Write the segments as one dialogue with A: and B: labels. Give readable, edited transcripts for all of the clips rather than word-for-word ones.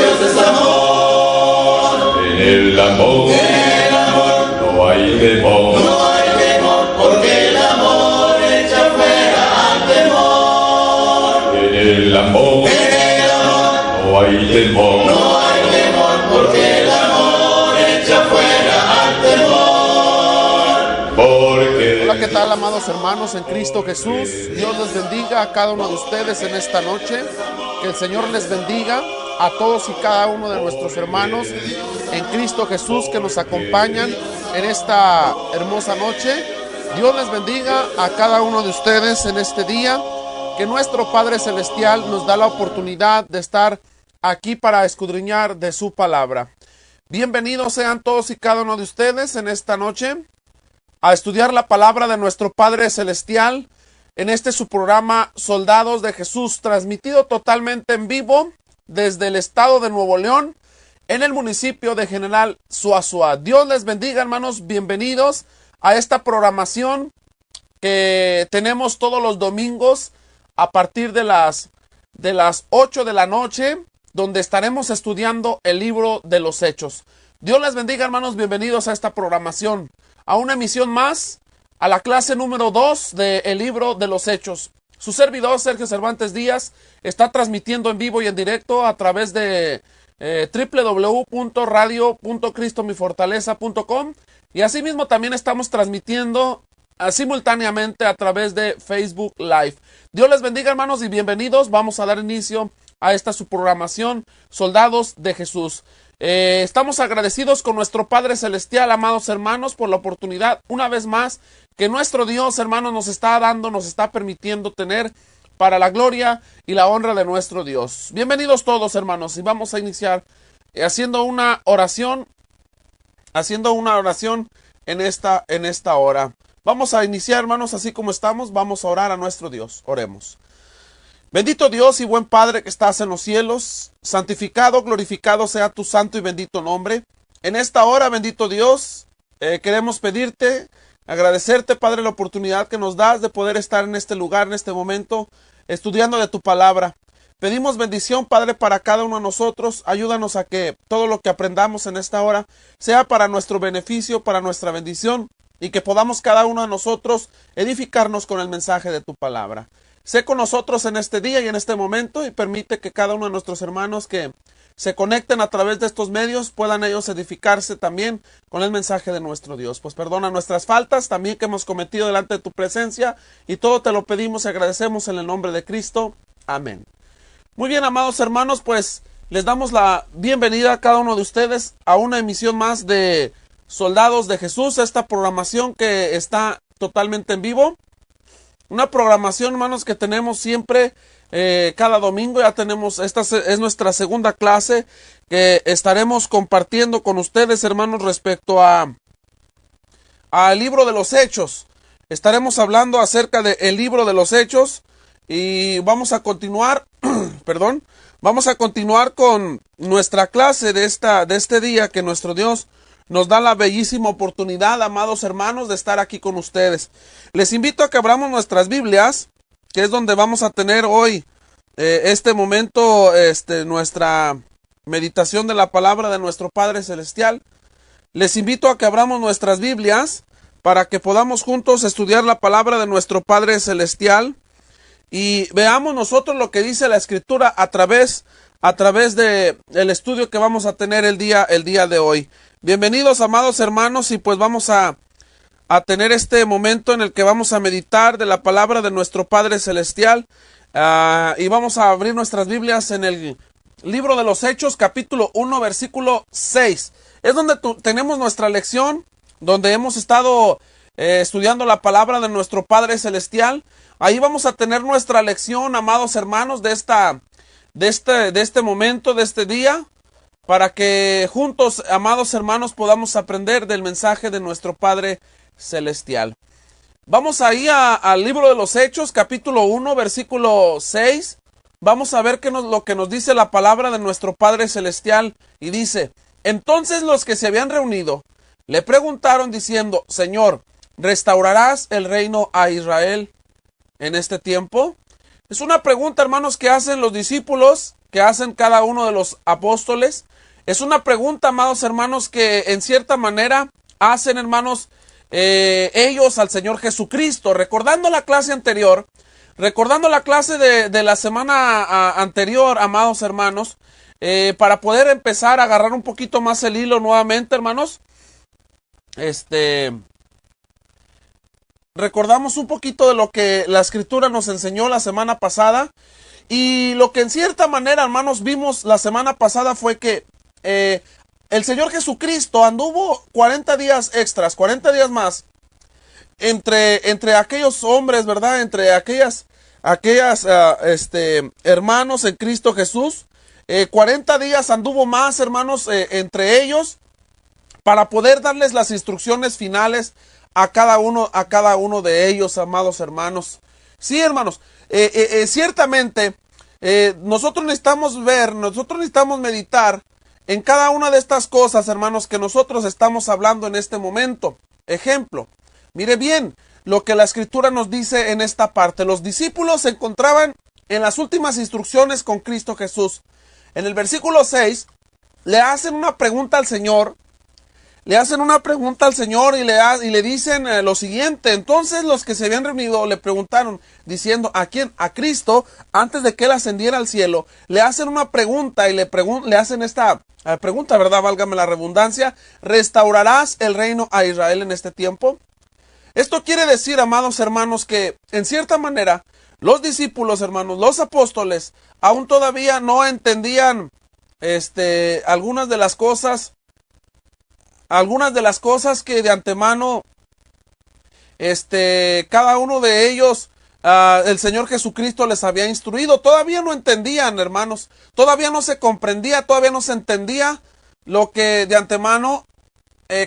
A: Dios es amor.
B: En el amor no hay temor.
A: No hay temor, porque el amor echa fuera al temor.
B: En el amor no hay temor.
A: No hay temor, porque el amor echa fuera al temor.
B: Porque
C: Hola, ¿qué tal, amados hermanos en Cristo Jesús? Dios les bendiga a cada uno de ustedes en esta noche. Que el Señor les bendiga a todos y cada uno de nuestros hermanos en Cristo Jesús que nos acompañan en esta hermosa noche. Dios les bendiga a cada uno de ustedes en este día. Que nuestro Padre Celestial nos da la oportunidad de estar aquí para escudriñar de su palabra. Bienvenidos sean todos y cada uno de ustedes en esta noche a estudiar la palabra de nuestro Padre Celestial en este su programa Soldados de Jesús, transmitido totalmente en vivo desde el estado de Nuevo León, en el municipio de General Zuazua. Dios les bendiga, hermanos, bienvenidos a esta programación que tenemos todos los domingos a partir de las 8 de la noche, donde estaremos estudiando el libro de los Hechos. Dios les bendiga, hermanos, bienvenidos a esta programación, a una emisión más, a la clase número 2 del libro de los Hechos. Su servidor, Sergio Cervantes Díaz, está transmitiendo en vivo y en directo a través de www.radio.cristomifortaleza.com, y asimismo también estamos transmitiendo simultáneamente a través de Facebook Live. Dios les bendiga, hermanos, y bienvenidos. Vamos a dar inicio a esta su programación, Soldados de Jesús. Estamos agradecidos con nuestro Padre Celestial, amados hermanos, por la oportunidad, una vez más, que nuestro Dios, hermanos, nos está dando, nos está permitiendo tener para la gloria y la honra de nuestro Dios. Bienvenidos todos, hermanos, y vamos a iniciar haciendo una oración en esta hora. Vamos a iniciar, hermanos, así como estamos, vamos a orar a nuestro Dios. Oremos. Bendito Dios y buen Padre que estás en los cielos, santificado, glorificado sea tu santo y bendito nombre. En esta hora, bendito Dios, queremos pedirte, agradecerte, Padre, la oportunidad que nos das de poder estar en este lugar, en este momento, estudiando de tu palabra. Pedimos bendición, Padre, para cada uno de nosotros. Ayúdanos a que todo lo que aprendamos en esta hora sea para nuestro beneficio, para nuestra bendición, y que podamos cada uno de nosotros edificarnos con el mensaje de tu palabra. Sé con nosotros en este día y en este momento, y permite que cada uno de nuestros hermanos que se conecten a través de estos medios puedan ellos edificarse también con el mensaje de nuestro Dios. Pues perdona nuestras faltas también que hemos cometido delante de tu presencia, y todo te lo pedimos y agradecemos en el nombre de Cristo. Amén. Muy bien, amados hermanos, pues les damos la bienvenida a cada uno de ustedes a una emisión más de Soldados de Jesús, esta programación que está totalmente en vivo. Una programación, hermanos, que tenemos siempre cada domingo. Ya tenemos, esta es nuestra segunda clase que estaremos compartiendo con ustedes, hermanos, respecto al libro de los Hechos. Estaremos hablando acerca del libro de los Hechos y vamos a continuar, vamos a continuar con nuestra clase de este día que nuestro Dios nos da la bellísima oportunidad, amados hermanos, de estar aquí con ustedes. Les invito a que abramos nuestras Biblias, que es donde vamos a tener hoy este momento, nuestra meditación de la palabra de nuestro Padre Celestial. Les invito a que abramos nuestras Biblias para que podamos juntos estudiar la palabra de nuestro Padre Celestial y veamos nosotros lo que dice la Escritura a través de el estudio que vamos a tener el día de hoy. Bienvenidos, amados hermanos, y pues vamos a tener este momento en el que vamos a meditar de la palabra de nuestro Padre Celestial, y vamos a abrir nuestras Biblias en el libro de los Hechos, capítulo 1, versículo 6. Es donde tenemos nuestra lección, donde hemos estado estudiando la palabra de nuestro Padre Celestial. Ahí vamos a tener nuestra lección, amados hermanos, de este momento, de este día, para que juntos, amados hermanos, podamos aprender del mensaje de nuestro Padre Celestial. Vamos ahí al libro de los Hechos, capítulo 1, versículo 6. Vamos a ver lo que nos dice la palabra de nuestro Padre Celestial. Y dice: entonces los que se habían reunido le preguntaron diciendo: Señor, ¿restaurarás el reino a Israel en este tiempo? Es una pregunta, hermanos, que hacen los discípulos que hacen cada uno de los apóstoles. Es una pregunta, amados hermanos, que en cierta manera hacen, hermanos, ellos al Señor Jesucristo. Recordando la clase anterior, recordando la clase de la semana anterior, amados hermanos, para poder empezar a agarrar un poquito más el hilo nuevamente, hermanos, recordamos un poquito de lo que la Escritura nos enseñó la semana pasada. Y lo que en cierta manera, hermanos, vimos la semana pasada fue que el Señor Jesucristo anduvo 40 días extras, 40 días más, entre aquellos hombres, ¿verdad? Entre aquellas hermanos en Cristo Jesús. 40 días anduvo más, hermanos, entre ellos, para poder darles las instrucciones finales a cada uno de ellos, amados hermanos. Sí, hermanos, ciertamente nosotros necesitamos meditar en cada una de estas cosas, hermanos, que nosotros estamos hablando en este momento. Ejemplo, mire bien lo que la Escritura nos dice en esta parte. Los discípulos se encontraban en las últimas instrucciones con Cristo Jesús. En el versículo 6 le hacen una pregunta al Señor. Le hacen una pregunta al Señor y le dicen lo siguiente. Entonces los que se habían reunido le preguntaron, diciendo, ¿a quién? A Cristo, antes de que él ascendiera al cielo. Le hacen una pregunta y le hacen esta pregunta, ¿verdad? Válgame la redundancia. ¿Restaurarás el reino a Israel en este tiempo? Esto quiere decir, amados hermanos, que en cierta manera los discípulos, hermanos, los apóstoles, aún todavía no entendían algunas de las cosas que de antemano cada uno de ellos el Señor Jesucristo les había instruido. Todavía no entendían, hermanos, todavía no se comprendía, todavía no se entendía lo que de antemano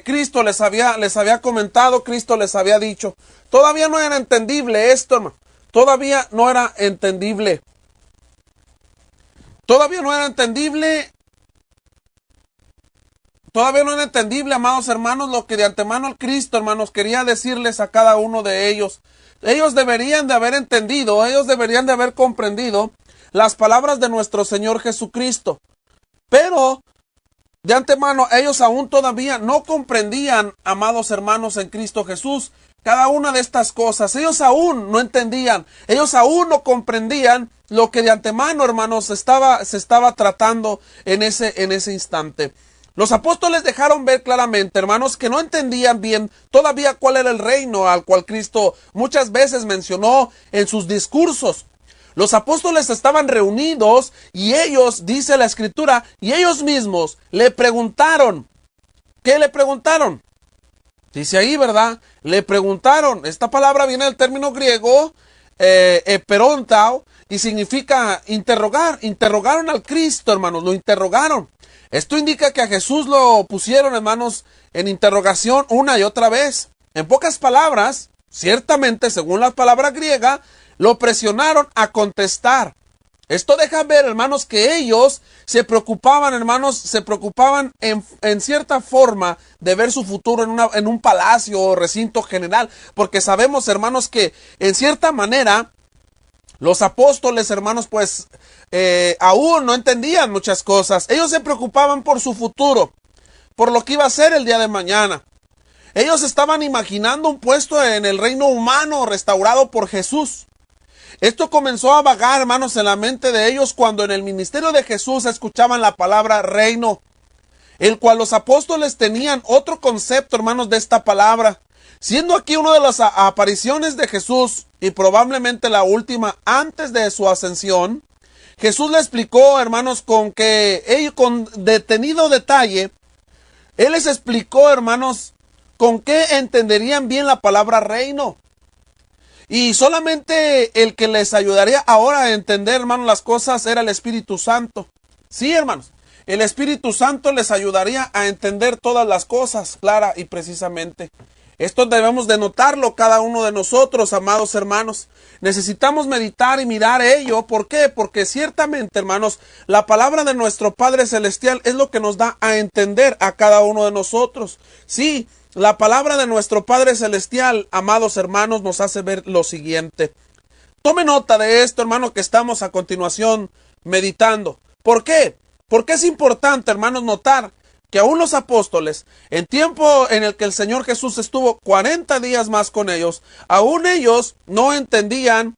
C: Cristo les había comentado, Cristo les había dicho. Todavía no era entendible esto, hermano. Todavía no era entendible. Todavía no era entendible, amados hermanos, lo que de antemano el Cristo, hermanos, quería decirles a cada uno de ellos. Ellos deberían de haber entendido, ellos deberían de haber comprendido las palabras de nuestro Señor Jesucristo. Pero de antemano ellos aún todavía no comprendían, amados hermanos en Cristo Jesús, cada una de estas cosas. Ellos aún no entendían, ellos aún no comprendían lo que de antemano, hermanos, se estaba tratando en ese instante. Los apóstoles dejaron ver claramente, hermanos, que no entendían bien todavía cuál era el reino al cual Cristo muchas veces mencionó en sus discursos. Los apóstoles estaban reunidos y ellos, dice la Escritura, y ellos mismos le preguntaron. ¿Qué le preguntaron? Dice ahí, ¿verdad? Le preguntaron. Esta palabra viene del término griego eperontao y significa interrogar. Interrogaron al Cristo, hermanos, lo interrogaron. Esto indica que a Jesús lo pusieron, hermanos, en interrogación una y otra vez. En pocas palabras, ciertamente, según la palabra griega, lo presionaron a contestar. Esto deja ver, hermanos, que ellos se preocupaban, hermanos, en cierta forma de ver su futuro en un palacio o recinto general. Porque sabemos, hermanos, que en cierta manera los apóstoles, hermanos, pues aún no entendían muchas cosas. Ellos se preocupaban por su futuro, por lo que iba a ser el día de mañana. Ellos estaban imaginando un puesto en el reino humano restaurado por Jesús. Esto comenzó a vagar, hermanos, en la mente de ellos cuando en el ministerio de Jesús escuchaban la palabra reino, el cual los apóstoles tenían otro concepto, hermanos, de esta palabra. Siendo aquí una de las apariciones de Jesús y probablemente la última antes de su ascensión, Jesús le explicó, hermanos, con detenido detalle, Él les explicó, hermanos, con qué entenderían bien la palabra reino. Y solamente el que les ayudaría ahora a entender, hermanos, las cosas era el Espíritu Santo. Sí, hermanos, el Espíritu Santo les ayudaría a entender todas las cosas clara y precisamente. Esto debemos de notarlo cada uno de nosotros, amados hermanos. Necesitamos meditar y mirar ello. ¿Por qué? Porque ciertamente, hermanos, la palabra de nuestro Padre Celestial es lo que nos da a entender a cada uno de nosotros. Sí, la palabra de nuestro Padre Celestial, amados hermanos, nos hace ver lo siguiente. Tome nota de esto, hermano, que estamos a continuación meditando. ¿Por qué? Porque es importante, hermanos, notar que aún los apóstoles, en tiempo en el que el Señor Jesús estuvo 40 días más con ellos, aún ellos no entendían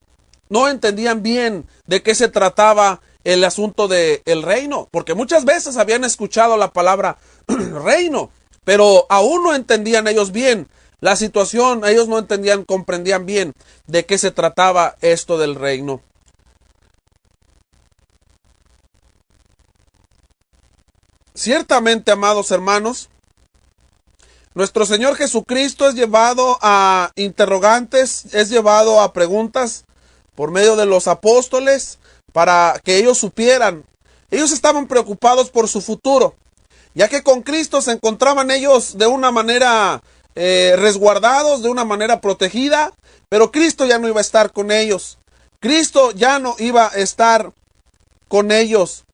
C: bien de qué se trataba el asunto del reino, porque muchas veces habían escuchado la palabra reino, pero aún no entendían ellos bien la situación, ellos no comprendían bien de qué se trataba esto del reino. Ciertamente, amados hermanos, nuestro Señor Jesucristo es llevado a interrogantes, es llevado a preguntas por medio de los apóstoles para que ellos supieran. Ellos estaban preocupados por su futuro, ya que con Cristo se encontraban ellos de una manera resguardados, de una manera protegida, pero Cristo ya no iba a estar con ellos. Cristo ya no iba a estar con ellos.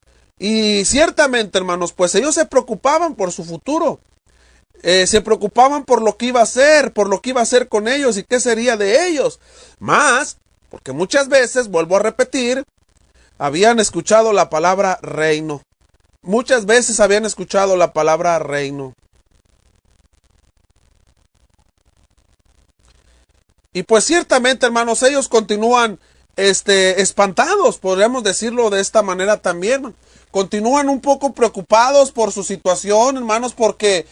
C: Y ciertamente, hermanos, pues ellos se preocupaban por su futuro. Se preocupaban por lo que iba a hacer, por lo que iba a hacer con ellos y qué sería de ellos. Más, porque muchas veces, vuelvo a repetir, habían escuchado la palabra reino. Muchas veces habían escuchado la palabra reino. Y pues ciertamente, hermanos, ellos continúan espantados, podríamos decirlo de esta manera también. Continúan un poco preocupados por su situación, hermanos, porque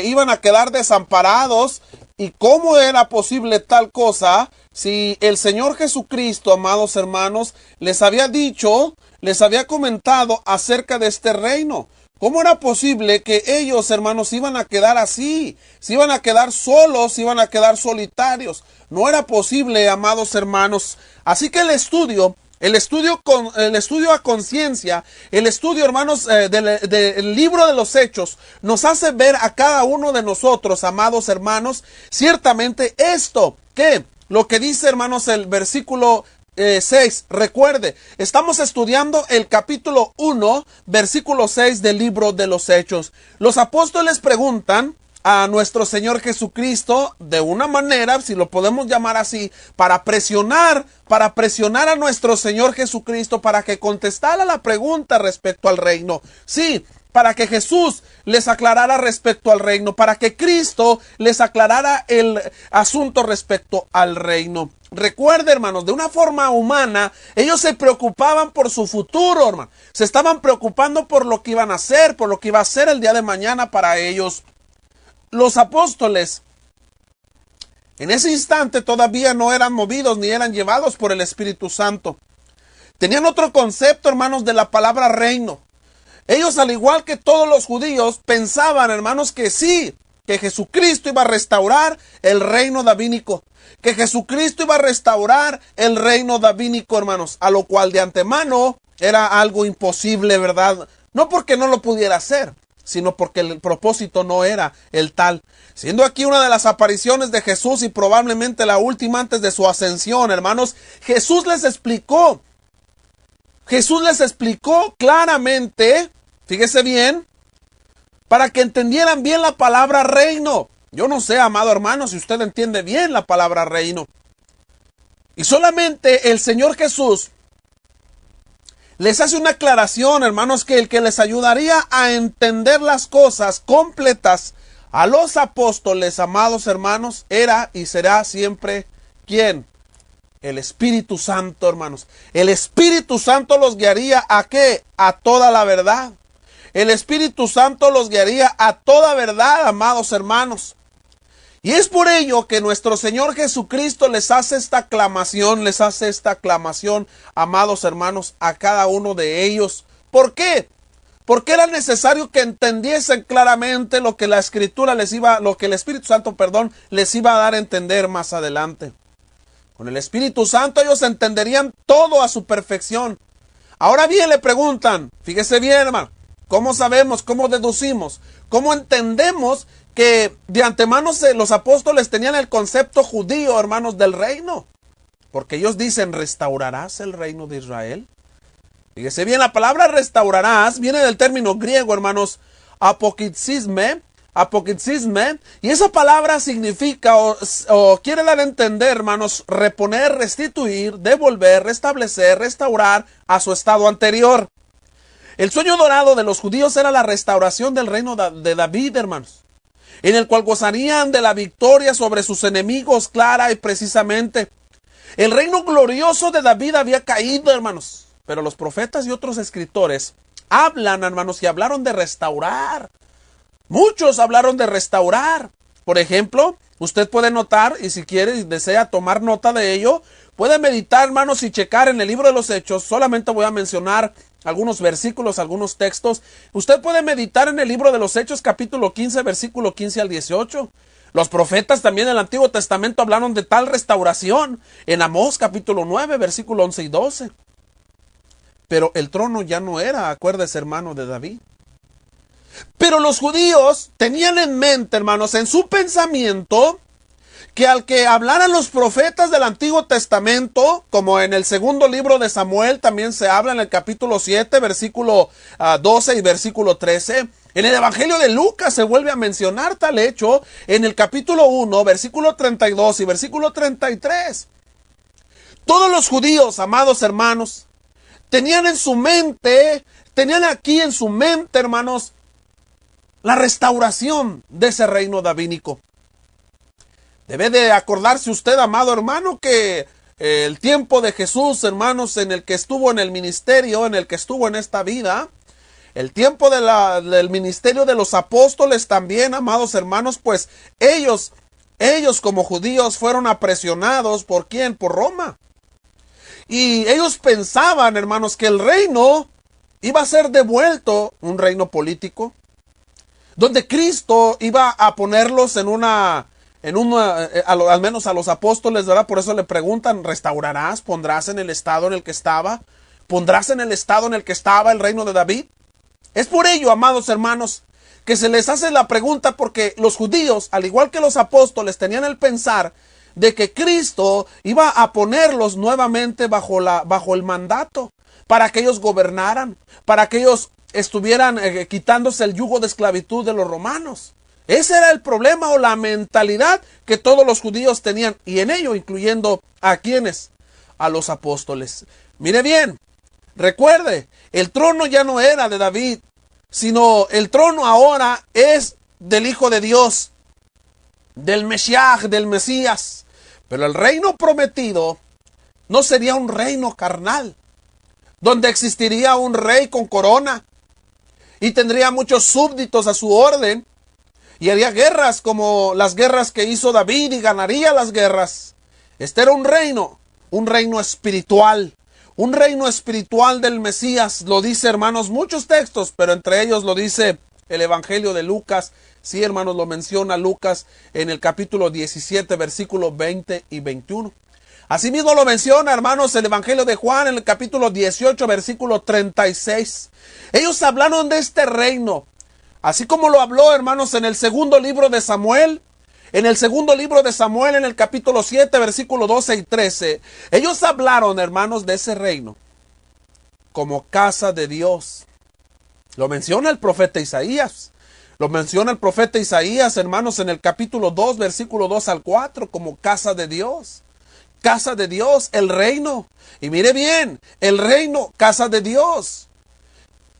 C: iban a quedar desamparados. ¿Y cómo era posible tal cosa si el Señor Jesucristo, amados hermanos, les había dicho, les había comentado acerca de este reino? ¿Cómo era posible que ellos, hermanos, iban a quedar así? Se iban a quedar solos, iban a quedar solitarios. No era posible, amados hermanos. Así que el estudio a conciencia, el estudio, hermanos, del libro de los Hechos, nos hace ver a cada uno de nosotros, amados hermanos, ciertamente esto, que lo que dice, hermanos, el versículo 6, recuerde, estamos estudiando el capítulo 1, versículo 6 del libro de los Hechos. Los apóstoles preguntan a nuestro Señor Jesucristo de una manera, si lo podemos llamar así, para presionar a nuestro Señor Jesucristo para que contestara la pregunta respecto al reino. Sí, para que Jesús les aclarara respecto al reino, para que Cristo les aclarara el asunto respecto al reino. Recuerde, hermanos, de una forma humana, ellos se preocupaban por su futuro, hermano. Se estaban preocupando por lo que iban a hacer, por lo que iba a ser el día de mañana para ellos. Los apóstoles en ese instante todavía no eran movidos ni eran llevados por el Espíritu Santo. Tenían otro concepto, hermanos, de la palabra reino. Ellos, al igual que todos los judíos, pensaban, hermanos, que sí, que Jesucristo iba a restaurar el reino davínico. Que Jesucristo iba a restaurar el reino davínico, hermanos. A lo cual de antemano era algo imposible, ¿verdad? No porque no lo pudiera hacer, sino porque el propósito no era el tal. Siendo aquí una de las apariciones de Jesús y probablemente la última antes de su ascensión, hermanos, Jesús les explicó claramente, fíjese bien, para que entendieran bien la palabra reino. Yo no sé, amado hermano, si usted entiende bien la palabra reino. Y solamente el Señor Jesús les hace una aclaración, hermanos, que el que les ayudaría a entender las cosas completas a los apóstoles, amados hermanos, era y será siempre ¿quién? El Espíritu Santo, hermanos. El Espíritu Santo los guiaría ¿a qué? A toda la verdad. El Espíritu Santo los guiaría a toda verdad, amados hermanos. Y es por ello que nuestro Señor Jesucristo les hace esta aclamación, amados hermanos, a cada uno de ellos. ¿Por qué? Porque era necesario que entendiesen claramente lo que la Escritura lo que el Espíritu Santo, les iba a dar a entender más adelante. Con el Espíritu Santo ellos entenderían todo a su perfección. Ahora bien le preguntan, fíjese bien, hermano, ¿cómo sabemos, cómo deducimos, cómo entendemos que de antemano los apóstoles tenían el concepto judío, hermanos, del reino? Porque ellos dicen, ¿restaurarás el reino de Israel? Fíjese bien, la palabra restaurarás viene del término griego, hermanos, apokizisme, y esa palabra significa o quiere dar a entender, hermanos, reponer, restituir, devolver, restablecer, restaurar a su estado anterior. El sueño dorado de los judíos era la restauración del reino de David, hermanos, en el cual gozarían de la victoria sobre sus enemigos clara y precisamente. El reino glorioso de David había caído, hermanos, pero los profetas y otros escritores hablan, hermanos, y hablaron de restaurar. Muchos hablaron de restaurar. Por ejemplo, usted puede notar, y si quiere y desea tomar nota de ello, puede meditar, hermanos, y checar en el libro de los Hechos. Solamente voy a mencionar algunos versículos, algunos textos. Usted puede meditar en el libro de los Hechos, capítulo 15, versículo 15 al 18. Los profetas también del Antiguo Testamento hablaron de tal restauración. En Amós, capítulo 9, versículo 11 y 12. Pero el trono ya no era, acuérdese, hermano, de David. Pero los judíos tenían en mente, hermanos, en su pensamiento, que al que hablaran los profetas del Antiguo Testamento, como en el segundo libro de Samuel, también se habla en el capítulo 7, versículo 12 y versículo 13, en el Evangelio de Lucas se vuelve a mencionar tal hecho, en el capítulo 1, versículo 32 y versículo 33. Todos los judíos, amados hermanos, tenían aquí en su mente, hermanos, la restauración de ese reino davídico. Debe de acordarse usted, amado hermano, que el tiempo de Jesús, hermanos, en el que estuvo en el ministerio, en el que estuvo en esta vida, el tiempo del ministerio de los apóstoles también, amados hermanos, pues ellos como judíos fueron apresionados, ¿por quién? Por Roma. Y ellos pensaban, hermanos, que el reino iba a ser devuelto, un reino político, donde Cristo iba a ponerlos al menos a los apóstoles, ¿verdad? Por eso le preguntan, ¿restaurarás? ¿Pondrás en el estado en el que estaba? ¿Pondrás en el estado en el que estaba el reino de David? Es por ello, amados hermanos, que se les hace la pregunta, porque los judíos, al igual que los apóstoles, tenían el pensar de que Cristo iba a ponerlos nuevamente bajo el mandato, para que ellos gobernaran, para que ellos estuvieran quitándose el yugo de esclavitud de los romanos. Ese era el problema o la mentalidad que todos los judíos tenían, y en ello incluyendo a quienes, a los apóstoles. Mire bien, recuerde, el trono ya no era de David, sino el trono ahora es del Hijo de Dios, del Mesías, del Mesías. Pero el reino prometido no sería un reino carnal, donde existiría un rey con corona y tendría muchos súbditos a su orden y haría guerras como las guerras que hizo David y ganaría las guerras. Este era un reino espiritual, un reino espiritual del Mesías. Lo dice, hermanos, muchos textos, pero entre ellos lo dice el Evangelio de Lucas. Sí, hermanos, lo menciona Lucas en el capítulo 17, versículos 20 y 21. Asimismo lo menciona, hermanos, el Evangelio de Juan en el capítulo 18, versículo 36. Ellos hablaron de este reino, así como lo habló, hermanos, en el segundo libro de Samuel. En el segundo libro de Samuel, en el capítulo 7, versículo 12 y 13. Ellos hablaron, hermanos, de ese reino como casa de Dios. Lo menciona el profeta Isaías. Lo menciona el profeta Isaías, hermanos, en el capítulo 2, versículo 2 al 4, como casa de Dios. Casa de Dios, el reino. Y mire bien, el reino, casa de Dios.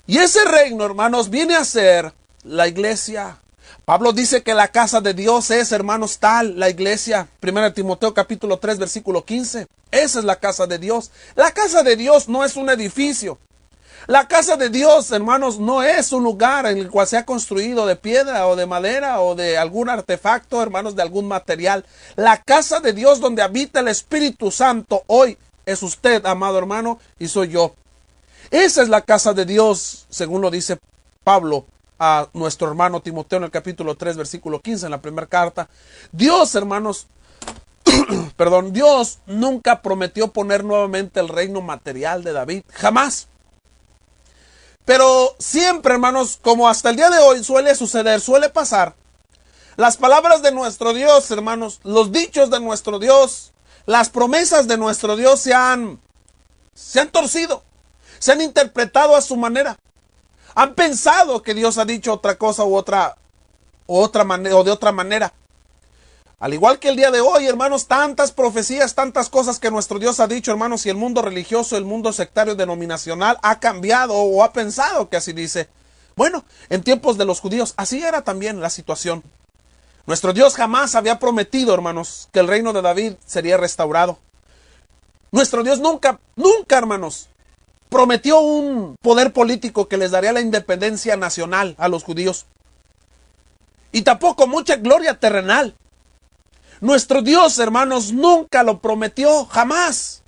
C: Y ese reino, hermanos, viene a ser la iglesia. Pablo dice que la casa de Dios es, hermanos, tal, la iglesia. 1 Timoteo capítulo 3, versículo 15. Esa es la casa de Dios. La casa de Dios no es un edificio. La casa de Dios, hermanos, no es un lugar en el cual se ha construido de piedra o de madera o de algún artefacto, hermanos, de algún material. La casa de Dios donde habita el Espíritu Santo hoy es usted, amado hermano, y soy yo. Esa es la casa de Dios, según lo dice Pablo a nuestro hermano Timoteo en el capítulo 3, versículo 15, en la primera carta. Dios, hermanos, Dios nunca prometió poner nuevamente el reino material de David, jamás. Pero siempre, hermanos, como hasta el día de hoy suele suceder, suele pasar, las palabras de nuestro Dios, hermanos, los dichos de nuestro Dios, las promesas de nuestro Dios se han torcido, se han interpretado a su manera. Han pensado que Dios ha dicho otra cosa u otra manera o de otra manera. Al igual que el día de hoy, hermanos, tantas profecías, tantas cosas que nuestro Dios ha dicho, hermanos, y el mundo religioso, el mundo sectario denominacional ha cambiado o ha pensado que así dice. Bueno, en tiempos de los judíos, así era también la situación. Nuestro Dios jamás había prometido, hermanos, que el reino de David sería restaurado. Nuestro Dios nunca, hermanos, prometió un poder político que les daría la independencia nacional a los judíos. Y tampoco mucha gloria terrenal. Nuestro Dios, hermanos, nunca lo prometió, jamás.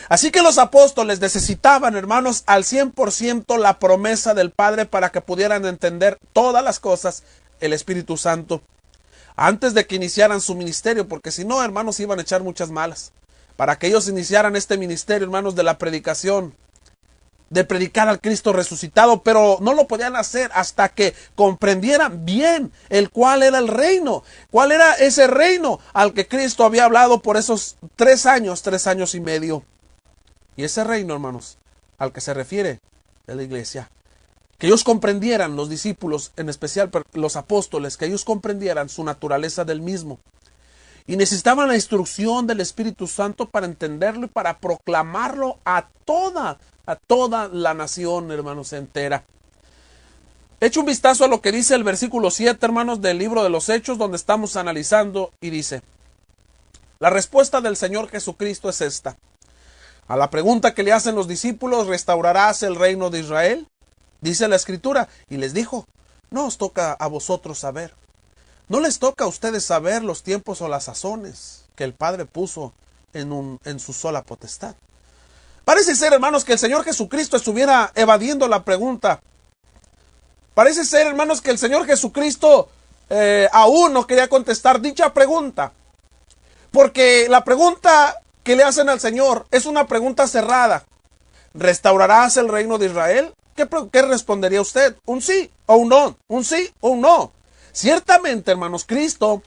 C: Así que los apóstoles necesitaban, hermanos, al 100% la promesa del Padre para que pudieran entender todas las cosas, el Espíritu Santo, antes de que iniciaran su ministerio, porque si no, hermanos, iban a echar muchas malas. Para que ellos iniciaran este ministerio, hermanos, de la predicación, de predicar al Cristo resucitado, pero no lo podían hacer hasta que comprendieran bien cuál era el reino, cuál era ese reino al que Cristo había hablado por esos 3 años y medio. Y ese reino, hermanos, al que se refiere es la iglesia. Que ellos comprendieran, los discípulos, en especial los apóstoles, que ellos comprendieran su naturaleza del mismo. Y necesitaban la instrucción del Espíritu Santo para entenderlo y para proclamarlo a toda la nación, hermanos, entera. Echa un vistazo a lo que dice el versículo 7, hermanos, del libro de los Hechos, donde estamos analizando, y dice: la respuesta del Señor Jesucristo es esta. A la pregunta que le hacen los discípulos, ¿restaurarás el reino de Israel? Dice la Escritura, y les dijo: no os toca a vosotros saber. No les toca a ustedes saber los tiempos o las sazones que el Padre puso en su sola potestad. Parece ser, hermanos, que el Señor Jesucristo estuviera evadiendo la pregunta. Parece ser, hermanos, que el Señor Jesucristo aún no quería contestar dicha pregunta. Porque la pregunta que le hacen al Señor es una pregunta cerrada. ¿Restaurarás el reino de Israel? ¿Qué respondería usted? ¿Un sí o un no? ¿Un sí o un no? Ciertamente, hermanos, Cristo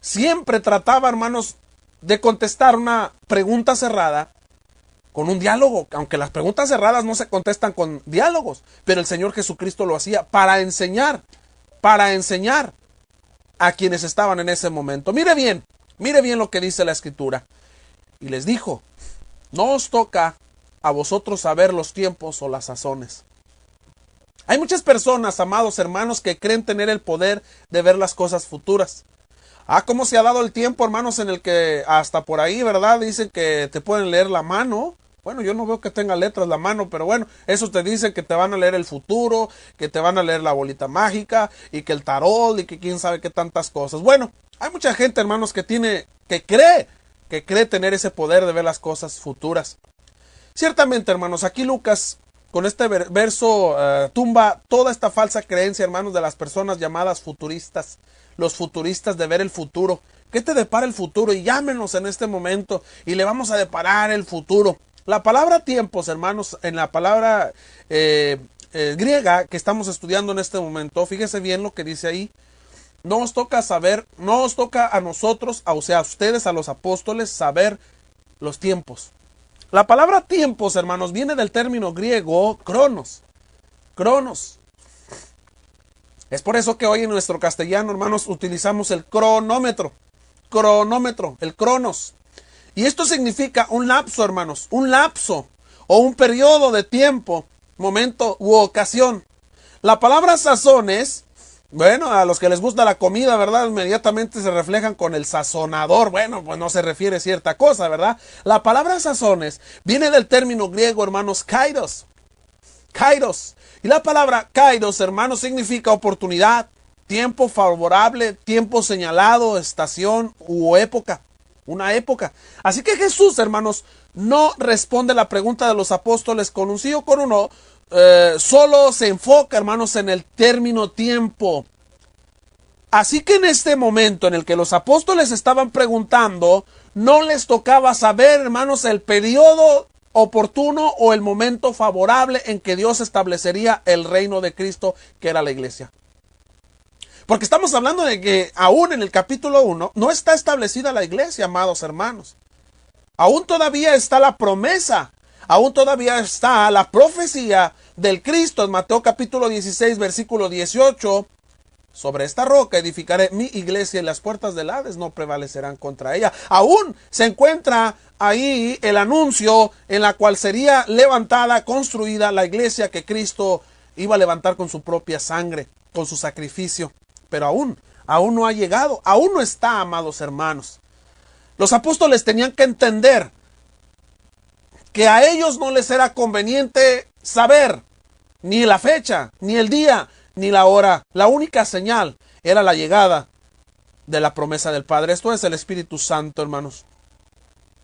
C: siempre trataba, hermanos, de contestar una pregunta cerrada con un diálogo, aunque las preguntas cerradas no se contestan con diálogos, pero el Señor Jesucristo lo hacía para enseñar a quienes estaban en ese momento. Mire bien lo que dice la Escritura. Y les dijo: no os toca a vosotros saber los tiempos o las sazones. Hay muchas personas, amados hermanos, que creen tener el poder de ver las cosas futuras. ¿Cómo se ha dado el tiempo, hermanos, en el que hasta por ahí, verdad, dicen que te pueden leer la mano? Bueno, yo no veo que tenga letras la mano, pero bueno, eso te dicen que te van a leer el futuro, que te van a leer la bolita mágica, y que el tarot, y que quién sabe qué tantas cosas. Bueno, hay mucha gente, hermanos, que cree tener ese poder de ver las cosas futuras. Ciertamente, hermanos, aquí Lucas, con este verso, tumba toda esta falsa creencia, hermanos, de las personas llamadas futuristas. Los futuristas de ver el futuro. ¿Qué te depara el futuro? Y llámenos en este momento y le vamos a deparar el futuro. La palabra tiempos, hermanos, en la palabra griega que estamos estudiando en este momento, fíjese bien lo que dice ahí. No os toca a nosotros, o sea, a ustedes, a los apóstoles, saber los tiempos. La palabra tiempos, hermanos, viene del término griego cronos. Cronos. Es por eso que hoy en nuestro castellano, hermanos, utilizamos el cronómetro. Cronómetro, el cronos. Y esto significa un lapso, hermanos, un lapso o un periodo de tiempo, momento u ocasión. La palabra sazones, bueno, a los que les gusta la comida, ¿verdad? Inmediatamente se reflejan con el sazonador. Bueno, pues no se refiere a cierta cosa, ¿verdad? La palabra sazones viene del término griego, hermanos, kairos. Kairos. Y la palabra kairos, hermanos, significa oportunidad, tiempo favorable, tiempo señalado, estación u época. Una época. Así que Jesús, hermanos, no responde la pregunta de los apóstoles con un sí o con un no. Solo se enfoca, hermanos, en el término tiempo. Así que en este momento en el que los apóstoles estaban preguntando, no les tocaba saber, hermanos, el periodo oportuno o el momento favorable en que Dios establecería el reino de Cristo, que era la iglesia. Porque estamos hablando de que aún en el capítulo 1 no está establecida la iglesia, amados hermanos. Aún todavía está la promesa, aún todavía está la profecía del Cristo en Mateo capítulo 16, versículo 18. Sobre esta roca edificaré mi iglesia y las puertas del Hades no prevalecerán contra ella. Aún se encuentra ahí el anuncio en la cual sería levantada, construida la iglesia que Cristo iba a levantar con su propia sangre, con su sacrificio. Pero aún no ha llegado, aún no está, amados hermanos. Los apóstoles tenían que entender que a ellos no les era conveniente saber ni la fecha, ni el día, ni la hora. La única señal era la llegada de la promesa del Padre. Esto es el Espíritu Santo, hermanos.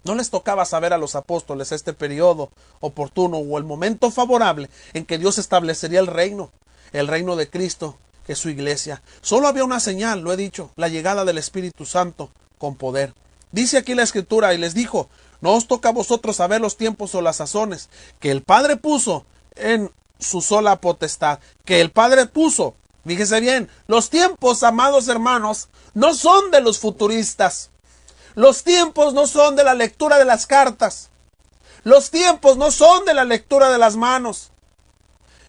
C: No les tocaba saber a los apóstoles este periodo oportuno o el momento favorable en que Dios establecería el reino de Cristo, que es su iglesia. Solo había una señal, lo he dicho, la llegada del Espíritu Santo con poder. Dice aquí la Escritura, y les dijo: no os toca a vosotros saber los tiempos o las sazones que el Padre puso en su sola potestad, que el Padre puso. Fíjese bien, los tiempos, amados hermanos, no son de los futuristas. Los tiempos no son de la lectura de las cartas. Los tiempos no son de la lectura de las manos.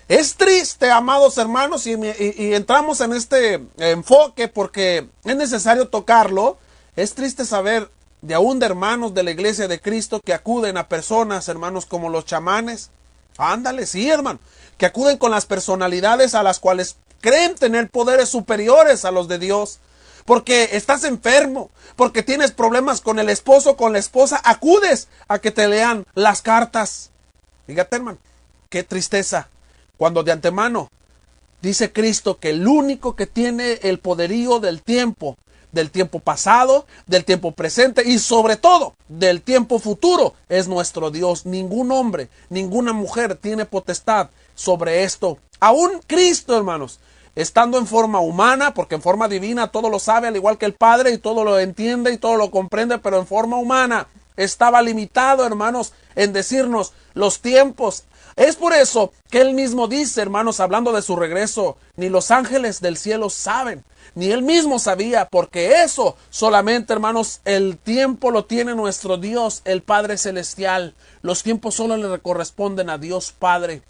C: Es triste, amados hermanos, y entramos en este enfoque porque es necesario tocarlo. Es triste saber de aún de hermanos de la iglesia de Cristo que acuden a personas, hermanos, como los chamanes. Ándale, sí, hermano, que acuden con las personalidades a las cuales creen tener poderes superiores a los de Dios. Porque estás enfermo, porque tienes problemas con el esposo, con la esposa, acudes a que te lean las cartas. Fíjate, hermano, qué tristeza, cuando de antemano dice Cristo que el único que tiene el poderío del tiempo pasado, del tiempo presente y sobre todo del tiempo futuro es nuestro Dios. Ningún hombre, ninguna mujer tiene potestad sobre esto. Aún Cristo, hermanos, estando en forma humana, porque en forma divina todo lo sabe al igual que el Padre y todo lo entiende y todo lo comprende, pero en forma humana estaba limitado, hermanos, en decirnos los tiempos. Es por eso que él mismo dice, hermanos, hablando de su regreso: ni los ángeles del cielo saben, ni él mismo sabía, porque eso solamente, hermanos, el tiempo lo tiene nuestro Dios, el Padre Celestial. Los tiempos solo le corresponden a Dios Padre.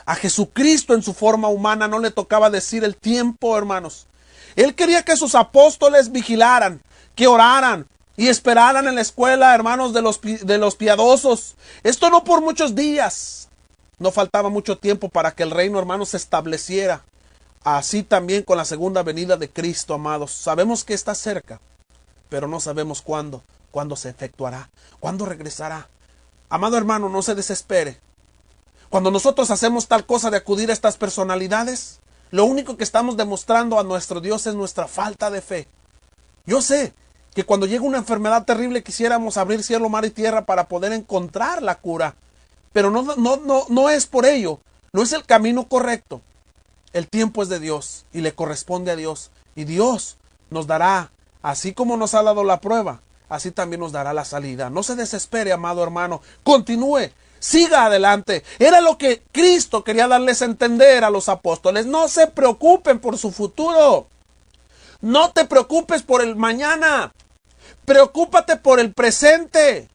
C: A Jesucristo en su forma humana no le tocaba decir el tiempo, hermanos. Él quería que sus apóstoles vigilaran, que oraran y esperaran en la escuela, hermanos, de los piadosos. Esto no por muchos días. No faltaba mucho tiempo para que el reino, hermanos, se estableciera. Así también con la segunda venida de Cristo, amados. Sabemos que está cerca, pero no sabemos cuándo se efectuará, cuándo regresará. Amado hermano, no se desespere. Cuando nosotros hacemos tal cosa de acudir a estas personalidades, lo único que estamos demostrando a nuestro Dios es nuestra falta de fe. Yo sé que cuando llega una enfermedad terrible quisiéramos abrir cielo, mar y tierra para poder encontrar la cura, pero no es por ello, no es el camino correcto. El tiempo es de Dios y le corresponde a Dios, y Dios nos dará, así como nos ha dado la prueba, así también nos dará la salida. No se desespere, amado hermano, continúe. Siga adelante. Era lo que Cristo quería darles a entender a los apóstoles. No se preocupen por su futuro. No te preocupes por el mañana. Preocúpate por el presente.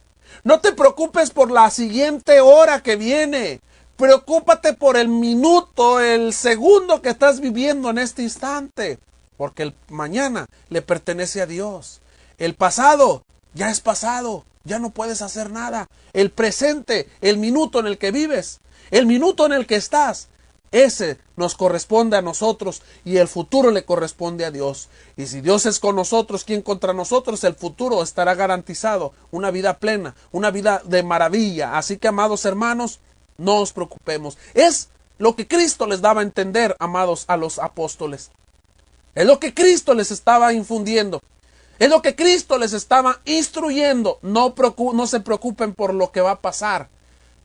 C: No te preocupes por la siguiente hora que viene. Preocúpate por el minuto, el segundo que estás viviendo en este instante. Porque el mañana le pertenece a Dios. El pasado ya es pasado. Ya no puedes hacer nada. El presente, el minuto en el que vives, el minuto en el que estás, ese nos corresponde a nosotros y el futuro le corresponde a Dios. Y si Dios es con nosotros, ¿quién contra nosotros? El futuro estará garantizado, una vida plena, una vida de maravilla. Así que, amados hermanos, no os preocupemos. Es lo que Cristo les daba a entender, amados, a los apóstoles. Es lo que Cristo les estaba infundiendo. Es lo que Cristo les estaba instruyendo. No se preocupen por lo que va a pasar.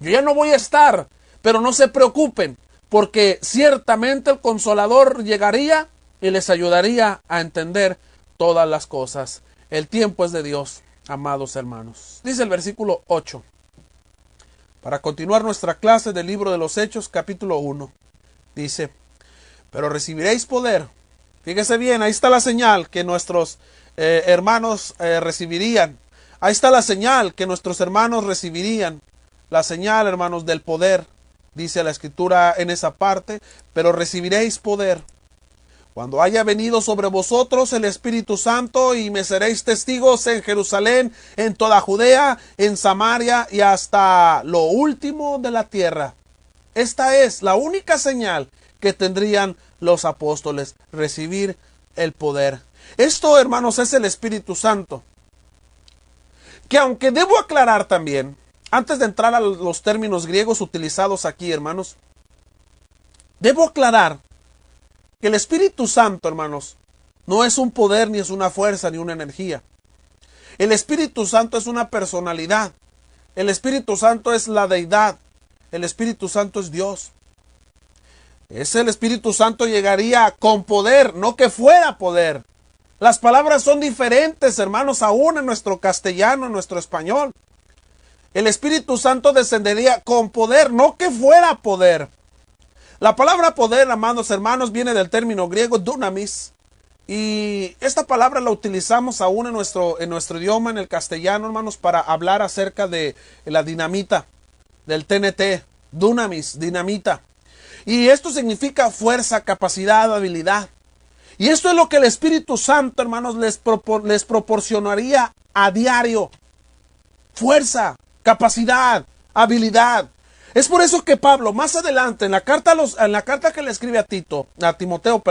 C: Yo ya no voy a estar, pero no se preocupen, porque ciertamente el Consolador llegaría y les ayudaría a entender todas las cosas. El tiempo es de Dios, amados hermanos. Dice el versículo 8. Para continuar nuestra clase del libro de los Hechos, capítulo 1. Dice: pero recibiréis poder. Fíjese bien, ahí está la señal que nuestros hermanos recibirían. Ahí está la señal que nuestros hermanos recibirían. La señal, hermanos, del poder. Dice la Escritura en esa parte: pero recibiréis poder cuando haya venido sobre vosotros el Espíritu Santo, y me seréis testigos en Jerusalén, en toda Judea, en Samaria y hasta lo último de la tierra. Esta es la única señal que tendrían los apóstoles, recibir el poder. Esto, hermanos, es el Espíritu Santo. Que aunque debo aclarar también, antes de entrar a los términos griegos utilizados aquí, hermanos, debo aclarar que el Espíritu Santo, hermanos, no es un poder, ni es una fuerza, ni una energía. El Espíritu Santo es una personalidad. El Espíritu Santo es la deidad. El Espíritu Santo es Dios. El Espíritu Santo llegaría con poder, no que fuera poder. Las palabras son diferentes, hermanos, aún en nuestro castellano, en nuestro español. El Espíritu Santo descendería con poder, no que fuera poder. La palabra poder, amados hermanos, viene del término griego dunamis. Y esta palabra la utilizamos aún en nuestro idioma, en el castellano, hermanos, para hablar acerca de la dinamita, del TNT, dunamis, dinamita. Y esto significa fuerza, capacidad, habilidad. Y esto es lo que el Espíritu Santo, hermanos, les proporcionaría a diario. Fuerza, capacidad, habilidad. Es por eso que Pablo, más adelante, en la carta que le escribe a Timoteo,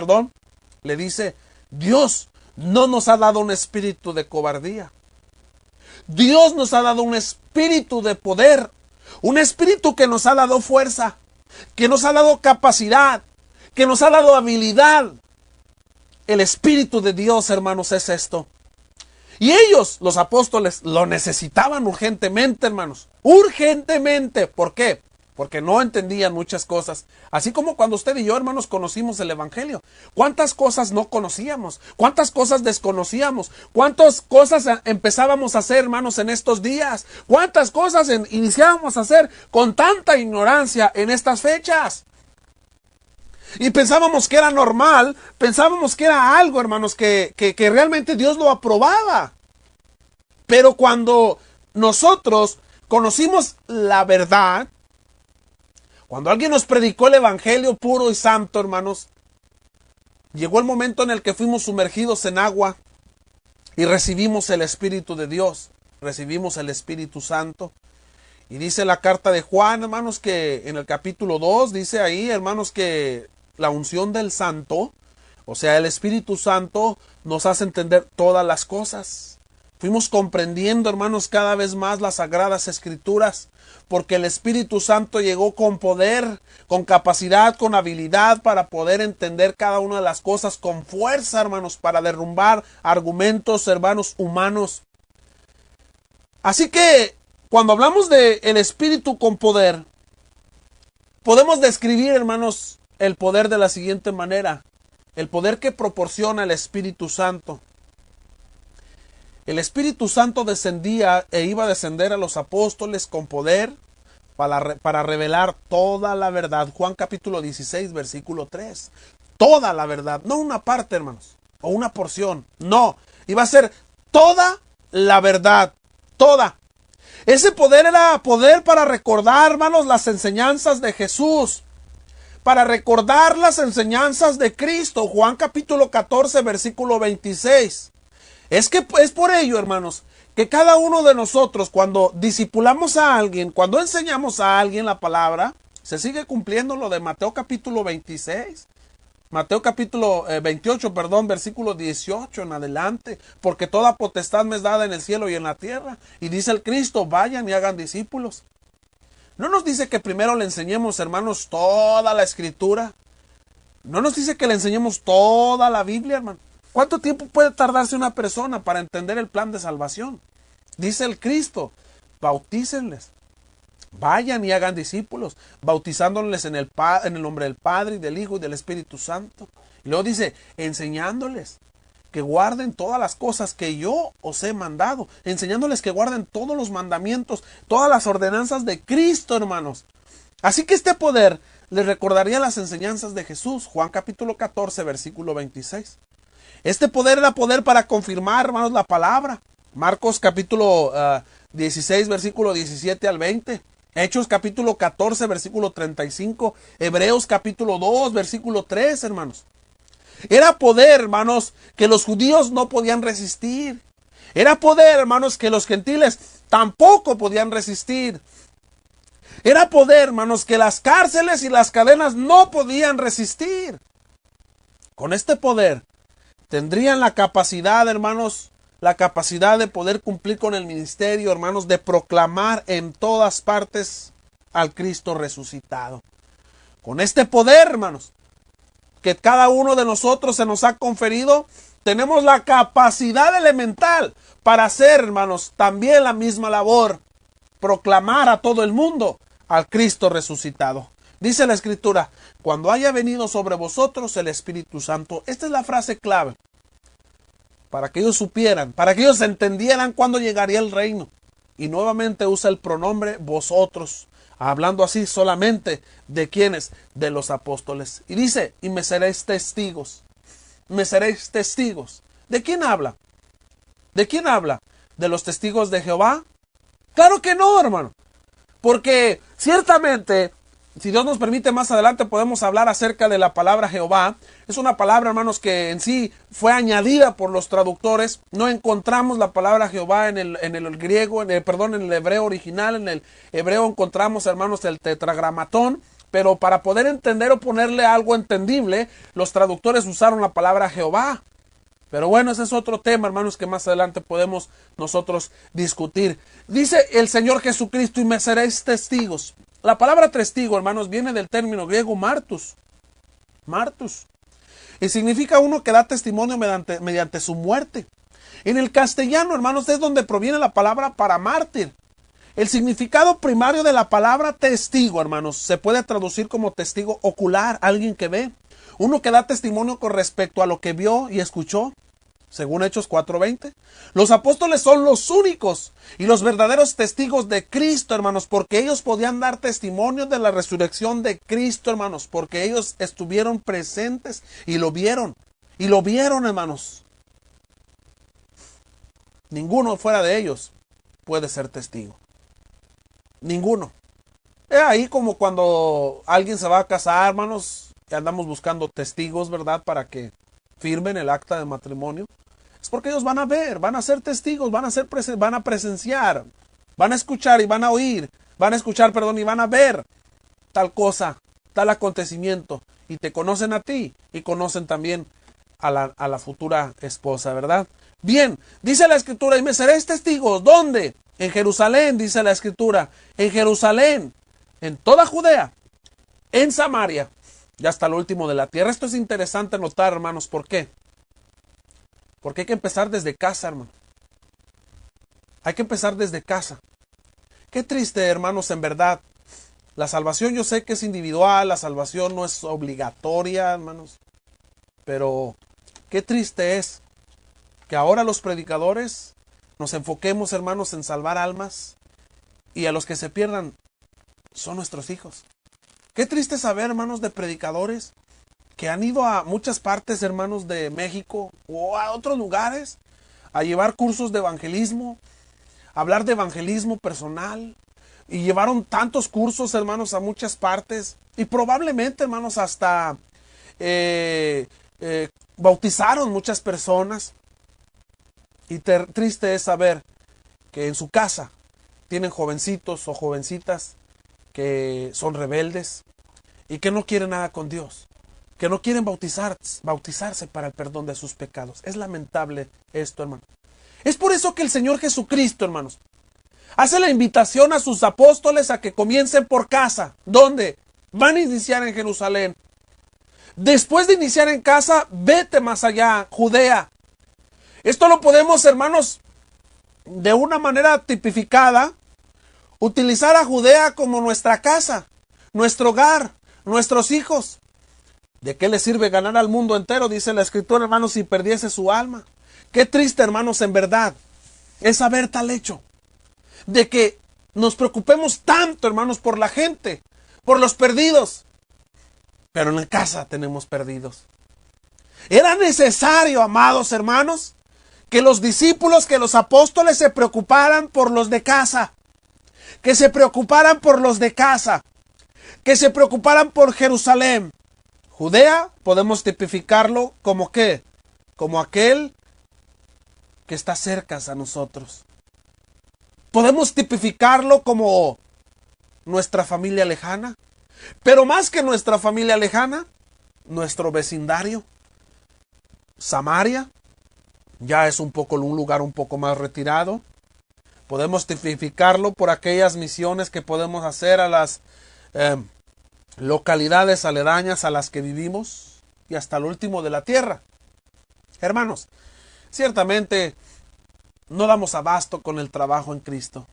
C: le dice: Dios no nos ha dado un espíritu de cobardía. Dios nos ha dado un espíritu de poder, un espíritu que nos ha dado fuerza, que nos ha dado capacidad, que nos ha dado habilidad. El Espíritu de Dios, hermanos, es esto. Y ellos, los apóstoles, lo necesitaban urgentemente, hermanos. Urgentemente. ¿Por qué? Porque no entendían muchas cosas. Así como cuando usted y yo, hermanos, conocimos el Evangelio. ¿Cuántas cosas no conocíamos? ¿Cuántas cosas desconocíamos? ¿Cuántas cosas empezábamos a hacer, hermanos, en estos días? ¿Cuántas cosas iniciábamos a hacer con tanta ignorancia en estas fechas? Y pensábamos que era normal, pensábamos que era algo, hermanos, que realmente Dios lo aprobaba. Pero cuando nosotros conocimos la verdad, cuando alguien nos predicó el Evangelio puro y santo, hermanos, llegó el momento en el que fuimos sumergidos en agua y recibimos el Espíritu de Dios, recibimos el Espíritu Santo. Y dice la carta de Juan, hermanos, que en el capítulo 2, dice ahí, hermanos, que la unción del Santo, o sea, el Espíritu Santo, nos hace entender todas las cosas. Fuimos comprendiendo, hermanos, cada vez más las Sagradas Escrituras, porque el Espíritu Santo llegó con poder, con capacidad, con habilidad para poder entender cada una de las cosas, con fuerza, hermanos, para derrumbar argumentos, hermanos, humanos. Así que, cuando hablamos de el Espíritu con poder, podemos describir, hermanos, el poder de la siguiente manera: el poder que proporciona el Espíritu Santo. El Espíritu Santo descendía e iba a descender a los apóstoles con poder para revelar toda la verdad. Juan capítulo 16, versículo 3. Toda la verdad, no una parte, hermanos, o una porción, no. Iba a ser toda la verdad, toda. Ese poder era poder para recordar, hermanos, las enseñanzas de Jesús, para recordar las enseñanzas de Cristo. Juan capítulo 14, versículo 26. Es por ello, hermanos, que cada uno de nosotros, cuando discipulamos a alguien, cuando enseñamos a alguien la palabra, se sigue cumpliendo lo de Mateo capítulo 26. Mateo capítulo 28, versículo 18 en adelante. Porque toda potestad me es dada en el cielo y en la tierra. Y dice el Cristo: vayan y hagan discípulos. No nos dice que primero le enseñemos, hermanos, toda la Escritura. No nos dice que le enseñemos toda la Biblia, hermano. ¿Cuánto tiempo puede tardarse una persona para entender el plan de salvación? Dice el Cristo: bautícenles, vayan y hagan discípulos, bautizándoles en el nombre del Padre, y del Hijo, y del Espíritu Santo. Y luego dice: enseñándoles que guarden todas las cosas que yo os he mandado, enseñándoles que guarden todos los mandamientos, todas las ordenanzas de Cristo, hermanos. Así que este poder les recordaría las enseñanzas de Jesús. Juan capítulo 14, versículo 26. Este poder era poder para confirmar, hermanos, la palabra. Marcos capítulo 16, versículo 17 al 20. Hechos capítulo 14, versículo 35. Hebreos capítulo 2, versículo 3, hermanos. Era poder, hermanos, que los judíos no podían resistir. Era poder, hermanos, que los gentiles tampoco podían resistir. Era poder, hermanos, que las cárceles y las cadenas no podían resistir. Con este poder tendrían la capacidad, hermanos, la capacidad de poder cumplir con el ministerio, hermanos, de proclamar en todas partes al Cristo resucitado. Con este poder, hermanos, que cada uno de nosotros se nos ha conferido, tenemos la capacidad elemental para hacer, hermanos, también la misma labor, proclamar a todo el mundo al Cristo resucitado. Dice la Escritura, cuando haya venido sobre vosotros el Espíritu Santo. Esta es la frase clave, para que ellos supieran, para que ellos entendieran cuándo llegaría el reino. Y nuevamente usa el pronombre vosotros, hablando así solamente de quiénes, de los apóstoles. Y dice, y me seréis testigos. Me seréis testigos. ¿De quién habla? ¿De quién habla? ¿De los testigos de Jehová? Claro que no, hermano. Porque ciertamente, si Dios nos permite, más adelante podemos hablar acerca de la palabra Jehová. Es una palabra, hermanos, que en sí fue añadida por los traductores. No encontramos la palabra Jehová en el griego, en el hebreo original. En el hebreo encontramos, hermanos, el tetragramatón. Pero para poder entender o ponerle algo entendible, los traductores usaron la palabra Jehová. Pero bueno, ese es otro tema, hermanos, que más adelante podemos nosotros discutir. Dice el Señor Jesucristo, y me seréis testigos. La palabra testigo, hermanos, viene del término griego martus. Martus. Y significa uno que da testimonio mediante su muerte. En el castellano, hermanos, es donde proviene la palabra para mártir. El significado primario de la palabra testigo, hermanos, se puede traducir como testigo ocular, alguien que ve. Uno que da testimonio con respecto a lo que vio y escuchó, según Hechos 4:20. Los apóstoles son los únicos y los verdaderos testigos de Cristo, hermanos, porque ellos podían dar testimonio de la resurrección de Cristo, hermanos, porque ellos estuvieron presentes y lo vieron. Y lo vieron, hermanos. Ninguno fuera de ellos puede ser testigo. Ninguno. Es ahí como cuando alguien se va a casar, hermanos, y andamos buscando testigos, ¿verdad? Para que firmen el acta de matrimonio. Es porque ellos van a ver, van a ser testigos, van a presenciar, van a escuchar y van a oír, van a escuchar, perdón, y van a ver tal cosa, tal acontecimiento. Y te conocen a ti y conocen también a la futura esposa, ¿verdad? Bien, dice la Escritura, y me seréis testigos. ¿Dónde? En Jerusalén, dice la Escritura. En Jerusalén, en toda Judea, en Samaria y hasta lo último de la tierra. Esto es interesante notar, hermanos. ¿Por qué? Porque hay que empezar desde casa, hermano. Hay que empezar desde casa. Qué triste, hermanos, en verdad. La salvación yo sé que es individual, la salvación no es obligatoria, hermanos. Pero qué triste es que ahora los predicadores nos enfoquemos, hermanos, en salvar almas, y a los que se pierdan son nuestros hijos. Qué triste saber, hermanos, de predicadores que han ido a muchas partes, hermanos, de México o a otros lugares a llevar cursos de evangelismo, a hablar de evangelismo personal, y llevaron tantos cursos, hermanos, a muchas partes, y probablemente, hermanos, hasta bautizaron muchas personas. Y triste es saber que en su casa tienen jovencitos o jovencitas que son rebeldes y que no quieren nada con Dios, que no quieren bautizarse para el perdón de sus pecados. Es lamentable esto, hermano. Es por eso que el Señor Jesucristo, hermanos, hace la invitación a sus apóstoles a que comiencen por casa. ¿Dónde? Van a iniciar en Jerusalén. Después de iniciar en casa, vete más allá, Judea. Esto lo podemos, hermanos, de una manera tipificada, utilizar a Judea como nuestra casa, nuestro hogar, nuestros hijos. ¿De qué le sirve ganar al mundo entero? Dice la Escritura, hermanos, si perdiese su alma. Qué triste, hermanos, en verdad, es saber tal hecho, de que nos preocupemos tanto, hermanos, por la gente, por los perdidos, pero en la casa tenemos perdidos. Era necesario, amados hermanos, que los discípulos, que los apóstoles se preocuparan por los de casa, que se preocuparan por los de casa, que se preocuparan por Jerusalén. Judea podemos tipificarlo como ¿qué? Como aquel que está cerca a nosotros. Podemos tipificarlo como nuestra familia lejana, pero más que nuestra familia lejana, nuestro vecindario. Samaria ya es un lugar un poco más retirado. Podemos tipificarlo por aquellas misiones que podemos hacer a las localidades aledañas a las que vivimos y hasta el último de la tierra. Hermanos, ciertamente no damos abasto con el trabajo en Cristo.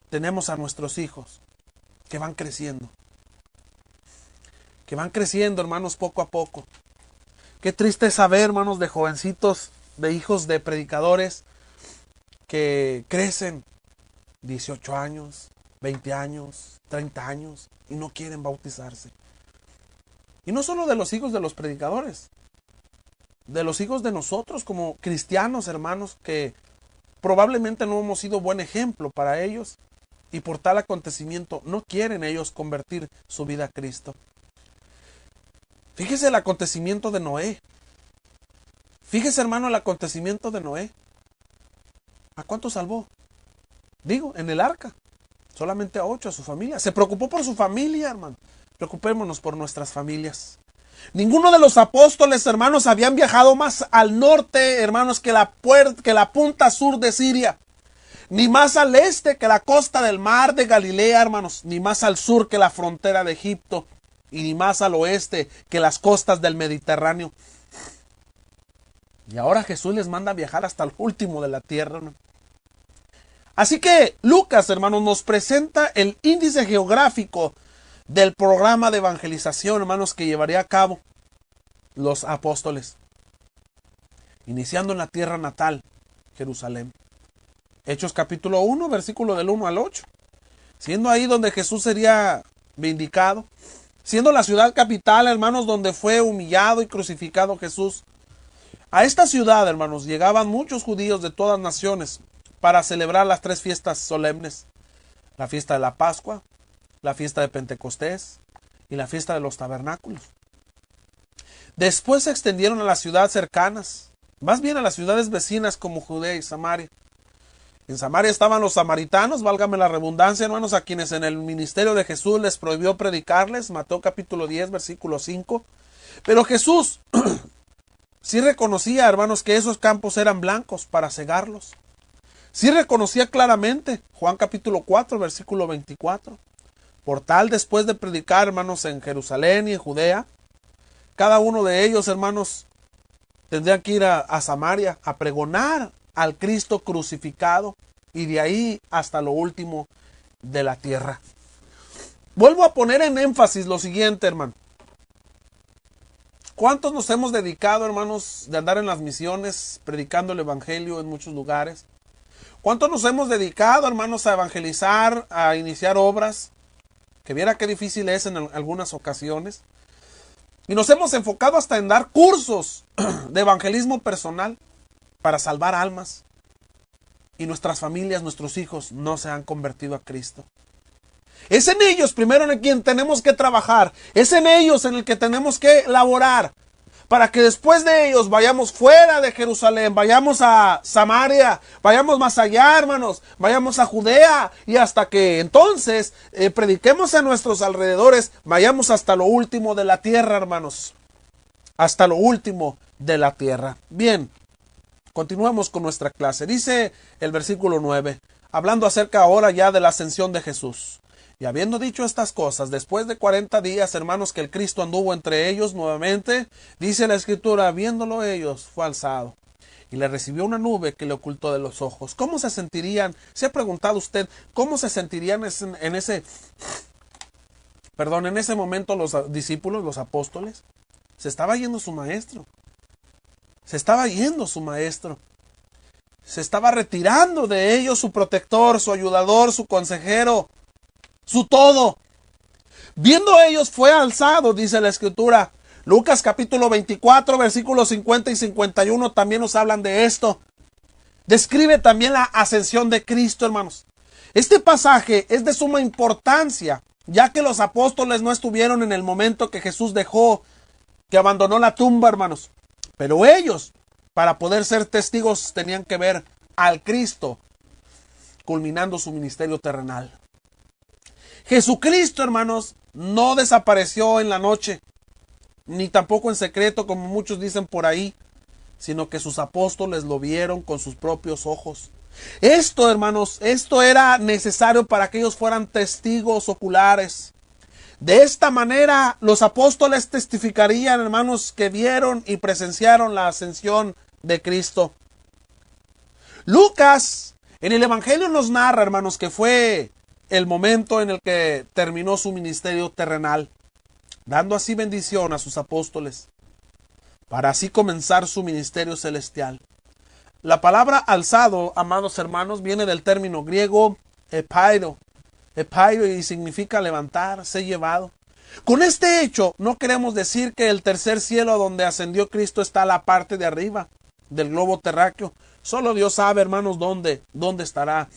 C: Tenemos a nuestros hijos que van creciendo. Hermanos, poco a poco. Qué triste saber, hermanos, de jovencitos, de hijos de predicadores que crecen 18 años, 20 años, 30 años y no quieren bautizarse. Y no solo de los hijos de los predicadores, de los hijos de nosotros como cristianos, hermanos, que probablemente no hemos sido buen ejemplo para ellos y por tal acontecimiento no quieren ellos convertir su vida a Cristo. Fíjese el acontecimiento de Noé. Fíjese, hermano, el acontecimiento de Noé. ¿A cuántos salvó? Digo, en el arca. Solamente a 8, a su familia. Se preocupó por su familia, hermano. Preocupémonos por nuestras familias. Ninguno de los apóstoles, hermanos, habían viajado más al norte, hermanos, que la punta sur de Siria. Ni más al este que la costa del mar de Galilea, hermanos. Ni más al sur que la frontera de Egipto. Y ni más al oeste que las costas del Mediterráneo. Y ahora Jesús les manda a viajar hasta el último de la tierra, ¿no? Así que Lucas, hermanos, nos presenta el índice geográfico del programa de evangelización, hermanos, que llevaría a cabo los apóstoles. Iniciando en la tierra natal, Jerusalén. Hechos capítulo 1, versículo del 1 al 8. Siendo ahí donde Jesús sería vindicado. Siendo la ciudad capital, hermanos, donde fue humillado y crucificado Jesús. A esta ciudad, hermanos, llegaban muchos judíos de todas naciones para celebrar las 3 fiestas solemnes. La fiesta de la Pascua, la fiesta de Pentecostés y la fiesta de los tabernáculos. Después se extendieron a las ciudades cercanas, más bien a las ciudades vecinas como Judea y Samaria. En Samaria estaban los samaritanos, válgame la redundancia, hermanos, a quienes en el ministerio de Jesús les prohibió predicarles, Mateo capítulo 10, versículo 5. Pero Jesús sí reconocía, hermanos, que esos campos eran blancos para cegarlos. Sí reconocía claramente, Juan capítulo 4, versículo 24. Por tal, después de predicar, hermanos, en Jerusalén y en Judea, cada uno de ellos, hermanos, tendrían que ir a Samaria a pregonar al Cristo crucificado y de ahí hasta lo último de la tierra. Vuelvo a poner en énfasis lo siguiente, hermano. ¿Cuántos nos hemos dedicado, hermanos, de andar en las misiones, predicando el evangelio en muchos lugares? ¿Cuántos nos hemos dedicado, hermanos, a evangelizar, a iniciar obras? Que viera qué difícil es en algunas ocasiones. Y nos hemos enfocado hasta en dar cursos de evangelismo personal para salvar almas. Y nuestras familias, nuestros hijos no se han convertido a Cristo. Es en ellos primero en quien tenemos que trabajar. Es en ellos en el que tenemos que laborar. Para que después de ellos vayamos fuera de Jerusalén, vayamos a Samaria, vayamos más allá, hermanos, vayamos a Judea y hasta que entonces prediquemos a nuestros alrededores, vayamos hasta lo último de la tierra, hermanos. Hasta lo último de la tierra. Bien, continuamos con nuestra clase. Dice el versículo 9, hablando acerca ahora ya de la ascensión de Jesús. Y habiendo dicho estas cosas, después de 40 días, hermanos, que el Cristo anduvo entre ellos nuevamente, dice la Escritura, viéndolo ellos, fue alzado. Y le recibió una nube que le ocultó de los ojos. ¿Cómo se sentirían? ¿Se ha preguntado usted cómo se sentirían en ese momento los discípulos, los apóstoles? Se estaba yendo su maestro. Se estaba yendo su maestro. Se estaba retirando de ellos su protector, su ayudador, su consejero. Su todo. Viendo ellos fue alzado, dice la Escritura. Lucas capítulo 24, versículos 50 y 51 también nos hablan de esto. Describe también la ascensión de Cristo, hermanos. Este pasaje es de suma importancia ya que los apóstoles no estuvieron en el momento que Jesús dejó, que abandonó la tumba, hermanos. Pero ellos, para poder ser testigos, tenían que ver al Cristo culminando su ministerio terrenal. Jesucristo, hermanos, no desapareció en la noche, ni tampoco en secreto, como muchos dicen por ahí, sino que sus apóstoles lo vieron con sus propios ojos. Esto, hermanos, esto era necesario para que ellos fueran testigos oculares. De esta manera, los apóstoles testificarían, hermanos, que vieron y presenciaron la ascensión de Cristo. Lucas, en el Evangelio nos narra, hermanos, que fue el momento en el que terminó su ministerio terrenal, dando así bendición a sus apóstoles, para así comenzar su ministerio celestial. La palabra alzado, amados hermanos, viene del término griego epairo, y significa levantar, ser llevado. Con este hecho, no queremos decir que el tercer cielo donde ascendió Cristo está a la parte de arriba del globo terráqueo. Solo Dios sabe, hermanos, dónde estará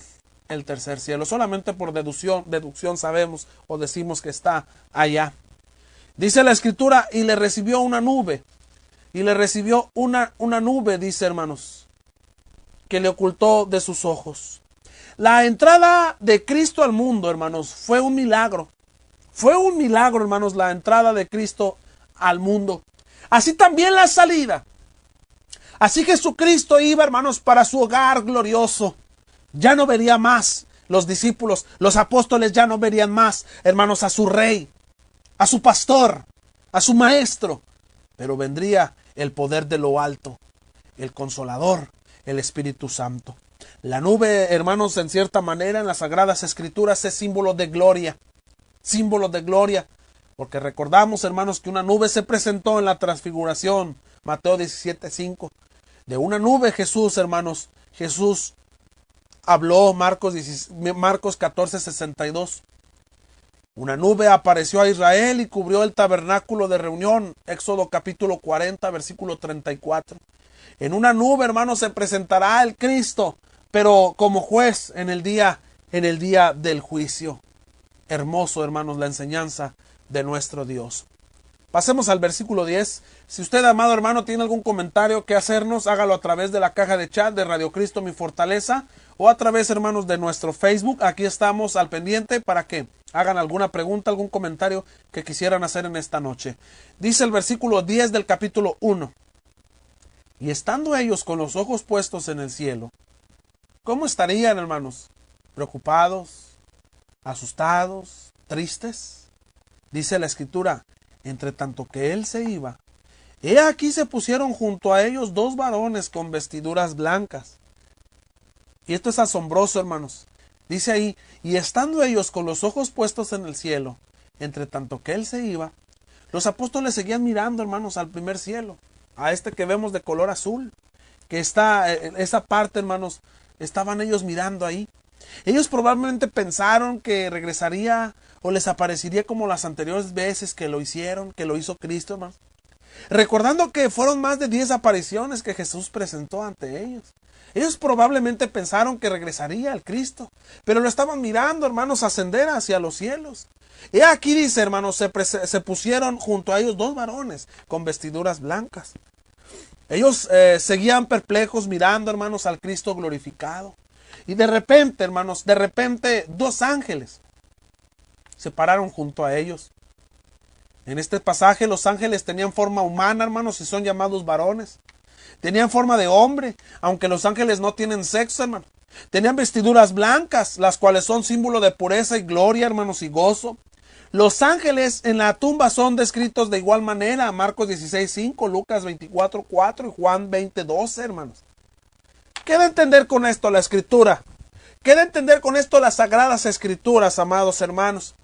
C: el tercer cielo. Solamente por deducción sabemos o decimos que está allá. Dice la Escritura, y le recibió una nube. Y le recibió una nube, dice, hermanos, que le ocultó de sus ojos. La entrada de Cristo al mundo, hermanos, fue un milagro. Fue un milagro, hermanos, la entrada de Cristo al mundo. Así también la salida. Así Jesucristo iba, hermanos, para su hogar glorioso. Ya no vería más los discípulos, los apóstoles ya no verían más, hermanos, a su rey, a su pastor, a su maestro. Pero vendría el poder de lo alto, el Consolador, el Espíritu Santo. La nube, hermanos, en cierta manera en las Sagradas Escrituras es símbolo de gloria. Símbolo de gloria. Porque recordamos, hermanos, que una nube se presentó en la transfiguración. Mateo 17:5. De una nube Jesús, hermanos, Jesús habló. Marcos 14:62. Una nube apareció a Israel y cubrió el tabernáculo de reunión. Éxodo capítulo 40, versículo 34. En una nube, hermanos, se presentará el Cristo, pero como juez en el día del juicio. Hermoso, hermanos, la enseñanza de nuestro Dios. Pasemos al versículo 10. Si usted, amado hermano, tiene algún comentario que hacernos, hágalo a través de la caja de chat de Radio Cristo Mi Fortaleza o a través, hermanos, de nuestro Facebook. Aquí estamos al pendiente para que hagan alguna pregunta, algún comentario que quisieran hacer en esta noche. Dice el versículo 10 del capítulo 1. Y estando ellos con los ojos puestos en el cielo, ¿cómo estarían, hermanos? ¿Preocupados? ¿Asustados? ¿Tristes? Dice la Escritura, entre tanto que él se iba, he aquí se pusieron junto a ellos dos varones con vestiduras blancas. Y esto es asombroso, hermanos. Dice ahí, y estando ellos con los ojos puestos en el cielo, entre tanto que él se iba, los apóstoles seguían mirando, hermanos, al primer cielo, a este que vemos de color azul, que está, esa parte, hermanos, estaban ellos mirando ahí. Ellos probablemente pensaron que regresaría o les aparecería como las anteriores veces que lo hicieron, que lo hizo Cristo, hermanos. Recordando que fueron más de 10 apariciones que Jesús presentó ante ellos. Ellos probablemente pensaron que regresaría el Cristo, pero lo estaban mirando, hermanos, ascender hacia los cielos. Y aquí dice, hermanos, se pusieron junto a ellos dos varones con vestiduras blancas. Ellos seguían perplejos mirando, hermanos, al Cristo glorificado. Y de repente, hermanos, dos ángeles se pararon junto a ellos. En este pasaje los ángeles tenían forma humana, hermanos, y son llamados varones. Tenían forma de hombre, aunque los ángeles no tienen sexo, hermanos. Tenían vestiduras blancas, las cuales son símbolo de pureza y gloria, hermanos, y gozo. Los ángeles en la tumba son descritos de igual manera, Marcos 16:5, Lucas 24:4 y Juan 20:12, hermanos. ¿Qué da a entender con esto la Escritura? ¿Qué da a entender con esto las Sagradas Escrituras, amados hermanos?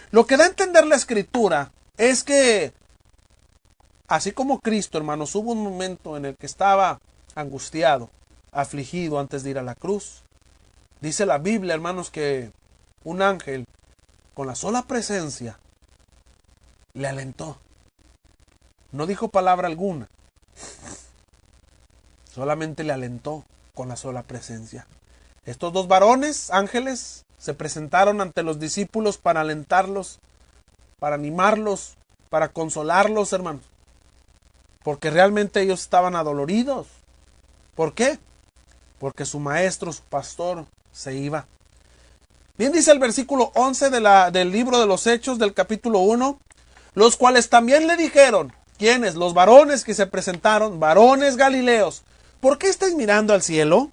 C: Lo que da a entender la Escritura es que, así como Cristo, hermanos, hubo un momento en el que estaba angustiado, afligido antes de ir a la cruz. Dice la Biblia, hermanos, que un ángel, con la sola presencia, le alentó. No dijo palabra alguna. Solamente le alentó con la sola presencia. Estos dos varones, ángeles, se presentaron ante los discípulos para alentarlos, para animarlos, para consolarlos, hermanos. Porque realmente ellos estaban adoloridos. ¿Por qué? Porque su maestro, su pastor, se iba. Bien dice el versículo 11 del libro de los Hechos del capítulo 1, los cuales también le dijeron, ¿quiénes? Los varones que se presentaron, varones galileos, ¿por qué estáis mirando al cielo?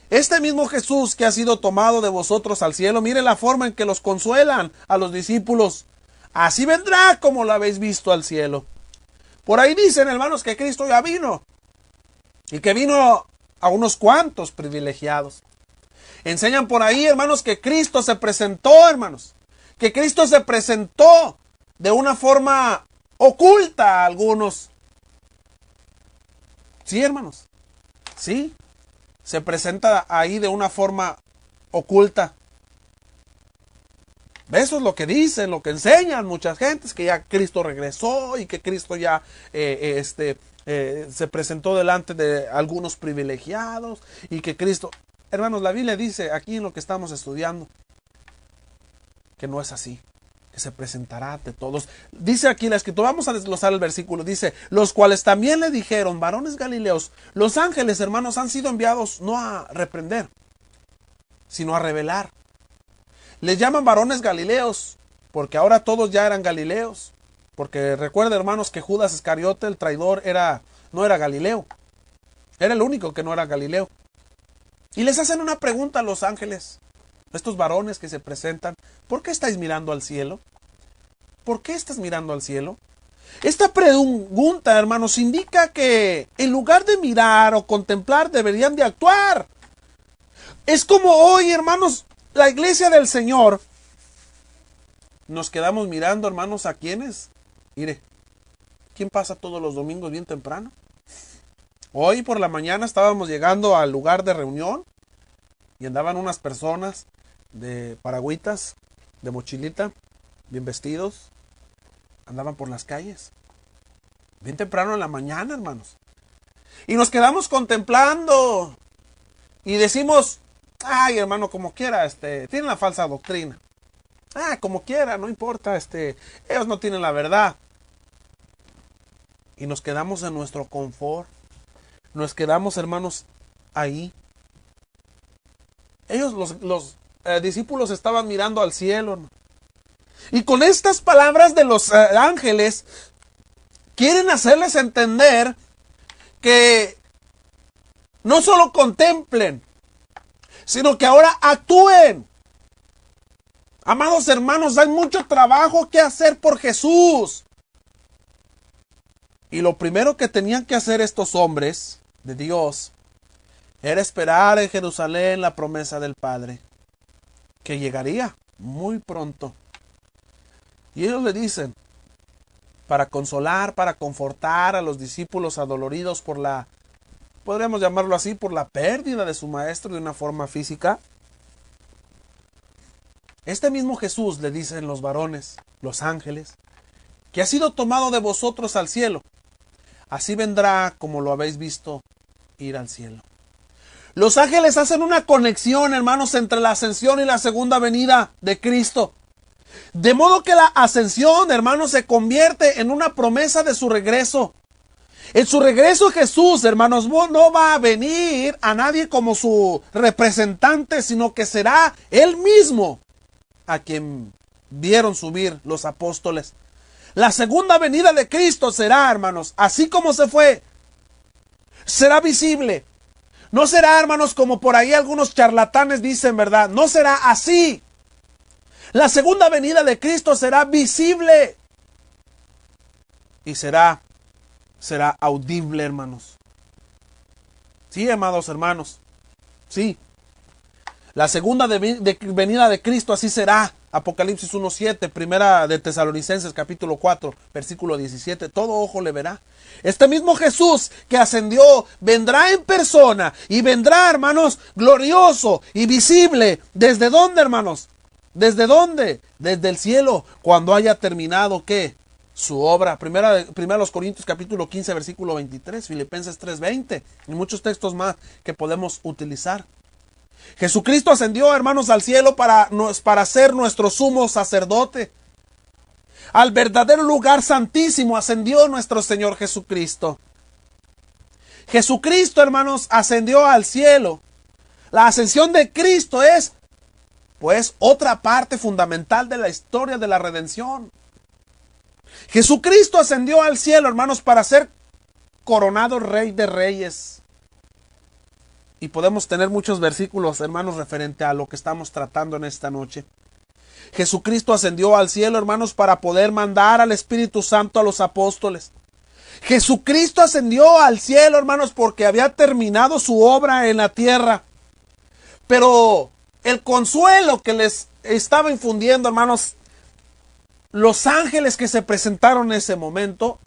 C: Este mismo Jesús que ha sido tomado de vosotros al cielo, mire la forma en que los consuelan a los discípulos. Así vendrá como lo habéis visto al cielo. Por ahí dicen, hermanos, que Cristo ya vino. Y que vino a unos cuantos privilegiados. Enseñan por ahí, hermanos, que Cristo se presentó, hermanos. Que Cristo se presentó de una forma oculta a algunos. Sí, hermanos. Sí. Se presenta ahí de una forma oculta. Eso es lo que dicen, lo que enseñan muchas gentes, que ya Cristo regresó y que Cristo ya se presentó delante de algunos privilegiados y que Cristo... Hermanos, la Biblia dice aquí en lo que estamos estudiando que no es así, que se presentará ante todos. Dice aquí la escritura, vamos a desglosar el versículo, dice, los cuales también le dijeron, varones galileos, los ángeles, hermanos, han sido enviados no a reprender, sino a revelar. Les llaman varones galileos, porque ahora todos ya eran galileos. Porque recuerda, hermanos, que Judas Iscariote, el traidor, no era galileo. Era el único que no era galileo. Y les hacen una pregunta a los ángeles, estos varones que se presentan, ¿por qué estáis mirando al cielo? ¿Por qué estás mirando al cielo? Esta pregunta, hermanos, indica que en lugar de mirar o contemplar, deberían de actuar. Es como hoy, hermanos, la iglesia del Señor, nos quedamos mirando, hermanos, ¿a quiénes? Mire, ¿quién pasa todos los domingos bien temprano? Hoy por la mañana estábamos llegando al lugar de reunión y andaban unas personas de paragüitas, de mochilita, bien vestidos, andaban por las calles, bien temprano en la mañana, hermanos. Y nos quedamos contemplando y decimos, ay, hermano, como quiera, tienen la falsa doctrina. Ah, como quiera, no importa, ellos no tienen la verdad. Y nos quedamos en nuestro confort. Nos quedamos, hermanos, ahí. Ellos, los discípulos, estaban mirando al cielo, hermano. Y con estas palabras de los ángeles, quieren hacerles entender que no solo contemplen, sino que ahora actúen. Amados hermanos, hay mucho trabajo que hacer por Jesús. Y lo primero que tenían que hacer estos hombres de Dios era esperar en Jerusalén la promesa del Padre, que llegaría muy pronto. Y ellos le dicen, para consolar, para confortar a los discípulos adoloridos por podríamos llamarlo así, por la pérdida de su maestro de una forma física. Este mismo Jesús, le dicen los varones, los ángeles, que ha sido tomado de vosotros al cielo, así vendrá como lo habéis visto ir al cielo. Los ángeles hacen una conexión, hermanos, entre la ascensión y la segunda venida de Cristo. De modo que la ascensión, hermanos, se convierte en una promesa de su regreso. En su regreso Jesús, hermanos, no va a venir a nadie como su representante, sino que será Él mismo a quien vieron subir los apóstoles. La segunda venida de Cristo será, hermanos, así como se fue, será visible. No será, hermanos, como por ahí algunos charlatanes dicen, ¿verdad? No será así. La segunda venida de Cristo será visible. Y será audible, hermanos. Sí, amados hermanos. Sí. La segunda venida de Cristo así será. Apocalipsis 1:7, primera de Tesalonicenses capítulo 4, versículo 17. Todo ojo le verá. Este mismo Jesús que ascendió vendrá en persona y vendrá, hermanos, glorioso y visible. ¿Desde dónde, hermanos? ¿Desde dónde? Desde el cielo, cuando haya terminado, ¿qué? Su obra. Primera los Corintios capítulo 15, versículo 23, Filipenses 3:20 y muchos textos más que podemos utilizar. Jesucristo ascendió, hermanos, al cielo para ser nuestro sumo sacerdote. Al verdadero lugar santísimo ascendió nuestro Señor Jesucristo. Jesucristo, hermanos, ascendió al cielo. La ascensión de Cristo es, pues, otra parte fundamental de la historia de la redención. Jesucristo ascendió al cielo, hermanos, para ser coronado Rey de Reyes. Y podemos tener muchos versículos, hermanos, referente a lo que estamos tratando en esta noche. Jesucristo ascendió al cielo, hermanos, para poder mandar al Espíritu Santo a los apóstoles. Jesucristo ascendió al cielo, hermanos, porque había terminado su obra en la tierra. Pero el consuelo que les estaba infundiendo, hermanos, los ángeles que se presentaron en ese momento,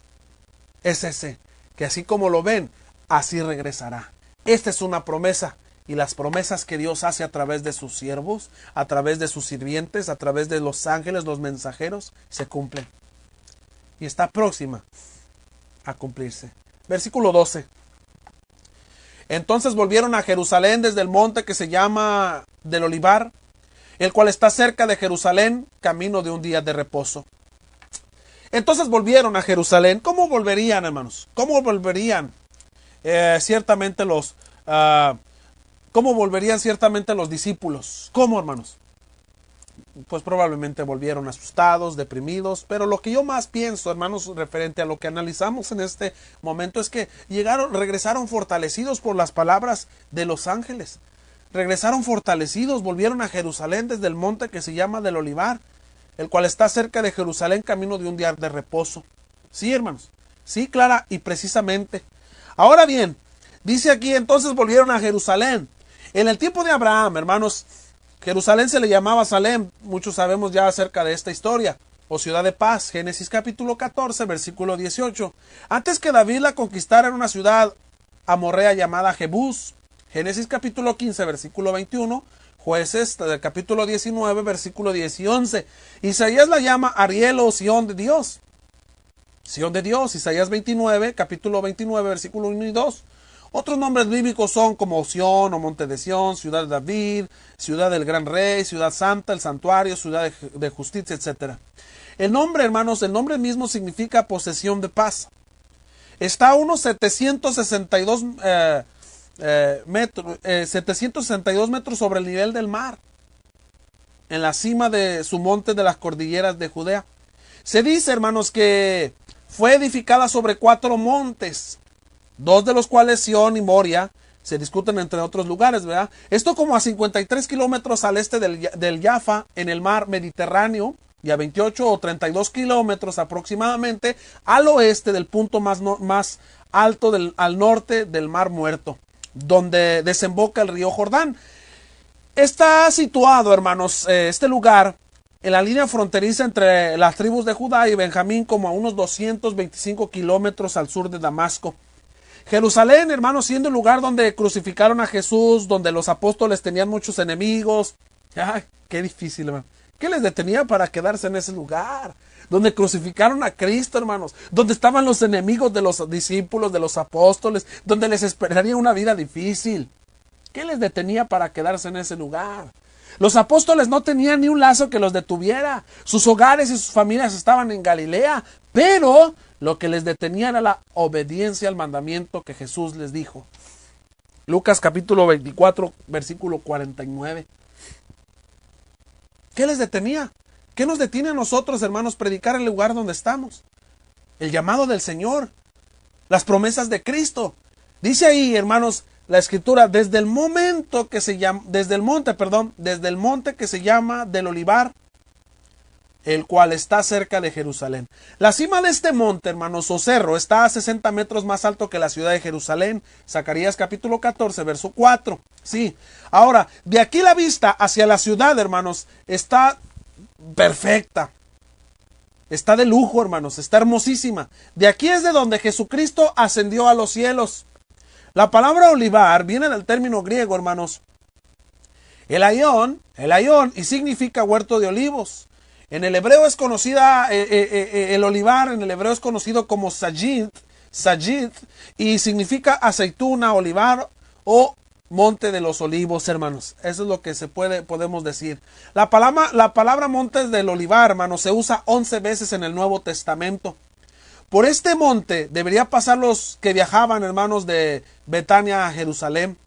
C: es ese, que así como lo ven, así regresará. Esta es una promesa, y las promesas que Dios hace a través de sus siervos, a través de sus sirvientes, a través de los ángeles, los mensajeros, se cumplen. Y está próxima a cumplirse. Versículo 12. Entonces volvieron a Jerusalén desde el monte que se llama del Olivar, el cual está cerca de Jerusalén, camino de un día de reposo. Entonces volvieron a Jerusalén. ¿Cómo volverían, hermanos? ¿Cómo volverían? ¿Cómo volverían ciertamente los discípulos? ¿Cómo, hermanos? Pues probablemente volvieron asustados, deprimidos, pero lo que yo más pienso, hermanos, referente a lo que analizamos en este momento, es que regresaron fortalecidos por las palabras de los ángeles. Regresaron fortalecidos, volvieron a Jerusalén desde el monte que se llama del Olivar, el cual está cerca de Jerusalén, camino de un día de reposo. Sí, hermanos, sí, clara y precisamente. Ahora bien, dice aquí, entonces volvieron a Jerusalén. En el tiempo de Abraham, hermanos, Jerusalén se le llamaba Salem. Muchos sabemos ya acerca de esta historia, o ciudad de paz. Génesis capítulo 14, versículo 18. Antes que David la conquistara en una ciudad amorrea llamada Jebús. Génesis capítulo 15, versículo 21. Jueces del capítulo 19, versículo 10 y 11. Isaías la llama Ariel o Sión de Dios. Sión de Dios. Isaías 29, capítulo 29, versículo 1 y 2. Otros nombres bíblicos son como Sión o Monte de Sión, Ciudad de David, Ciudad del Gran Rey, Ciudad Santa, el Santuario, Ciudad de Justicia, etc. El nombre, hermanos, el nombre mismo significa posesión de paz. Está a unos 762 metros sobre el nivel del mar, en la cima de su monte de las cordilleras de Judea. Se dice, hermanos, que fue edificada sobre 4 montes, 2 de los cuales, Sión y Moria, se discuten entre otros lugares, ¿verdad? Esto como a 53 kilómetros al este del Jaffa, en el mar Mediterráneo, y a 28 o 32 kilómetros aproximadamente al oeste del punto más alto al norte del Mar Muerto, donde desemboca el río Jordán. Está situado, hermanos, este lugar en la línea fronteriza entre las tribus de Judá y Benjamín, como a unos 225 kilómetros al sur de Damasco. Jerusalén, hermanos, siendo el lugar donde crucificaron a Jesús, donde los apóstoles tenían muchos enemigos. ¡Ay, qué difícil, hermano! ¿Qué les detenía para quedarse en ese lugar? Donde crucificaron a Cristo, hermanos. Donde estaban los enemigos de los discípulos, de los apóstoles. Donde les esperaría una vida difícil. ¿Qué les detenía para quedarse en ese lugar? Los apóstoles no tenían ni un lazo que los detuviera. Sus hogares y sus familias estaban en Galilea. Pero lo que les detenía era la obediencia al mandamiento que Jesús les dijo. Lucas capítulo 24, versículo 49. ¿Qué les detenía? ¿Qué nos detiene a nosotros, hermanos, predicar el lugar donde estamos? El llamado del Señor, las promesas de Cristo. Dice ahí, hermanos, la Escritura, desde el monte que se llama del Olivar, el cual está cerca de Jerusalén. La cima de este monte, hermanos, o cerro, está a 60 metros más alto que la ciudad de Jerusalén. Zacarías capítulo 14, verso 4. Sí. Ahora, de aquí la vista hacia la ciudad, hermanos, está perfecta. Está de lujo, hermanos, está hermosísima. De aquí es de donde Jesucristo ascendió a los cielos. La palabra olivar viene del término griego, hermanos, el ayón, y significa huerto de olivos. En el hebreo es conocida, el olivar en el hebreo es conocido como sajid, y significa aceituna, olivar o Monte de los Olivos, hermanos. Eso es lo que podemos decir. La palabra Montes del Olivar, hermanos, se usa 11 veces en el Nuevo Testamento. Por este monte debería pasar los que viajaban, hermanos, de Betania a Jerusalén.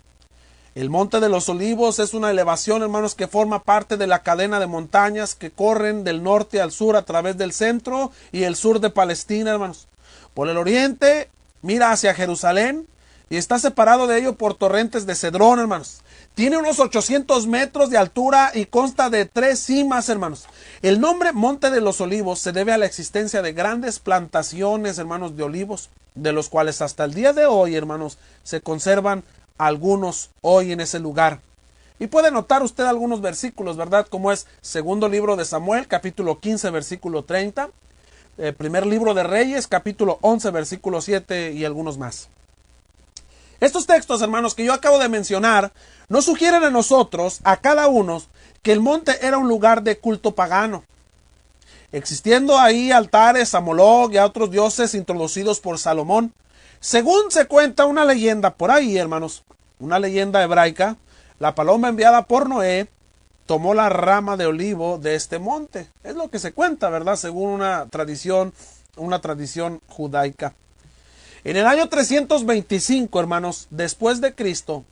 C: El Monte de los Olivos es una elevación, hermanos, que forma parte de la cadena de montañas que corren del norte al sur a través del centro y el sur de Palestina, hermanos. Por el oriente mira hacia Jerusalén y está separado de ello por torrentes de Cedrón, hermanos. Tiene unos 800 metros de altura y consta de 3 cimas, hermanos. El nombre Monte de los Olivos se debe a la existencia de grandes plantaciones, hermanos, de olivos, de los cuales hasta el día de hoy, hermanos, se conservan algunos hoy en ese lugar. Y puede notar usted algunos versículos, ¿verdad? Como es segundo libro de Samuel, capítulo 15, versículo 30. Primer libro de Reyes, capítulo 11, versículo 7 y algunos más. Estos textos, hermanos, que yo acabo de mencionar, nos sugieren a nosotros, a cada uno, que el monte era un lugar de culto pagano, existiendo ahí altares a Moloc y a otros dioses introducidos por Salomón. Según se cuenta una leyenda por ahí, hermanos, una leyenda hebraica, la paloma enviada por Noé tomó la rama de olivo de este monte. Es lo que se cuenta, ¿verdad? Según una tradición judaica. En el año 325, hermanos, después de Cristo,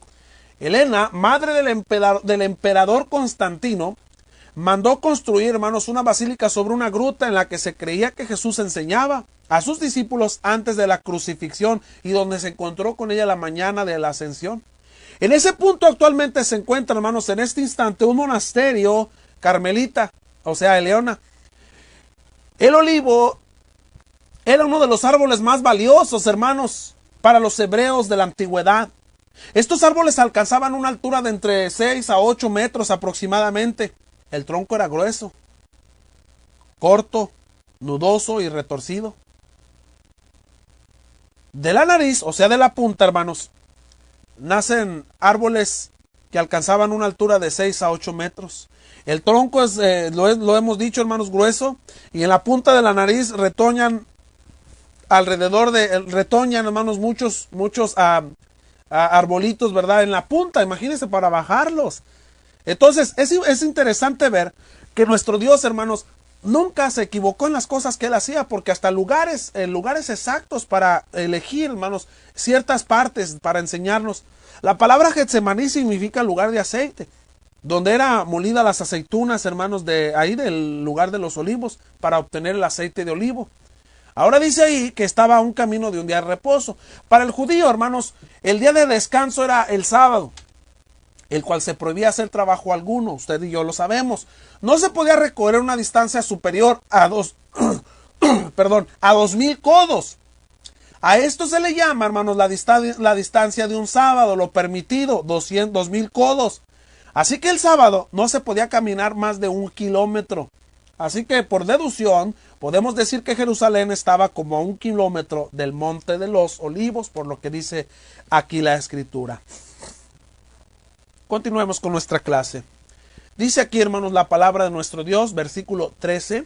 C: Helena, madre del emperador Constantino, mandó construir, hermanos, una basílica sobre una gruta en la que se creía que Jesús enseñaba a sus discípulos antes de la crucifixión y donde se encontró con ella la mañana de la ascensión. En ese punto actualmente se encuentra, hermanos, en este instante un monasterio carmelita, o sea, Eleona. El olivo era uno de los árboles más valiosos, hermanos, para los hebreos de la antigüedad. Estos árboles alcanzaban una altura de entre 6 a 8 metros aproximadamente. El tronco era grueso, corto, nudoso y retorcido. De la nariz, o sea, de la punta, hermanos, nacen árboles que alcanzaban una altura de 6 a 8 metros. El tronco es, lo hemos dicho, hermanos, grueso, y en la punta de la nariz retoñan hermanos, muchos arbolitos, ¿verdad? En la punta, imagínense, para bajarlos. Entonces, es interesante ver que nuestro Dios, hermanos, nunca se equivocó en las cosas que Él hacía, porque hasta lugares exactos para elegir, hermanos, ciertas partes para enseñarnos. La palabra Getsemaní significa lugar de aceite, donde era molida las aceitunas, hermanos, de ahí del lugar de los olivos, para obtener el aceite de olivo. Ahora dice ahí que estaba a un camino de un día de reposo. Para el judío, hermanos, el día de descanso era el sábado, el cual se prohibía hacer trabajo alguno. Usted y yo lo sabemos. No se podía recorrer una distancia superior a 2000 codos. A esto se le llama, hermanos, la distancia de un sábado, lo permitido, 2000 codos. Así que el sábado no se podía caminar más de 1 kilómetro. Así que por deducción podemos decir que Jerusalén estaba como a 1 kilómetro del Monte de los Olivos, por lo que dice aquí la Escritura. Continuemos con nuestra clase. Dice aquí, hermanos, la palabra de nuestro Dios, versículo 13.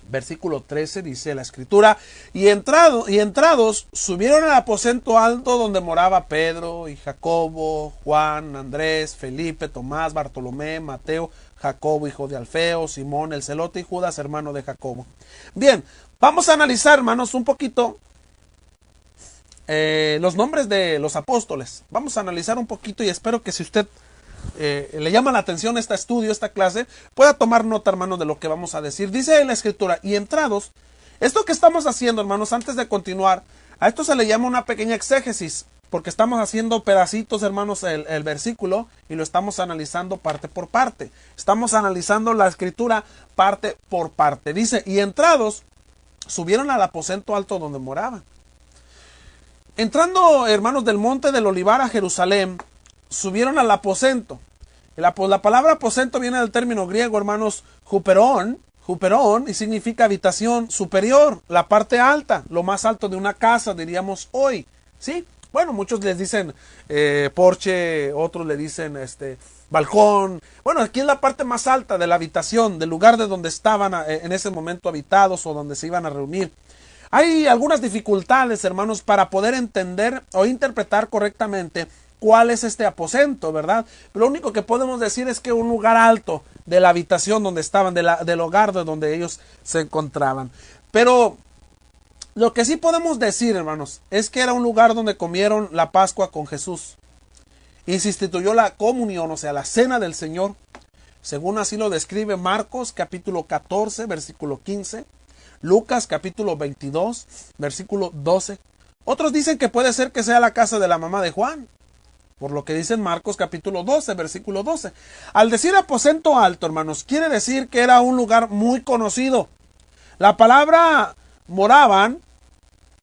C: Versículo 13 dice la Escritura: y entrados subieron al aposento alto donde moraba Pedro y Jacobo, Juan, Andrés, Felipe, Tomás, Bartolomé, Mateo, Jacobo, hijo de Alfeo, Simón el celote y Judas, hermano de Jacobo. Bien, vamos a analizar, hermanos, un poquito los nombres de los apóstoles. Vamos a analizar un poquito y espero que si usted le llama la atención este estudio, esta clase, pueda tomar nota, hermanos, de lo que vamos a decir. Dice en la Escritura: y entrados. Esto que estamos haciendo, hermanos, antes de continuar, a esto se le llama una pequeña exégesis, porque estamos haciendo pedacitos, hermanos, el versículo, y lo estamos analizando parte por parte. Estamos analizando la Escritura parte por parte. Dice: y entrados, subieron al aposento alto donde moraban. Entrando, hermanos, del monte del Olivar a Jerusalén, subieron al aposento. La palabra aposento viene del término griego, hermanos, huperón, y significa habitación superior, la parte alta, lo más alto de una casa, diríamos hoy. ¿Sí? Bueno, muchos les dicen porche, otros le dicen balcón. Bueno, aquí es la parte más alta de la habitación, del lugar de donde estaban en ese momento habitados o donde se iban a reunir. Hay algunas dificultades, hermanos, para poder entender o interpretar correctamente cuál es este aposento, ¿verdad? Lo único que podemos decir es que un lugar alto de la habitación donde estaban, del hogar de donde ellos se encontraban. Pero lo que sí podemos decir, hermanos, es que era un lugar donde comieron la Pascua con Jesús. Y se instituyó la comunión, o sea, la cena del Señor, según así lo describe Marcos capítulo 14, versículo 15, Lucas capítulo 22, versículo 12. Otros dicen que puede ser que sea la casa de la mamá de Juan, por lo que dicen Marcos capítulo 12, versículo 12. Al decir aposento alto, hermanos, quiere decir que era un lugar muy conocido. La palabra moraban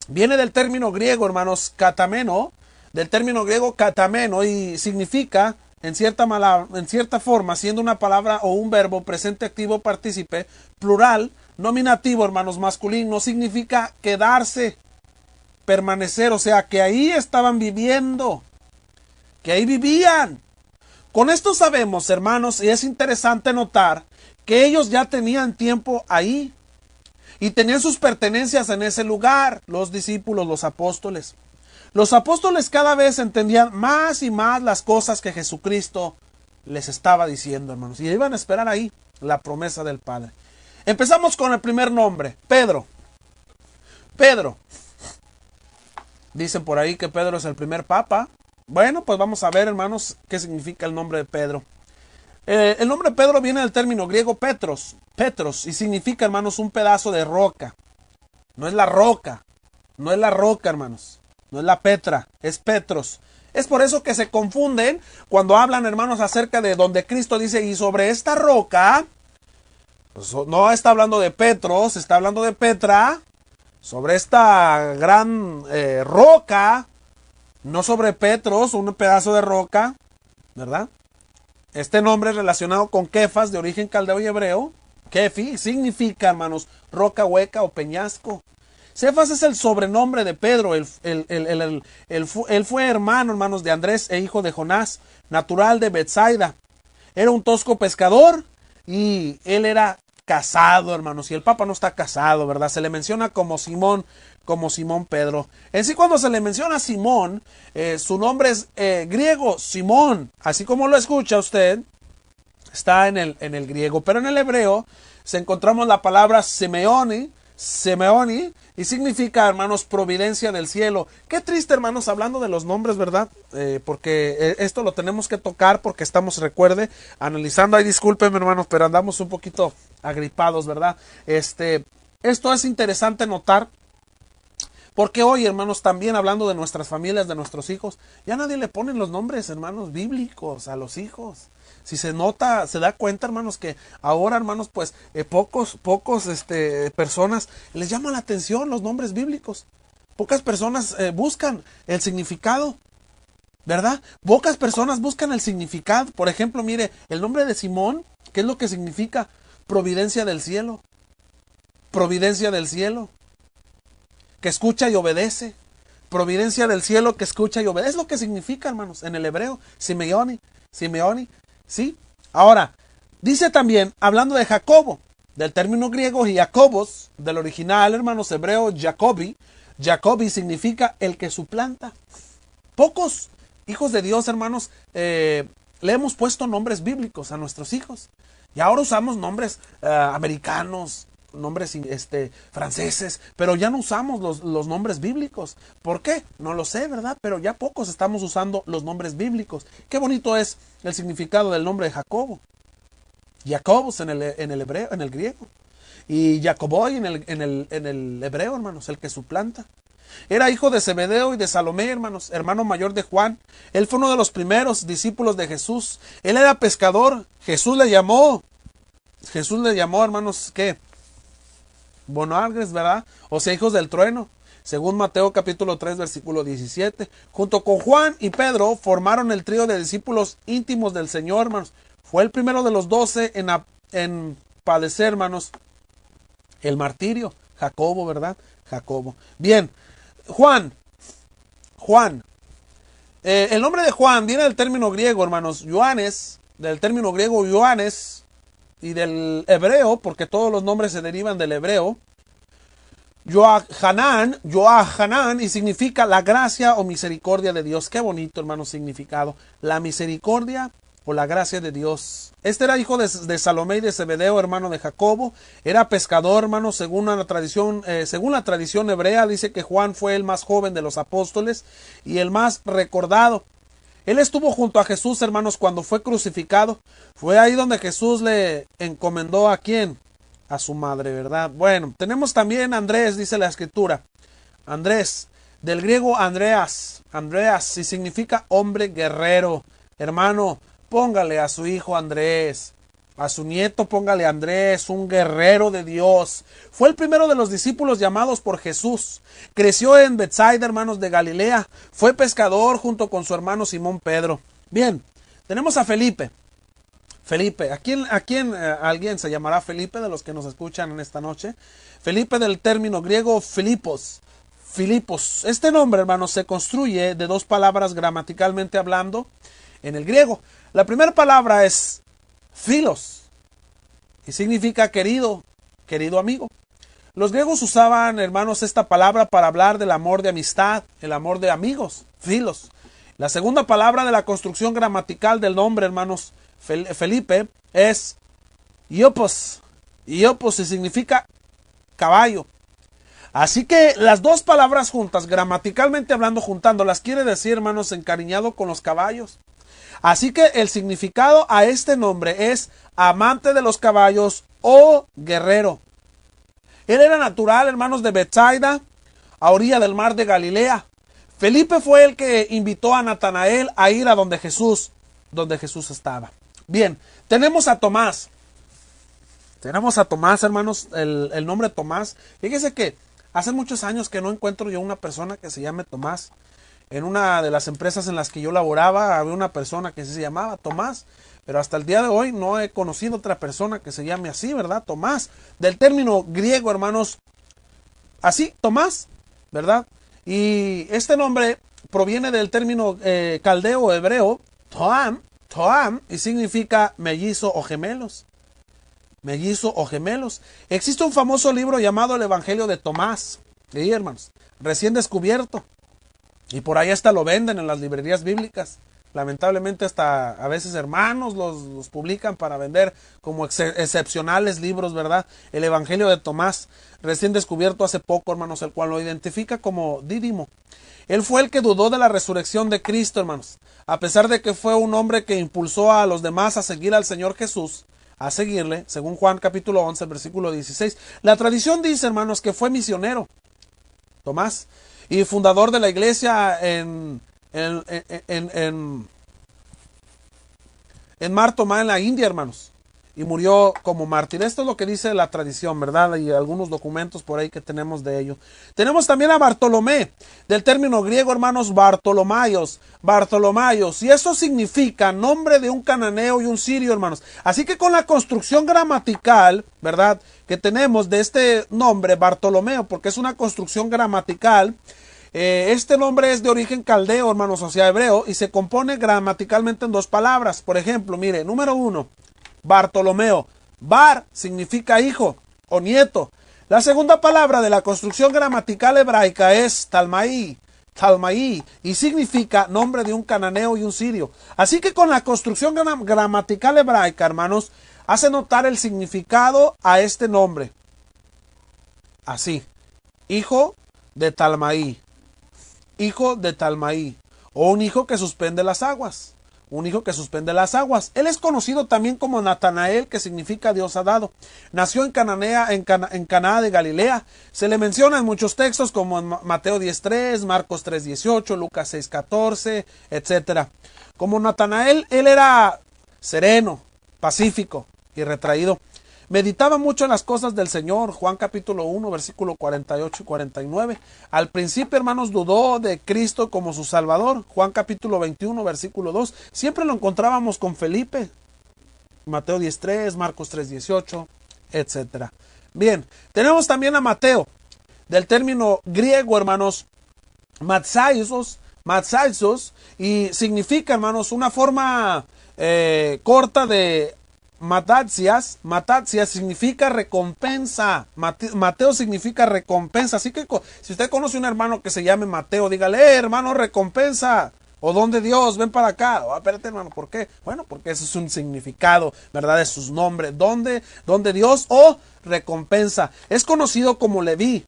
C: viene del término griego, hermanos, katameno, del término griego katameno, y significa, en cierta forma, siendo una palabra o un verbo presente, activo, partícipe, plural, nominativo, hermanos, masculino, significa quedarse, permanecer, o sea, que ahí estaban viviendo, que ahí vivían. Con esto sabemos, hermanos, y es interesante notar que ellos ya tenían tiempo ahí y tenían sus pertenencias en ese lugar, los discípulos, los apóstoles. Los apóstoles cada vez entendían más y más las cosas que Jesucristo les estaba diciendo, hermanos, y iban a esperar ahí la promesa del Padre. Empezamos con el primer nombre, Pedro. Pedro. Dicen por ahí que Pedro es el primer papa. Bueno, pues vamos a ver, hermanos, qué significa el nombre de Pedro. El nombre de Pedro viene del término griego Petros, y significa, hermanos, un pedazo de roca. No es la roca, hermanos. No es la Petra, es Petros. Es por eso que se confunden cuando hablan, hermanos, acerca de donde Cristo dice, y sobre esta roca, pues no está hablando de Petros, está hablando de Petra, sobre esta gran roca, no sobre Petros, un pedazo de roca, ¿verdad? Este nombre es relacionado con Kefas, de origen caldeo y hebreo. Kefi significa, hermanos, roca hueca o peñasco. Cefas es el sobrenombre de Pedro. Él fue hermano, hermanos, de Andrés e hijo de Jonás, natural de Betsaida. Era un tosco pescador y él era casado, hermanos. Y el Papa no está casado, ¿verdad? Se le menciona como Simón Pedro. En sí, cuando se le menciona Simón, su nombre es griego, Simón. Así como lo escucha usted, está en el griego. Pero en el hebreo se encontramos la palabra Simeoni, y significa, hermanos, providencia del cielo. Qué triste, hermanos, hablando de los nombres, ¿verdad? Porque esto lo tenemos que tocar porque estamos, recuerde, analizando. Ay, discúlpenme, hermanos, pero andamos un poquito agripados, ¿verdad? Esto es interesante notar, porque hoy, hermanos, también hablando de nuestras familias, de nuestros hijos, ya nadie le ponen los nombres, hermanos, bíblicos a los hijos. Si se nota, se da cuenta, hermanos, que ahora, hermanos, pues pocos personas les llama la atención los nombres bíblicos. Pocas personas buscan el significado, ¿verdad? Pocas personas buscan el significado. Por ejemplo, mire, el nombre de Simón, ¿qué es lo que significa? Providencia del cielo. Providencia del cielo. Que escucha y obedece. Providencia del cielo que escucha y obedece. Es lo que significa, hermanos, en el hebreo. Simeoni. ¿Sí? Ahora, dice también, hablando de Jacobo, del término griego Jacobos, del original, hermanos, hebreo Jacobi. Jacobi significa el que suplanta. Pocos hijos de Dios, hermanos, le hemos puesto nombres bíblicos a nuestros hijos. Y ahora usamos nombres americanos, nombres franceses, pero ya no usamos los nombres bíblicos. ¿Por qué? No lo sé, ¿verdad? Pero ya pocos estamos usando los nombres bíblicos. Qué bonito es el significado del nombre de Jacobo. Jacobos en el hebreo, en el griego. Y Jacoboi en el hebreo, hermanos, el que suplanta. Era hijo de Zebedeo y de Salomé, hermanos, hermano mayor de Juan. Él fue uno de los primeros discípulos de Jesús. Él era pescador. Jesús le llamó, hermanos, ¿qué? Bonoargues, ¿verdad? O sea, hijos del trueno. Según Mateo capítulo 3, versículo 17. Junto con Juan y Pedro formaron el trío de discípulos íntimos del Señor, hermanos. Fue el primero de los 12 en padecer, hermanos, el martirio. Jacobo, ¿verdad? Jacobo. Bien, Juan. El nombre de Juan viene del término griego, hermanos, Ioannes, del término griego Ioannes, y del hebreo, porque todos los nombres se derivan del hebreo. Yohanan, y significa la gracia o misericordia de Dios. Qué bonito, hermano, significado. La misericordia o la gracia de Dios. Este era hijo de Salomé y de Zebedeo, hermano de Jacobo. Era pescador, hermano, según la tradición hebrea. Dice que Juan fue el más joven de los apóstoles y el más recordado. Él estuvo junto a Jesús, hermanos, cuando fue crucificado. Fue ahí donde Jesús le encomendó ¿a quién? A su madre, ¿verdad? Bueno, tenemos también Andrés, dice la escritura. Andrés, del griego Andreas, y significa hombre guerrero. Hermano, póngale a su hijo Andrés, a su nieto póngale Andrés, un guerrero de Dios. Fue el primero de los discípulos llamados por Jesús. Creció en Betsaida, hermanos, de Galilea. Fue pescador junto con su hermano Simón Pedro. Bien, tenemos a Felipe. Felipe, ¿alguien se llamará Felipe de los que nos escuchan en esta noche? Felipe, del término griego Filipos. Este nombre, hermanos, se construye de dos palabras gramaticalmente hablando en el griego. La primera palabra es Philos y significa querido amigo. Los griegos usaban, hermanos, esta palabra para hablar del amor de amistad, el amor de amigos, Philos. La segunda palabra de la construcción gramatical del nombre, hermanos, Felipe, es Iopos. Iopos significa caballo. Así que las dos palabras juntas, gramaticalmente hablando, juntándolas, quiere decir, hermanos, encariñado con los caballos. Así que el significado a este nombre es amante de los caballos o guerrero. Él era natural, hermanos, de Betsaida, a orilla del mar de Galilea. Felipe fue el que invitó a Natanael a ir a donde Jesús estaba. Bien, tenemos a Tomás. Hermanos, el nombre Tomás. Fíjese que hace muchos años que no encuentro yo una persona que se llame Tomás. En una de las empresas en las que yo laboraba había una persona que se llamaba Tomás, pero hasta el día de hoy no he conocido otra persona que se llame así, ¿verdad? Tomás, del término griego, hermanos, así, Tomás, ¿verdad? Y este nombre proviene del término caldeo hebreo, Toam, y significa mellizo o gemelos. Existe un famoso libro llamado El Evangelio de Tomás, ¿sí, hermanos? Recién descubierto. Y por ahí hasta lo venden en las librerías bíblicas. Lamentablemente hasta a veces hermanos los publican para vender como excepcionales libros, ¿verdad? El Evangelio de Tomás, recién descubierto hace poco, hermanos, el cual lo identifica como Dídimo. Él fue el que dudó de la resurrección de Cristo, hermanos. A pesar de que fue un hombre que impulsó a los demás a seguir al Señor Jesús, a seguirle, según Juan capítulo 11, versículo 16. La tradición dice, hermanos, que fue misionero, Tomás, y fundador de la iglesia en Mar Thoma, en la India, hermanos, y murió como mártir. Esto es lo que dice la tradición, ¿verdad? Y algunos documentos por ahí que tenemos de ello. Tenemos también a Bartolomé, del término griego, hermanos, Bartolomayos, y eso significa nombre de un cananeo y un sirio, hermanos. Así que con la construcción gramatical, ¿verdad?, que tenemos de este nombre, Bartolomeo, porque es una construcción gramatical. Este nombre es de origen caldeo, hermanos, o sea, hebreo, y se compone gramaticalmente en dos palabras. Por ejemplo, mire, número 1, Bartolomeo. Bar significa hijo o nieto. La segunda palabra de la construcción gramatical hebraica es Talmaí, y significa nombre de un cananeo y un sirio. Así que con la construcción gramatical hebraica, hermanos, hace notar el significado a este nombre. Así, hijo de Talmaí, o un hijo que suspende las aguas. Él es conocido también como Natanael, que significa Dios ha dado. Nació en Caná de Galilea. Se le menciona en muchos textos como en Mateo 10:3, Marcos 3:18, Lucas 6:14, etc. Como Natanael, él era sereno, pacífico y retraído. Meditaba mucho en las cosas del Señor. Juan capítulo 1, versículo 48 y 49. Al principio, hermanos, dudó de Cristo como su Salvador. Juan capítulo 21, versículo 2. Siempre lo encontrábamos con Felipe. Mateo 10:3, Marcos 3:18, etc. Bien, tenemos también a Mateo, del término griego, hermanos, matzaisos, y significa, hermanos, una forma corta de Matatsias significa recompensa. Mateo significa recompensa. Así que si usted conoce un hermano que se llame Mateo, dígale, hermano, recompensa. O don de Dios, ven para acá. Oh, espérate, hermano, ¿por qué? Bueno, porque ese es un significado, ¿verdad? De sus nombres. Don de Dios o recompensa. Es conocido como Leví.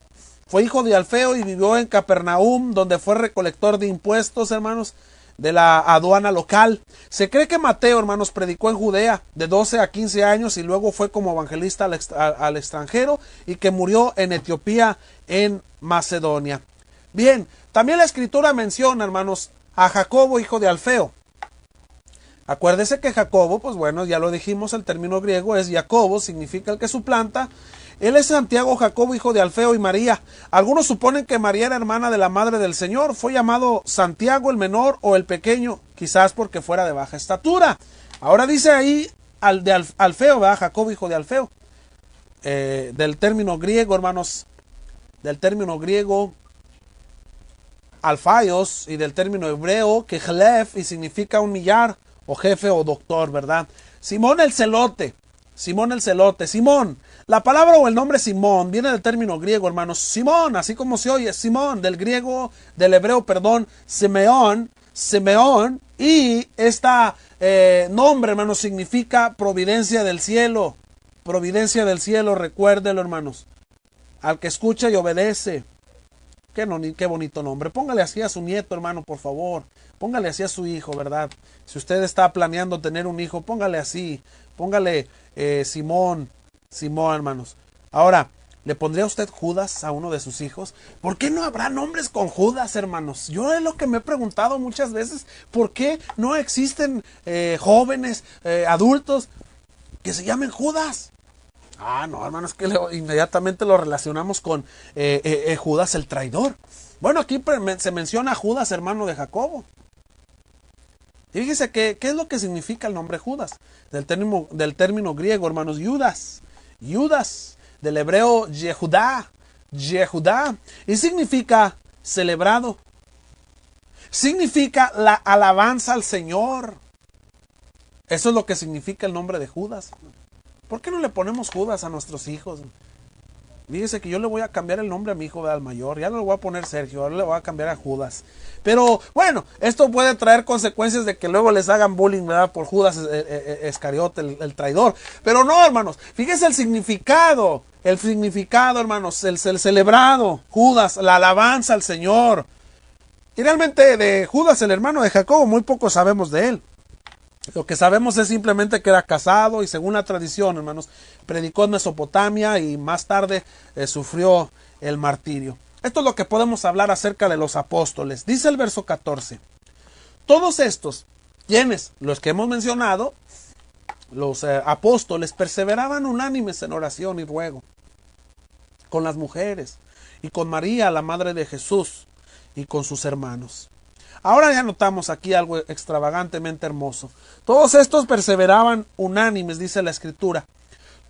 C: Fue hijo de Alfeo y vivió en Capernaum, donde fue recolector de impuestos, hermanos, de la aduana local. Se cree que Mateo, hermanos, predicó en Judea de 12 a 15 años y luego fue como evangelista al extranjero y que murió en Etiopía, en Macedonia. Bien, también la escritura menciona, hermanos, a Jacobo, hijo de Alfeo. Acuérdese que Jacobo, pues bueno, ya lo dijimos, el término griego es Jacobo, significa el que suplanta. Él es Santiago, Jacobo, hijo de Alfeo y María. Algunos suponen que María era hermana de la madre del Señor. Fue llamado Santiago el menor o el pequeño, quizás porque fuera de baja estatura. Ahora dice ahí Alfeo, ¿verdad? Jacobo, hijo de Alfeo. Del término griego, hermanos, del término griego alfaios y del término hebreo kehlef y significa un millar o jefe o doctor, ¿verdad? Simón el celote. Simón. La palabra o el nombre Simón viene del término griego, hermanos. Simón, así como se oye, Simón, del hebreo, perdón, Simeón. Y nombre, hermanos, significa providencia del cielo. Providencia del cielo, recuérdelo, hermanos. Al que escucha y obedece. Qué bonito nombre. Póngale así a su nieto, hermano, por favor. Póngale así a su hijo, ¿verdad? Si usted está planeando tener un hijo, póngale así. Póngale Simón, hermanos. Ahora, ¿le pondría usted Judas a uno de sus hijos? ¿Por qué no habrá nombres con Judas, hermanos? Yo es lo que me he preguntado muchas veces. ¿Por qué no existen jóvenes, adultos que se llamen Judas? Ah, no, hermanos, que inmediatamente lo relacionamos con Judas el traidor. Bueno, aquí se menciona a Judas, hermano de Jacobo. Y fíjese ¿qué es lo que significa el nombre Judas? Del término griego, hermanos, Judas, del hebreo Yehudá, y significa celebrado. Significa la alabanza al Señor. Eso es lo que significa el nombre de Judas. ¿Por qué no le ponemos Judas a nuestros hijos? Fíjese que yo le voy a cambiar el nombre a mi hijo, al mayor. Ya no le voy a poner Sergio, ahora le voy a cambiar a Judas. Pero bueno, esto puede traer consecuencias de que luego les hagan bullying, ¿verdad? Por Judas Iscariote, el traidor. Pero no, hermanos, fíjese el significado, hermanos, el celebrado, Judas, la alabanza al Señor. Y realmente de Judas, el hermano de Jacobo, muy poco sabemos de él. Lo que sabemos es simplemente que era casado y según la tradición, hermanos, predicó en Mesopotamia y más tarde sufrió el martirio. Esto es lo que podemos hablar acerca de los apóstoles. Dice el verso 14. Todos estos, ¿quiénes? Los que hemos mencionado, los apóstoles, perseveraban unánimes en oración y ruego, con las mujeres y con María, la madre de Jesús, y con sus hermanos. Ahora ya notamos aquí algo extravagantemente hermoso. Todos estos perseveraban unánimes, dice la Escritura.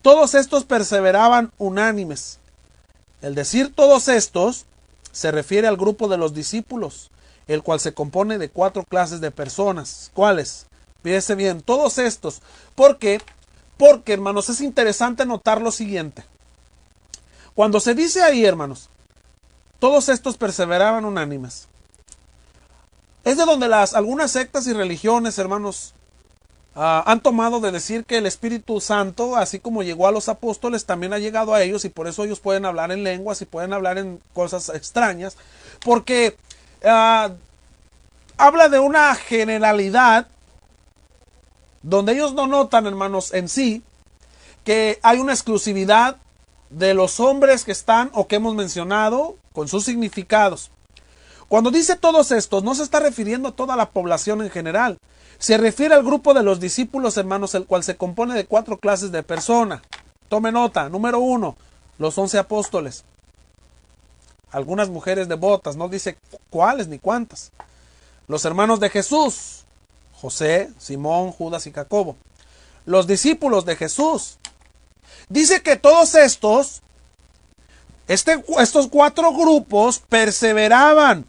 C: Todos estos perseveraban unánimes. El decir todos estos se refiere al grupo de los discípulos, el cual se compone de 4 clases de personas. ¿Cuáles? Fíjese bien, todos estos. ¿Por qué? Porque, hermanos, es interesante notar lo siguiente. Cuando se dice ahí, hermanos, todos estos perseveraban unánimes, es de donde algunas sectas y religiones, hermanos, han tomado de decir que el Espíritu Santo, así como llegó a los apóstoles, también ha llegado a ellos y por eso ellos pueden hablar en lenguas y pueden hablar en cosas extrañas, porque habla de una generalidad donde ellos no notan, hermanos, en sí, que hay una exclusividad de los hombres que están o que hemos mencionado con sus significados. Cuando dice todos estos, no se está refiriendo a toda la población en general. Se refiere al grupo de los discípulos, hermanos, el cual se compone de 4 clases de personas. Tome nota. Número 1, los 11 apóstoles. Algunas mujeres devotas, no dice cuáles ni cuántas. Los hermanos de Jesús, José, Simón, Judas y Jacobo. Los discípulos de Jesús. Dice que todos estos 4 grupos perseveraban.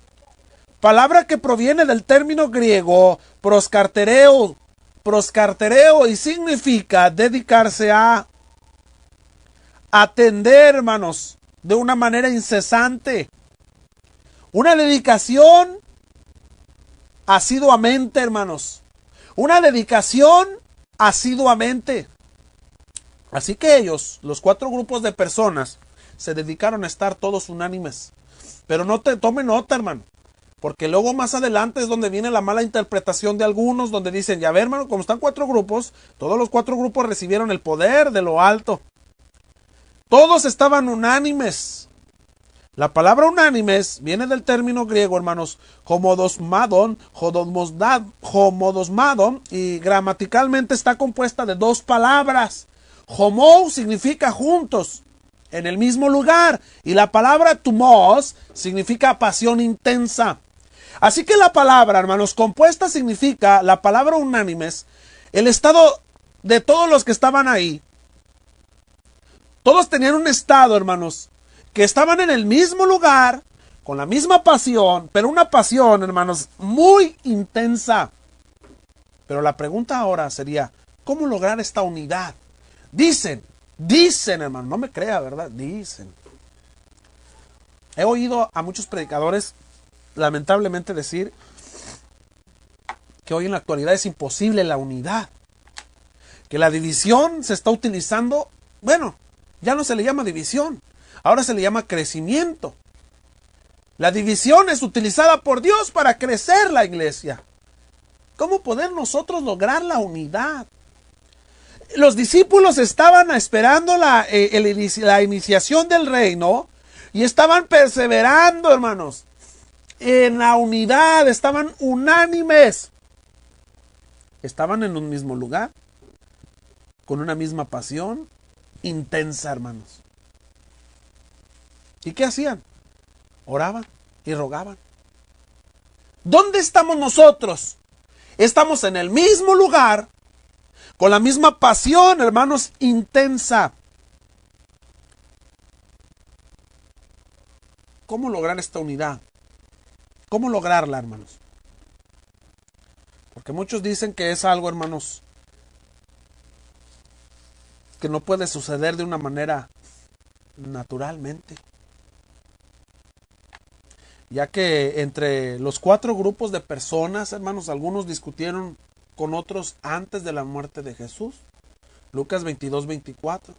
C: Palabra que proviene del término griego proscartereo, proscartereo y significa dedicarse a atender, hermanos, de una manera incesante. Una dedicación asiduamente, hermanos. Una dedicación asiduamente. Así que ellos, los 4 grupos de personas, se dedicaron a estar todos unánimes. Pero no te tome nota, hermano. Porque luego más adelante es donde viene la mala interpretación de algunos, donde dicen, ya ve, hermano, como están 4 grupos, todos los 4 grupos recibieron el poder de lo alto. Todos estaban unánimes. La palabra unánimes viene del término griego, hermanos, homodosmadon, y gramaticalmente está compuesta de 2 palabras. Homo significa juntos, en el mismo lugar, y la palabra tumos significa pasión intensa. Así que la palabra, hermanos, compuesta significa, la palabra unánimes, el estado de todos los que estaban ahí. Todos tenían un estado, hermanos, que estaban en el mismo lugar, con la misma pasión, pero una pasión, hermanos, muy intensa. Pero la pregunta ahora sería, ¿cómo lograr esta unidad? Dicen, hermano, no me crea, ¿verdad? Dicen. He oído a muchos predicadores, lamentablemente, decir que hoy en la actualidad es imposible la unidad. Que la división se está utilizando, bueno, ya no se le llama división, ahora se le llama crecimiento. La división es utilizada por Dios para crecer la iglesia. ¿Cómo poder nosotros lograr la unidad? Los discípulos estaban esperando la iniciación del reino y estaban perseverando, hermanos, en la unidad, estaban unánimes. Estaban en un mismo lugar, con una misma pasión intensa, hermanos. ¿Y qué hacían? Oraban y rogaban. ¿Dónde estamos nosotros? Estamos en el mismo lugar, con la misma pasión, hermanos, intensa. ¿Cómo lograr esta unidad? ¿Cómo lograrla, hermanos? Porque muchos dicen que es algo, hermanos, que no puede suceder de una manera naturalmente. Ya que entre los 4 grupos de personas, hermanos, algunos discutieron con otros antes de la muerte de Jesús. Lucas 22-24.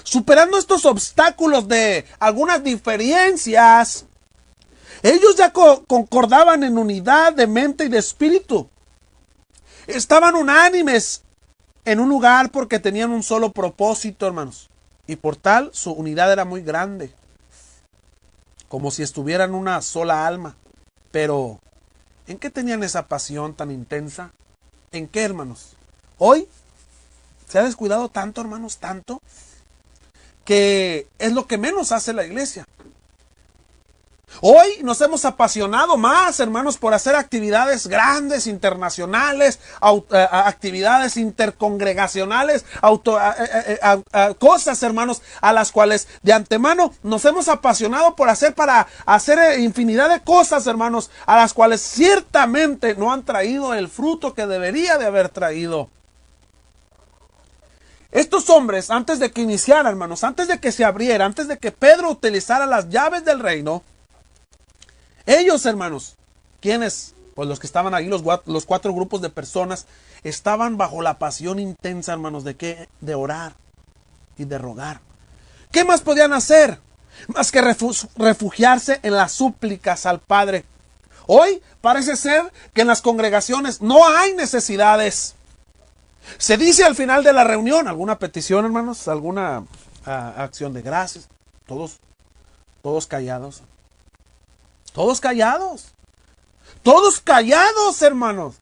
C: Superando estos obstáculos de algunas diferencias, ellos ya concordaban en unidad de mente y de espíritu. Estaban unánimes en un lugar porque tenían un solo propósito, hermanos. Y por tal, su unidad era muy grande. Como si estuvieran una sola alma. Pero, ¿en qué tenían esa pasión tan intensa? ¿En qué, hermanos? Hoy se ha descuidado tanto, hermanos, tanto, que es lo que menos hace la iglesia. Hoy nos hemos apasionado más, hermanos, por hacer actividades grandes, internacionales, actividades intercongregacionales, cosas, hermanos, a las cuales de antemano nos hemos apasionado por hacer, para hacer infinidad de cosas, hermanos, a las cuales ciertamente no han traído el fruto que debería de haber traído. Estos hombres, antes de que iniciara, hermanos, antes de que se abriera, antes de que Pedro utilizara las llaves del reino, ellos, hermanos, ¿quiénes? Pues los que estaban ahí, los 4 grupos de personas, estaban bajo la pasión intensa, hermanos, ¿de qué? De orar y de rogar. ¿Qué más podían hacer? Más que refugiarse en las súplicas al Padre. Hoy parece ser que en las congregaciones no hay necesidades. Se dice al final de la reunión, alguna petición, hermanos, alguna acción de gracias. Todos callados. Todos callados. Todos callados, hermanos.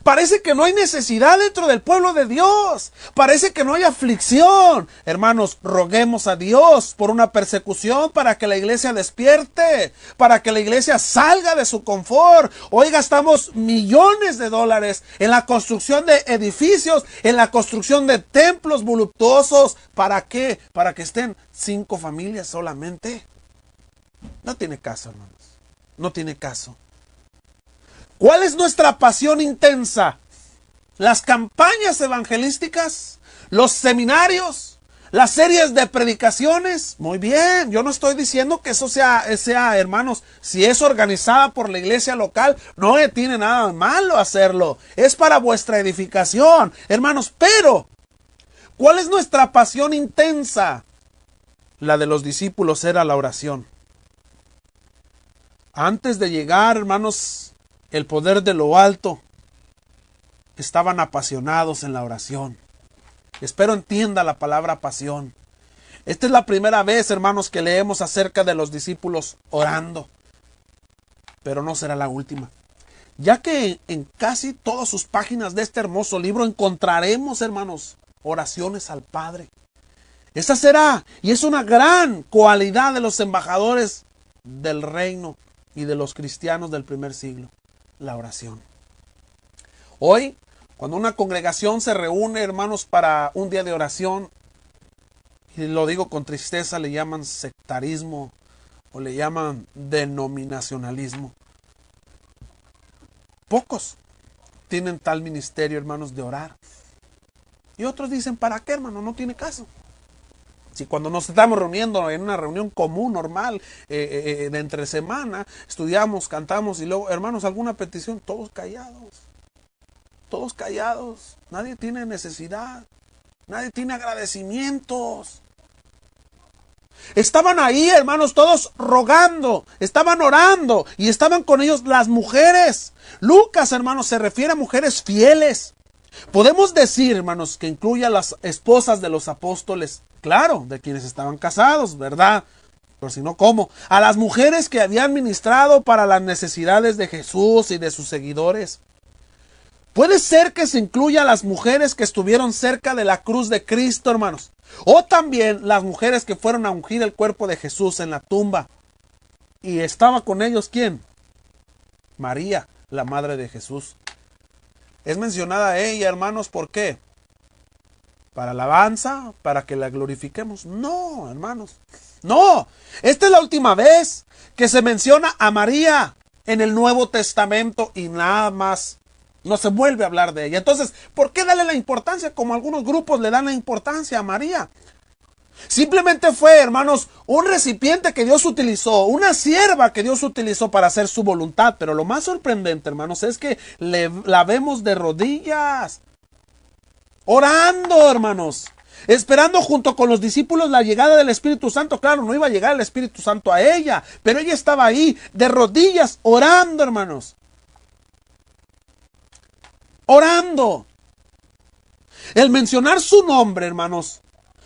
C: Parece que no hay necesidad dentro del pueblo de Dios. Parece que no hay aflicción. Hermanos, roguemos a Dios por una persecución para que la iglesia despierte, para que la iglesia salga de su confort. Hoy gastamos millones de dólares en la construcción de edificios, en la construcción de templos voluptuosos. ¿Para qué? Para que estén 5 familias solamente. No tiene caso, hermanos. No tiene caso. ¿Cuál es nuestra pasión intensa? las campañas evangelísticas, los seminarios, las series de predicaciones. Muy bien, yo no estoy diciendo que eso sea, hermanos, si es organizada por la iglesia local, no tiene nada de malo hacerlo. Es para vuestra edificación, hermanos. Pero, ¿cuál es nuestra pasión intensa? La de los discípulos era la oración. Antes de llegar, hermanos, el poder de lo alto, estaban apasionados en la oración. Espero entienda la palabra pasión. Esta es la primera vez, hermanos, que leemos acerca de los discípulos orando. Pero no será la última. Ya que en casi todas sus páginas de este hermoso libro encontraremos, hermanos, oraciones al Padre. Esa será y es una gran cualidad de los embajadores del reino y de los cristianos del primer siglo. La oración. Hoy, cuando una congregación se reúne, hermanos, para un día de oración, y lo digo con tristeza, le llaman sectarismo o le llaman denominacionalismo. Pocos tienen tal ministerio, hermanos, de orar. Y otros dicen, ¿para qué, hermano? No tiene caso. Si cuando nos estamos reuniendo en una reunión común, normal, de entre semana, estudiamos, cantamos y luego, hermanos, alguna petición, todos callados. Todos callados. Nadie tiene necesidad. Nadie tiene agradecimientos. Estaban ahí, hermanos, todos rogando. Estaban orando. Y estaban con ellos las mujeres. Lucas, hermanos, se refiere a mujeres fieles. Podemos decir, hermanos, que incluye a las esposas de los apóstoles. Claro, de quienes estaban casados, ¿verdad? Pero si no, ¿cómo? A las mujeres que habían ministrado para las necesidades de Jesús y de sus seguidores. Puede ser que se incluya a las mujeres que estuvieron cerca de la cruz de Cristo, hermanos. O también las mujeres que fueron a ungir el cuerpo de Jesús en la tumba. ¿Y estaba con ellos quién? María, la madre de Jesús. Es mencionada ella, hermanos, ¿por qué? ¿Para alabanza? ¿Para que la glorifiquemos? No, hermanos. No. Esta es la última vez que se menciona a María en el Nuevo Testamento y nada más. No se vuelve a hablar de ella. Entonces, ¿por qué darle la importancia como algunos grupos le dan la importancia a María? Simplemente fue, hermanos, un recipiente que Dios utilizó, una sierva que Dios utilizó para hacer su voluntad. Pero lo más sorprendente, hermanos, es que la vemos de rodillas, orando, hermanos, esperando junto con los discípulos la llegada del Espíritu Santo. Claro, no iba a llegar el Espíritu Santo a ella, pero ella estaba ahí, de rodillas, orando, hermanos. Orando. El mencionar su nombre, hermanos,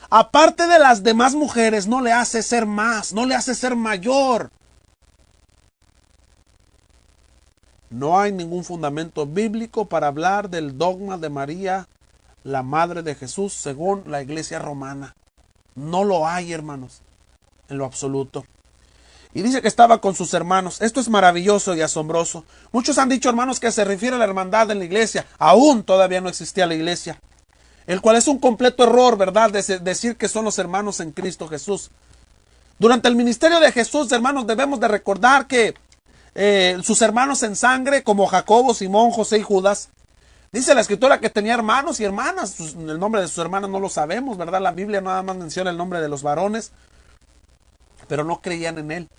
C: aparte de las demás mujeres, no le hace ser más, no le hace ser mayor. No hay ningún fundamento bíblico para hablar del dogma de María, la madre de Jesús, según la iglesia romana. No lo hay, hermanos, en lo absoluto. Y dice que estaba con sus hermanos. Esto es maravilloso y asombroso. Muchos han dicho, hermanos, que se refiere a la hermandad en la iglesia. Aún todavía no existía la iglesia. El cual es un completo error, ¿verdad? Decir que son los hermanos en Cristo Jesús. Durante el ministerio de Jesús, hermanos, debemos de recordar que sus hermanos en sangre, como Jacobo, Simón, José y Judas, dice la escritura que tenía hermanos y hermanas. El nombre de sus hermanas no lo sabemos, ¿verdad? La Biblia nada más menciona el nombre de los varones, pero no creían en él.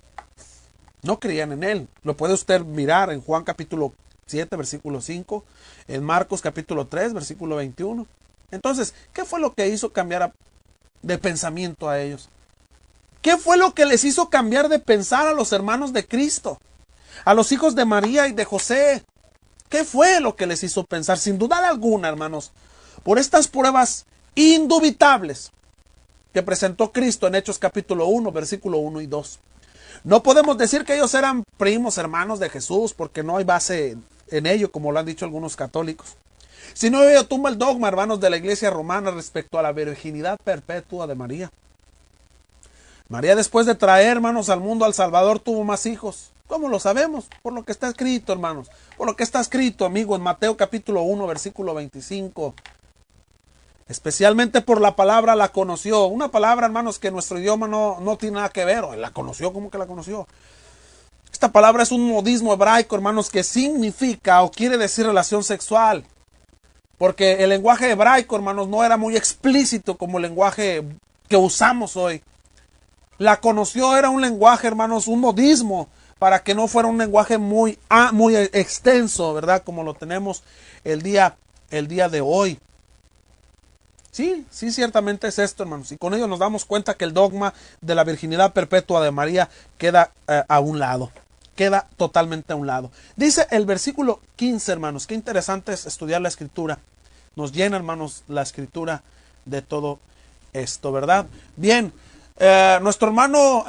C: No creían en él. Lo puede usted mirar en Juan capítulo 7, versículo 5, en Marcos capítulo 3, versículo 21. Entonces, ¿qué fue lo que hizo cambiar de pensamiento a ellos? ¿Qué fue lo que les hizo cambiar de pensar a los hermanos de Cristo? A los hijos de María y de José. ¿Qué fue lo que les hizo pensar? Sin duda alguna, hermanos, por estas pruebas indubitables que presentó Cristo en Hechos capítulo 1, versículo 1 y 2. No podemos decir que ellos eran primos hermanos de Jesús, porque no hay base en ello, como lo han dicho algunos católicos. Sino ello tumba el dogma, hermanos, de la iglesia romana respecto a la virginidad perpetua de María. María, después de traer, hermanos, al mundo al Salvador, tuvo más hijos. ¿Cómo lo sabemos? Por lo que está escrito, hermanos. Por lo que está escrito, amigo, en Mateo capítulo 1, versículo 25. Especialmente por la palabra la conoció. Una palabra, hermanos, que en nuestro idioma no tiene nada que ver. La conoció, ¿cómo que la conoció? Esta palabra es un modismo hebraico, hermanos, que significa o quiere decir relación sexual. porque el lenguaje hebraico, hermanos, no era muy explícito como el lenguaje que usamos hoy. La conoció, era un lenguaje, hermanos, un modismo, para que no fuera un lenguaje muy extenso, ¿verdad? Como lo tenemos el día de hoy. Sí, ciertamente es esto, hermanos. Y con ello nos damos cuenta que el dogma de la virginidad perpetua de María queda a un lado. Queda totalmente a un lado. Dice el versículo 15, hermanos. Qué interesante es estudiar la escritura. Nos llena, hermanos, la escritura de todo esto, ¿verdad? Bien, nuestro hermano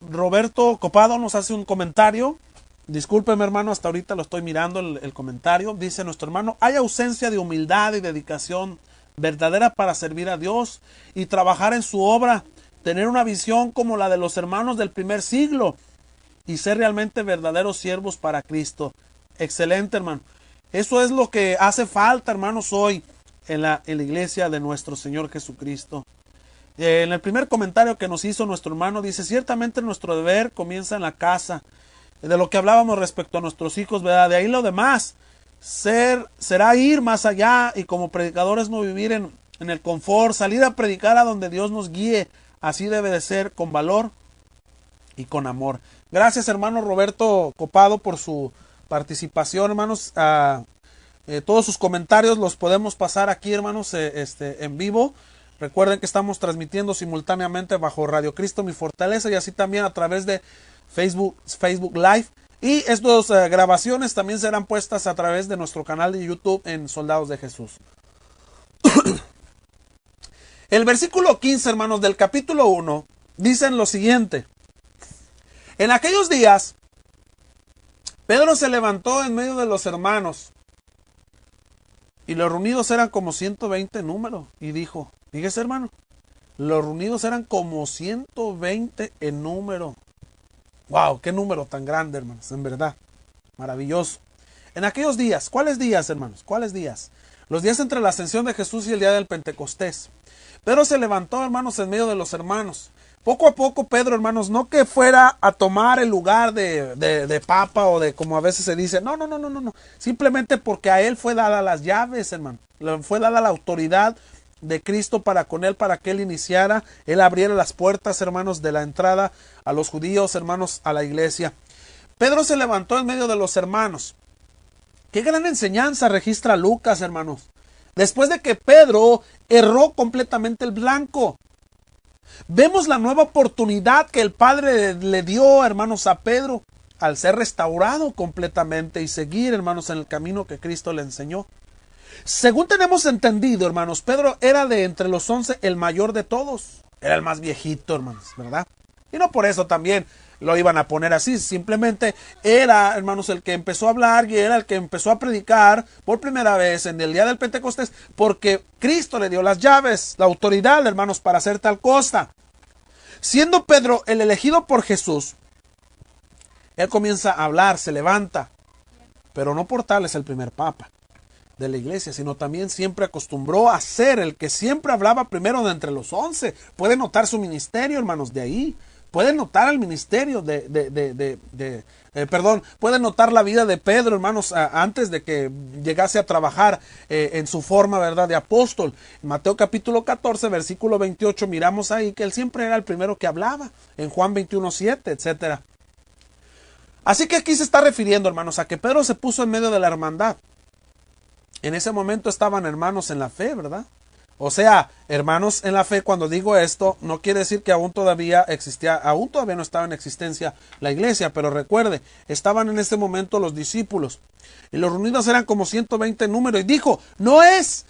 C: Roberto Copado nos hace un comentario. Discúlpeme, hermano, hasta ahorita lo estoy mirando el comentario. Dice nuestro hermano: hay ausencia de humildad y dedicación verdadera para servir a Dios y trabajar en su obra, tener una visión como la de los hermanos del primer siglo y ser realmente verdaderos siervos para Cristo. Excelente, hermano. Eso es lo que hace falta, hermanos, hoy en la iglesia de nuestro Señor Jesucristo. En el primer comentario que nos hizo nuestro hermano dice: ciertamente nuestro deber comienza en la casa. De lo que hablábamos respecto a nuestros hijos, ¿verdad? De ahí lo demás será ir más allá y como predicadores no vivir en el confort, salir a predicar a donde Dios nos guíe. Así debe de ser, con valor y con amor. Gracias, hermano Roberto Copado, por su participación, hermanos. Todos sus comentarios los podemos pasar aquí, hermanos, en vivo. Recuerden que estamos transmitiendo simultáneamente bajo Radio Cristo Mi Fortaleza y así también a través de Facebook Live. Y estas grabaciones también serán puestas a través de nuestro canal de YouTube en Soldados de Jesús. El versículo 15, hermanos, del capítulo 1, dicen lo siguiente: en aquellos días, Pedro se levantó en medio de los hermanos, y los reunidos eran como 120 en número, y dijo, fíjese, hermano, los reunidos eran como 120 en número. Wow, qué número tan grande, hermanos, en verdad, maravilloso. En aquellos días, ¿cuáles días, hermanos? ¿Cuáles días? Los días entre la ascensión de Jesús y el día del Pentecostés. Pedro se levantó, hermanos, en medio de los hermanos. Poco a poco Pedro, hermanos, no que fuera a tomar el lugar de papa o de como a veces se dice, no. Simplemente porque a él fue dada las llaves, hermano. Le fue dada la autoridad de Cristo para con él, para que él iniciara, él abriera las puertas, hermanos, de la entrada a los judíos, hermanos, a la iglesia. Pedro se levantó en medio de los hermanos. Qué gran enseñanza registra Lucas, hermanos. Después de que Pedro erró completamente el blanco, vemos la nueva oportunidad que el Padre le dio, hermanos, a Pedro al ser restaurado completamente y seguir, hermanos, en el camino que Cristo le enseñó. Según tenemos entendido, hermanos, Pedro era de entre los 11 el mayor de todos. Era el más viejito, hermanos, ¿verdad? Y no por eso también lo iban a poner así. Simplemente era, hermanos, el que empezó a hablar y era el que empezó a predicar por primera vez en el día del Pentecostés, porque Cristo le dio las llaves, la autoridad, hermanos, para hacer tal cosa. Siendo Pedro el elegido por Jesús, él comienza a hablar, se levanta, pero no por tal es el primer papa de la iglesia, sino también siempre acostumbró a ser el que siempre hablaba primero de entre los 11. Puede notar su ministerio, hermanos, de ahí. Pueden notar el ministerio pueden notar la vida de Pedro, hermanos, antes de que llegase a trabajar en su forma, ¿verdad?, de apóstol. En Mateo capítulo 14, versículo 28, miramos ahí que él siempre era el primero que hablaba. En Juan 21:7, etcétera. Así que aquí se está refiriendo, hermanos, a que Pedro se puso en medio de la hermandad. En ese momento estaban hermanos en la fe, ¿verdad? O sea, hermanos en la fe, cuando digo esto, no quiere decir que aún todavía no estaba en existencia la iglesia, pero recuerde, estaban en ese momento los discípulos. Y los reunidos eran como 120 en número. Y dijo, no es,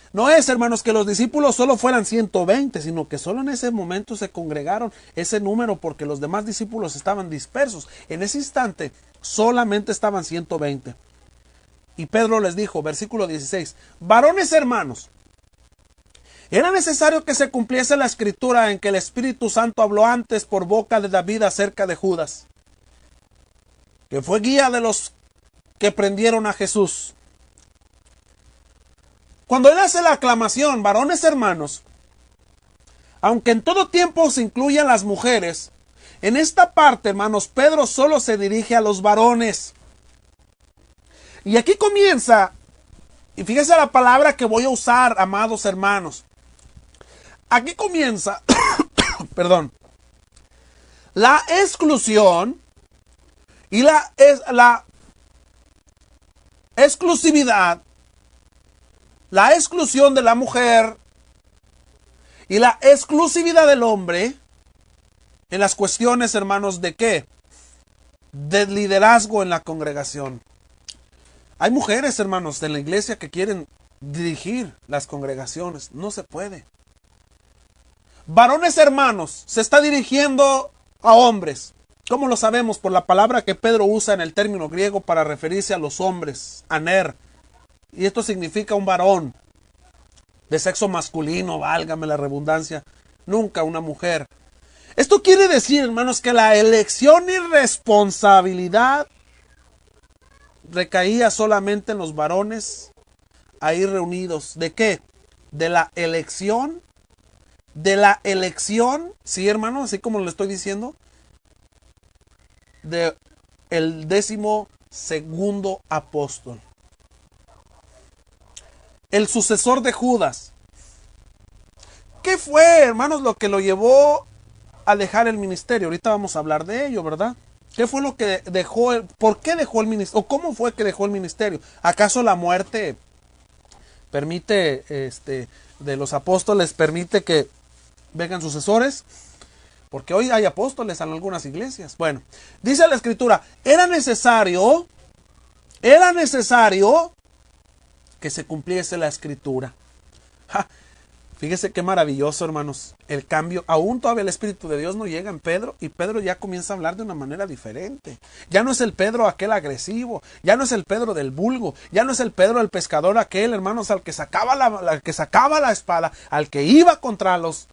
C: hermanos, que los discípulos solo fueran 120, sino que solo en ese momento se congregaron ese número porque los demás discípulos estaban dispersos. En ese instante solamente estaban 120. Y Pedro les dijo, versículo 16, varones hermanos, era necesario que se cumpliese la escritura en que el Espíritu Santo habló antes por boca de David acerca de Judas, que fue guía de los que prendieron a Jesús. Cuando él hace la aclamación, varones hermanos, aunque en todo tiempo se incluyan las mujeres, en esta parte, hermanos, Pedro solo se dirige a los varones. Y aquí comienza Y fíjese la palabra que voy a usar, amados hermanos. Aquí comienza, perdón, la exclusión y la exclusividad, la exclusión de la mujer y la exclusividad del hombre en las cuestiones, hermanos, ¿de qué? De liderazgo en la congregación. Hay mujeres, hermanos, en la iglesia que quieren dirigir las congregaciones. No se puede. Varones, hermanos, se está dirigiendo a hombres. ¿Cómo lo sabemos? Por la palabra que Pedro usa en el término griego para referirse a los hombres, aner. Y esto significa un varón de sexo masculino, válgame la redundancia, nunca una mujer. Esto quiere decir, hermanos, que la elección y responsabilidad recaía solamente en los varones ahí reunidos. ¿De qué? De la elección. De la elección, sí, hermano, así como lo estoy diciendo, de el 12º apóstol. El sucesor de Judas. ¿Qué fue, hermanos, lo que lo llevó a dejar el ministerio? Ahorita vamos a hablar de ello, ¿verdad? ¿Qué fue lo que dejó? ¿Por qué dejó el ministerio? ¿O cómo fue que dejó el ministerio? ¿Acaso la muerte permite, de los apóstoles, permite que vengan sucesores? Porque hoy hay apóstoles en algunas iglesias. Bueno, dice la Escritura, era necesario que se cumpliese la Escritura. ¡Ja! Fíjese qué maravilloso, hermanos, el cambio. Aún todavía el Espíritu de Dios no llega en Pedro y Pedro ya comienza a hablar de una manera diferente. Ya no es el Pedro aquel agresivo, ya no es el Pedro del vulgo, ya no es el Pedro el pescador aquel, hermanos, al que sacaba la espada, al que iba contra los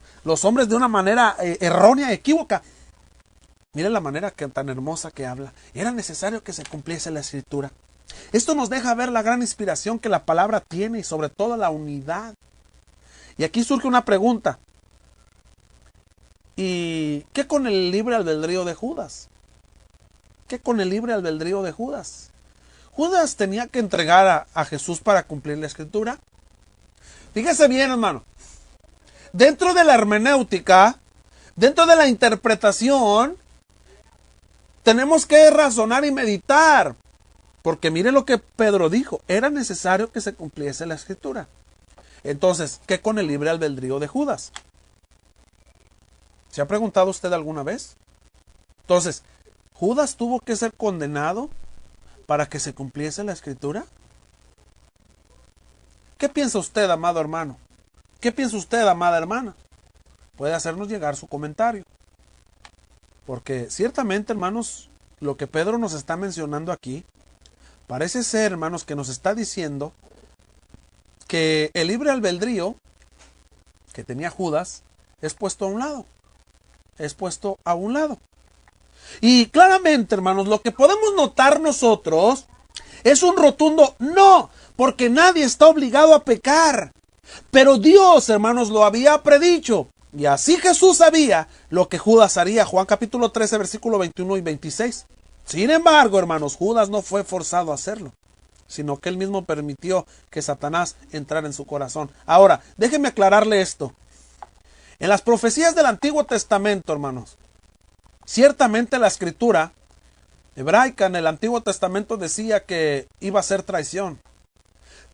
C: hombres de una manera errónea, equívoca. Miren la manera tan hermosa que habla. Era necesario que se cumpliese la Escritura. Esto nos deja ver la gran inspiración que la palabra tiene y sobre todo la unidad. Y aquí surge una pregunta. ¿Y qué con el libre albedrío de Judas? ¿Qué con el libre albedrío de Judas? ¿Judas tenía que entregar a Jesús para cumplir la Escritura? Fíjese bien, hermano. Dentro de la hermenéutica, dentro de la interpretación, tenemos que razonar y meditar. Porque mire lo que Pedro dijo. Era necesario que se cumpliese la Escritura. Entonces, ¿qué con el libre albedrío de Judas? ¿Se ha preguntado usted alguna vez? Entonces, ¿Judas tuvo que ser condenado para que se cumpliese la Escritura? ¿Qué piensa usted, amado hermano? ¿Qué piensa usted, amada hermana? Puede hacernos llegar su comentario. Porque ciertamente, hermanos, lo que Pedro nos está mencionando aquí, parece ser, hermanos, que nos está diciendo que el libre albedrío que tenía Judas es puesto a un lado. Es puesto a un lado. Y claramente, hermanos, lo que podemos notar nosotros es un rotundo no, porque nadie está obligado a pecar. Pero Dios, hermanos, lo había predicho. Y así Jesús sabía lo que Judas haría. Juan capítulo 13, versículo 21 y 26. Sin embargo, hermanos, Judas no fue forzado a hacerlo, sino que él mismo permitió que Satanás entrara en su corazón. Ahora, déjenme aclararle esto. En las profecías del Antiguo Testamento, hermanos, ciertamente la Escritura hebraica en el Antiguo Testamento decía que iba a ser traición.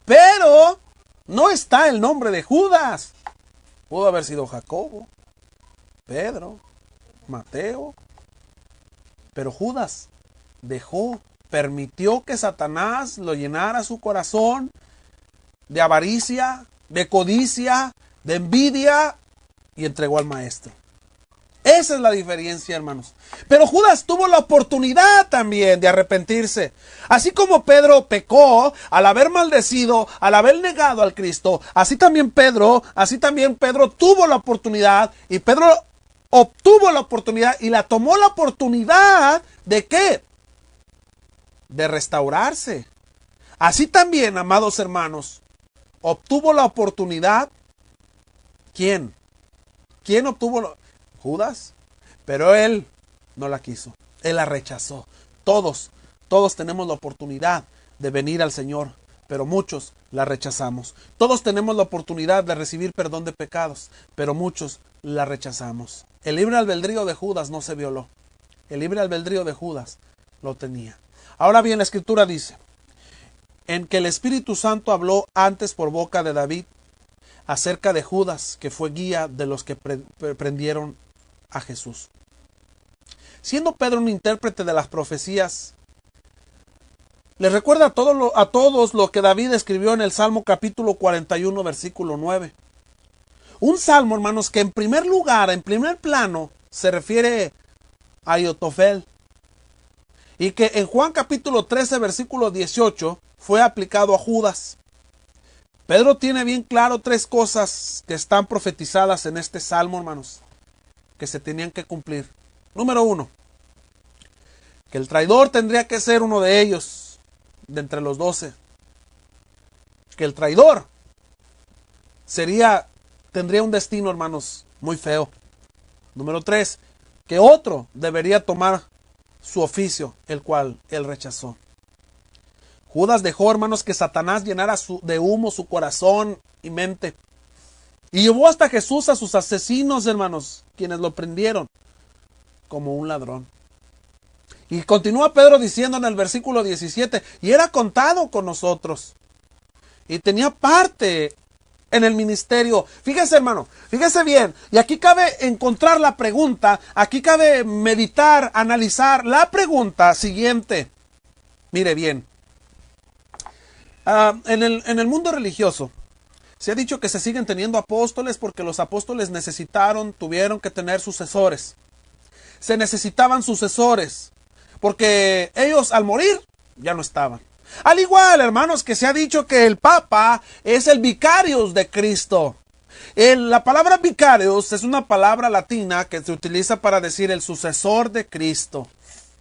C: Pero no está el nombre de Judas. Pudo haber sido Jacobo, Pedro, Mateo. Pero Judas permitió que Satanás lo llenara su corazón de avaricia, de codicia, de envidia y entregó al maestro. Esa es la diferencia, hermanos. Pero Judas tuvo la oportunidad también de arrepentirse. Así como Pedro pecó al haber maldecido, al haber negado al Cristo, así también Pedro tuvo la oportunidad y Pedro obtuvo la oportunidad y la tomó la oportunidad ¿de qué? De restaurarse. Así también, amados hermanos, obtuvo la oportunidad. ¿Quién? ¿Quién obtuvo? Judas. Pero él no la quiso. Él la rechazó. Todos tenemos la oportunidad de venir al Señor, pero muchos la rechazamos. Todos tenemos la oportunidad de recibir perdón de pecados, pero muchos la rechazamos. El libre albedrío de Judas no se violó. El libre albedrío de Judas lo tenía. Ahora bien, la Escritura dice, en que el Espíritu Santo habló antes por boca de David acerca de Judas, que fue guía de los que prendieron a Jesús. Siendo Pedro un intérprete de las profecías, les recuerda a todos lo que David escribió en el Salmo capítulo 41, versículo 9. Un salmo, hermanos, que en primer lugar, en primer plano, se refiere a Ahitofel. Y que en Juan capítulo 13, versículo 18, fue aplicado a Judas. Pedro tiene bien claro tres cosas que están profetizadas en este salmo, hermanos, que se tenían que cumplir. Número 1, que el traidor tendría que ser uno de ellos, de entre los 12. Que el traidor tendría un destino, hermanos, muy feo. Número 3, que otro debería tomar su oficio, el cual él rechazó. Judas dejó, hermanos, que Satanás llenara de humo su corazón y mente. Y llevó hasta Jesús a sus asesinos, hermanos, quienes lo prendieron como un ladrón. Y continúa Pedro diciendo en el versículo 17, y era contado con nosotros. Y tenía parte en el ministerio. Fíjese, hermano, fíjese bien. Y aquí cabe encontrar la pregunta, aquí cabe meditar, analizar la pregunta siguiente. Mire bien. En el mundo religioso se ha dicho que se siguen teniendo apóstoles porque los apóstoles tuvieron que tener sucesores. Se necesitaban sucesores porque ellos al morir ya no estaban. Al igual, hermanos, que se ha dicho que el Papa es el vicarius de Cristo. La palabra vicarius es una palabra latina que se utiliza para decir el sucesor de Cristo.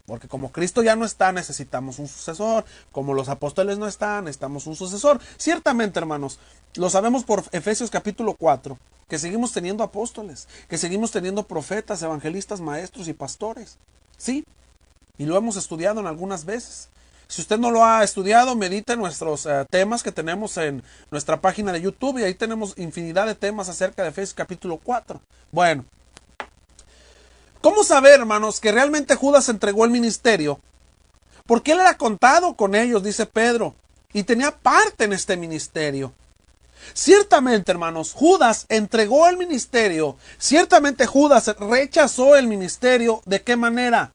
C: Porque como Cristo ya no está, necesitamos un sucesor. Como los apóstoles no están, necesitamos un sucesor. Ciertamente, hermanos, lo sabemos por Efesios capítulo 4, que seguimos teniendo apóstoles, que seguimos teniendo profetas, evangelistas, maestros y pastores. Sí, y lo hemos estudiado en algunas veces. Si usted no lo ha estudiado, medite en nuestros temas que tenemos en nuestra página de YouTube, y ahí tenemos infinidad de temas acerca de Efesios capítulo 4. Bueno, ¿cómo saber, hermanos, que realmente Judas entregó el ministerio? Porque él era contado con ellos, dice Pedro, y tenía parte en este ministerio. Ciertamente, hermanos, Judas entregó el ministerio. Ciertamente Judas rechazó el ministerio. ¿De qué manera?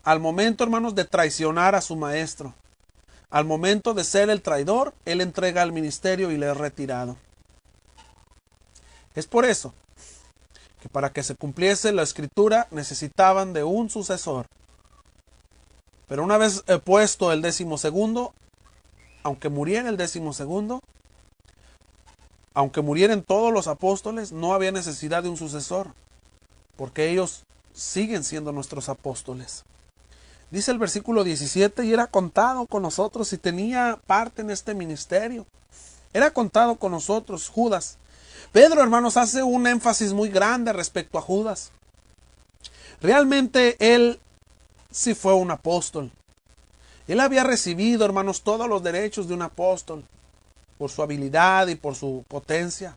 C: Al momento, hermanos, de traicionar a su maestro. Al momento de ser el traidor, él entrega el ministerio y le es retirado. Es por eso que para que se cumpliese la escritura necesitaban de un sucesor. Pero una vez puesto el 12º, aunque muriera el 12º, aunque murieran todos los apóstoles, no había necesidad de un sucesor, porque ellos siguen siendo nuestros apóstoles. Dice el versículo 17, y era contado con nosotros y tenía parte en este ministerio. Era contado con nosotros, Judas. Pedro, hermanos, hace un énfasis muy grande respecto a Judas. Realmente él sí fue un apóstol. Él había recibido, hermanos, todos los derechos de un apóstol, por su habilidad y por su potencia.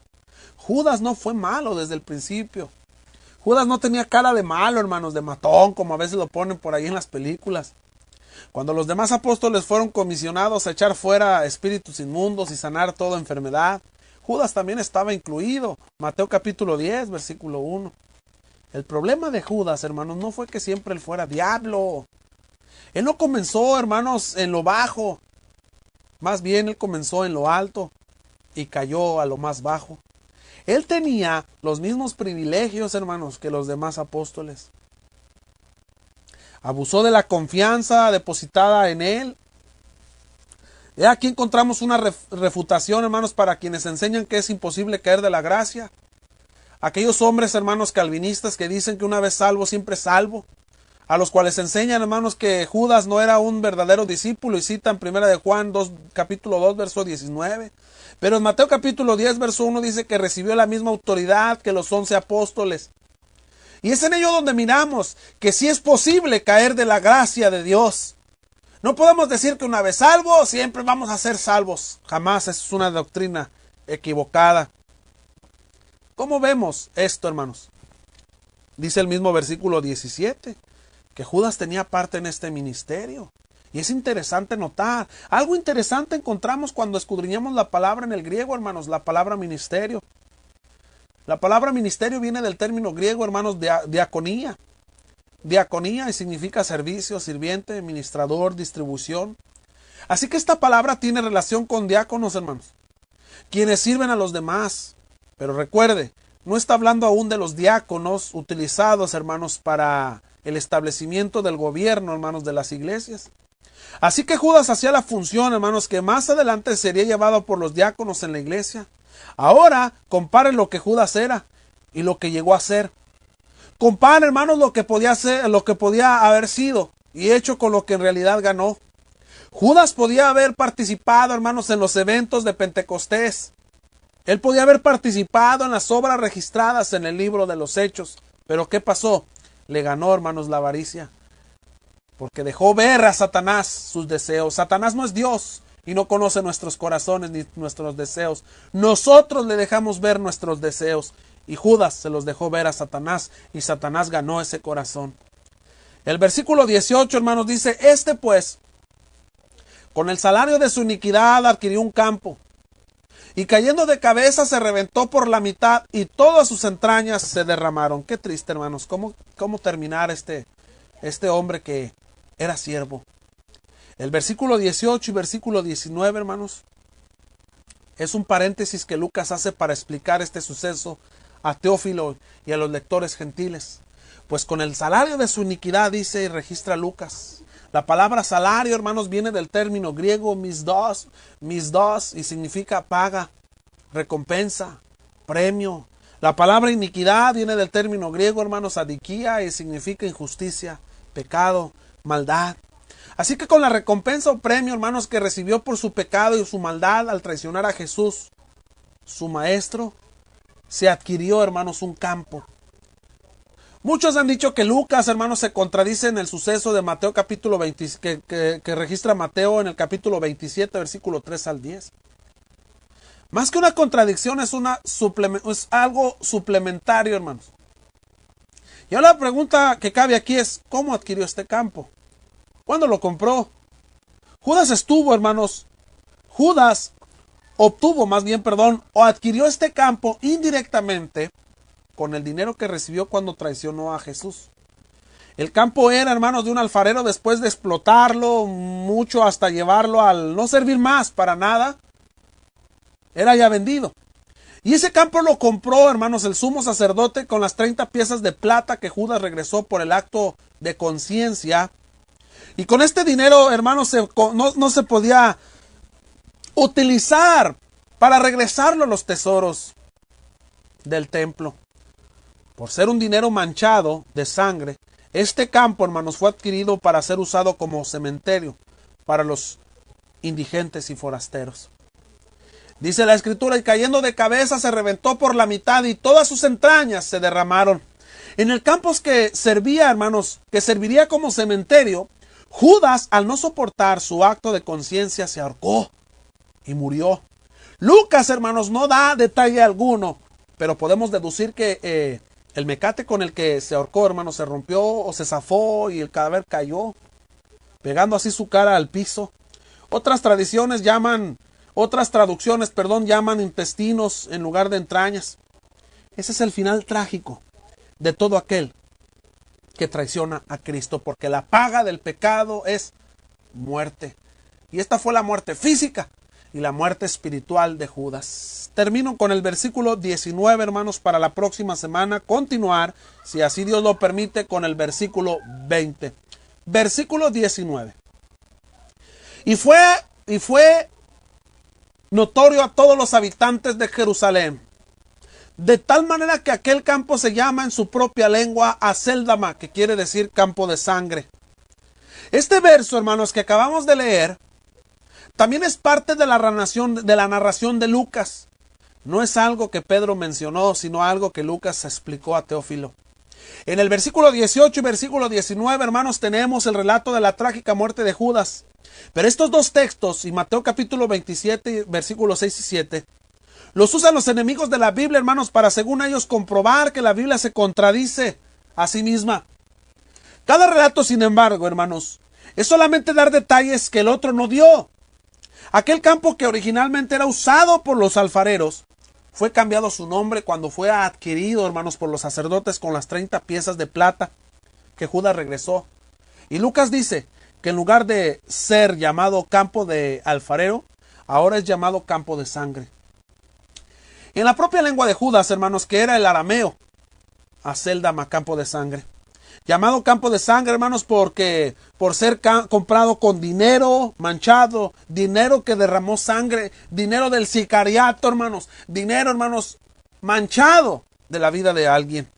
C: Judas no fue malo desde el principio. Judas no tenía cara de malo, hermanos, de matón, como a veces lo ponen por ahí en las películas. Cuando los demás apóstoles fueron comisionados a echar fuera espíritus inmundos y sanar toda enfermedad, Judas también estaba incluido. Mateo capítulo 10, versículo 1. El problema de Judas, hermanos, no fue que siempre él fuera diablo. Él no comenzó, hermanos, en lo bajo. Más bien él comenzó en lo alto y cayó a lo más bajo. Él tenía los mismos privilegios, hermanos, que los demás apóstoles. Abusó de la confianza depositada en él. Y aquí encontramos una refutación, hermanos, para quienes enseñan que es imposible caer de la gracia. Aquellos hombres, hermanos, calvinistas que dicen que una vez salvo, siempre salvo. A los cuales enseñan, hermanos, que Judas no era un verdadero discípulo y citan 1 de Juan capítulo 2, verso 19. Pero en Mateo capítulo 10, verso 1 dice que recibió la misma autoridad que los 11 apóstoles. Y es en ello donde miramos que sí es posible caer de la gracia de Dios. No podemos decir que una vez salvo, siempre vamos a ser salvos. Jamás, es una doctrina equivocada. ¿Cómo vemos esto, hermanos? Dice el mismo versículo 17, que Judas tenía parte en este ministerio. Y es interesante notar, algo interesante encontramos cuando escudriñamos la palabra en el griego, hermanos, la palabra ministerio. La palabra ministerio viene del término griego, hermanos, diaconía. Diaconía y significa servicio, sirviente, ministrador, distribución. Así que esta palabra tiene relación con diáconos, hermanos, quienes sirven a los demás. Pero recuerde, no está hablando aún de los diáconos utilizados, hermanos, para el establecimiento del gobierno, hermanos, de las iglesias. Así que Judas hacía la función, hermanos, que más adelante sería llevado por los diáconos en la iglesia. Ahora, comparen lo que Judas era y lo que llegó a ser. Comparen, hermanos, lo que podía ser, lo que podía haber sido y hecho con lo que en realidad ganó. Judas podía haber participado, hermanos, en los eventos de Pentecostés. Él podía haber participado en las obras registradas en el libro de los Hechos. Pero ¿qué pasó? Le ganó, hermanos, la avaricia. Porque dejó ver a Satanás sus deseos. Satanás no es Dios y no conoce nuestros corazones ni nuestros deseos. Nosotros le dejamos ver nuestros deseos. Y Judas se los dejó ver a Satanás y Satanás ganó ese corazón. El versículo 18, hermanos, dice, este pues, con el salario de su iniquidad adquirió un campo, y cayendo de cabeza se reventó por la mitad, y todas sus entrañas se derramaron. Qué triste, hermanos, cómo terminar este hombre que era siervo. El versículo 18 y versículo 19, hermanos, es un paréntesis que Lucas hace para explicar este suceso a Teófilo y a los lectores gentiles. Pues con el salario de su iniquidad, dice y registra Lucas. La palabra salario, hermanos, viene del término griego misdos, y significa paga, recompensa, premio. La palabra iniquidad viene del término griego, hermanos, adikia, y significa injusticia, pecado, maldad. Así que con la recompensa o premio, hermanos, que recibió por su pecado y su maldad al traicionar a Jesús, su maestro, se adquirió, hermanos, un campo. Muchos han dicho que Lucas, hermanos, se contradice en el suceso de Mateo capítulo 20, que registra Mateo en el capítulo 27, versículo 3 al 10. Más que una contradicción, es algo suplementario, hermanos. Y ahora la pregunta que cabe aquí es, ¿cómo adquirió este campo? ¿Cuándo lo compró? Judas o adquirió este campo indirectamente con el dinero que recibió cuando traicionó a Jesús. El campo era, hermanos, de un alfarero después de explotarlo mucho hasta llevarlo al no servir más para nada. Era ya vendido. Y ese campo lo compró, hermanos, el sumo sacerdote con las 30 piezas de plata que Judas regresó por el acto de conciencia. Y con este dinero, hermanos, no se podía utilizar para regresarlo a los tesoros del templo. Por ser un dinero manchado de sangre, este campo, hermanos, fue adquirido para ser usado como cementerio para los indigentes y forasteros. Dice la Escritura, y cayendo de cabeza se reventó por la mitad y todas sus entrañas se derramaron. En el campo que servía, hermanos, que serviría como cementerio, Judas, al no soportar su acto de conciencia, se ahorcó y murió. Lucas, hermanos, no da detalle alguno, pero podemos deducir que el mecate con el que se ahorcó, hermanos, se rompió o se zafó y el cadáver cayó, pegando así su cara al piso. Otras traducciones llaman intestinos en lugar de entrañas. Ese es el final trágico de todo aquel que traiciona a Cristo, porque la paga del pecado es muerte. Y esta fue la muerte física y la muerte espiritual de Judas. Termino con el versículo 19, hermanos, para la próxima semana continuar, si así Dios lo permite, con el versículo 20. Versículo 19. Y fue notorio a todos los habitantes de Jerusalén, de tal manera que aquel campo se llama en su propia lengua Aceldama, que quiere decir campo de sangre. Este verso, hermanos, que acabamos de leer, también es parte de la narración de Lucas. No es algo que Pedro mencionó, sino algo que Lucas explicó a Teófilo. En el versículo 18 y versículo 19, hermanos, tenemos el relato de la trágica muerte de Judas. Pero estos dos textos, y Mateo capítulo 27, versículos 6 y 7, los usan los enemigos de la Biblia, hermanos, para según ellos comprobar que la Biblia se contradice a sí misma. Cada relato, sin embargo, hermanos, es solamente dar detalles que el otro no dio. Aquel campo que originalmente era usado por los alfareros, fue cambiado su nombre cuando fue adquirido, hermanos, por los sacerdotes con las 30 piezas de plata que Judas regresó. Y Lucas dice que en lugar de ser llamado campo de alfarero, ahora es llamado campo de sangre. En la propia lengua de Judas, hermanos, que era el arameo, Aceldama, campo de sangre. Llamado campo de sangre, hermanos, porque por ser comprado con dinero manchado, dinero que derramó sangre, dinero del sicariato, hermanos, dinero, hermanos, manchado de la vida de alguien.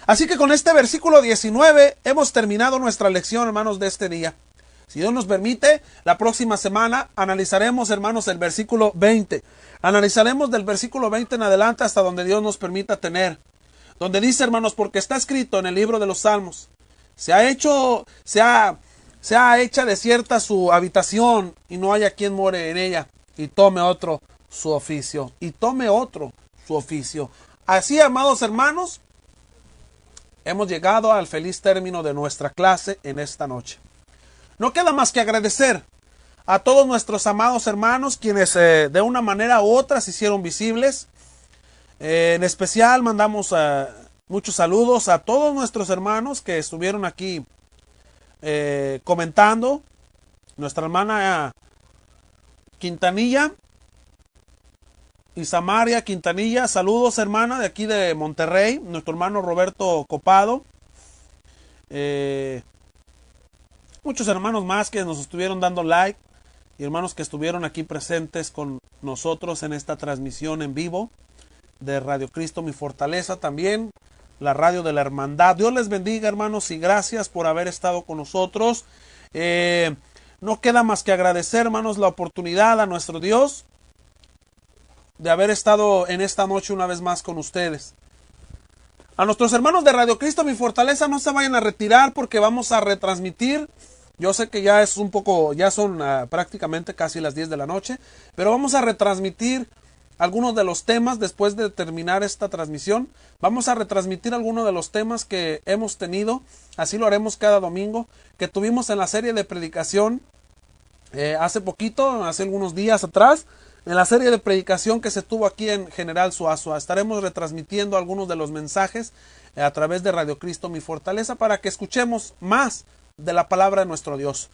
C: Así que con este versículo 19 hemos terminado nuestra lección, hermanos, de este día. Si Dios nos permite, la próxima semana analizaremos, hermanos, el versículo 20. Analizaremos del versículo 20 en adelante hasta donde Dios nos permita tener. Donde dice, hermanos, porque está escrito en el libro de los Salmos, se ha hecha desierta su habitación y no haya quien more en ella, y tome otro su oficio, Así, amados hermanos, hemos llegado al feliz término de nuestra clase en esta noche. No queda más que agradecer a todos nuestros amados hermanos, quienes de una manera u otra se hicieron visibles. En especial mandamos muchos saludos a todos nuestros hermanos que estuvieron aquí comentando. Nuestra hermana Quintanilla y Samaria Quintanilla, saludos hermana de aquí de Monterrey. Nuestro hermano Roberto Copado. Muchos hermanos más que nos estuvieron dando like y hermanos que estuvieron aquí presentes con nosotros en esta transmisión en vivo de Radio Cristo Mi Fortaleza, también la radio de la hermandad. Dios les bendiga, hermanos, y gracias por haber estado con nosotros. No queda más que agradecer, hermanos, la oportunidad a nuestro Dios de haber estado en esta noche una vez más con ustedes. A nuestros hermanos de Radio Cristo Mi Fortaleza, no se vayan a retirar porque vamos a retransmitir. Yo sé que ya es un poco, ya son prácticamente casi las 10 de la noche, pero vamos a retransmitir algunos de los temas después de terminar esta transmisión. Vamos a retransmitir algunos de los temas que hemos tenido, así lo haremos cada domingo, que tuvimos en la serie de predicación hace poquito, hace algunos días atrás, en la serie de predicación que se tuvo aquí en General Suazua. Estaremos retransmitiendo algunos de los mensajes a través de Radio Cristo Mi Fortaleza para que escuchemos más de la palabra de nuestro Dios.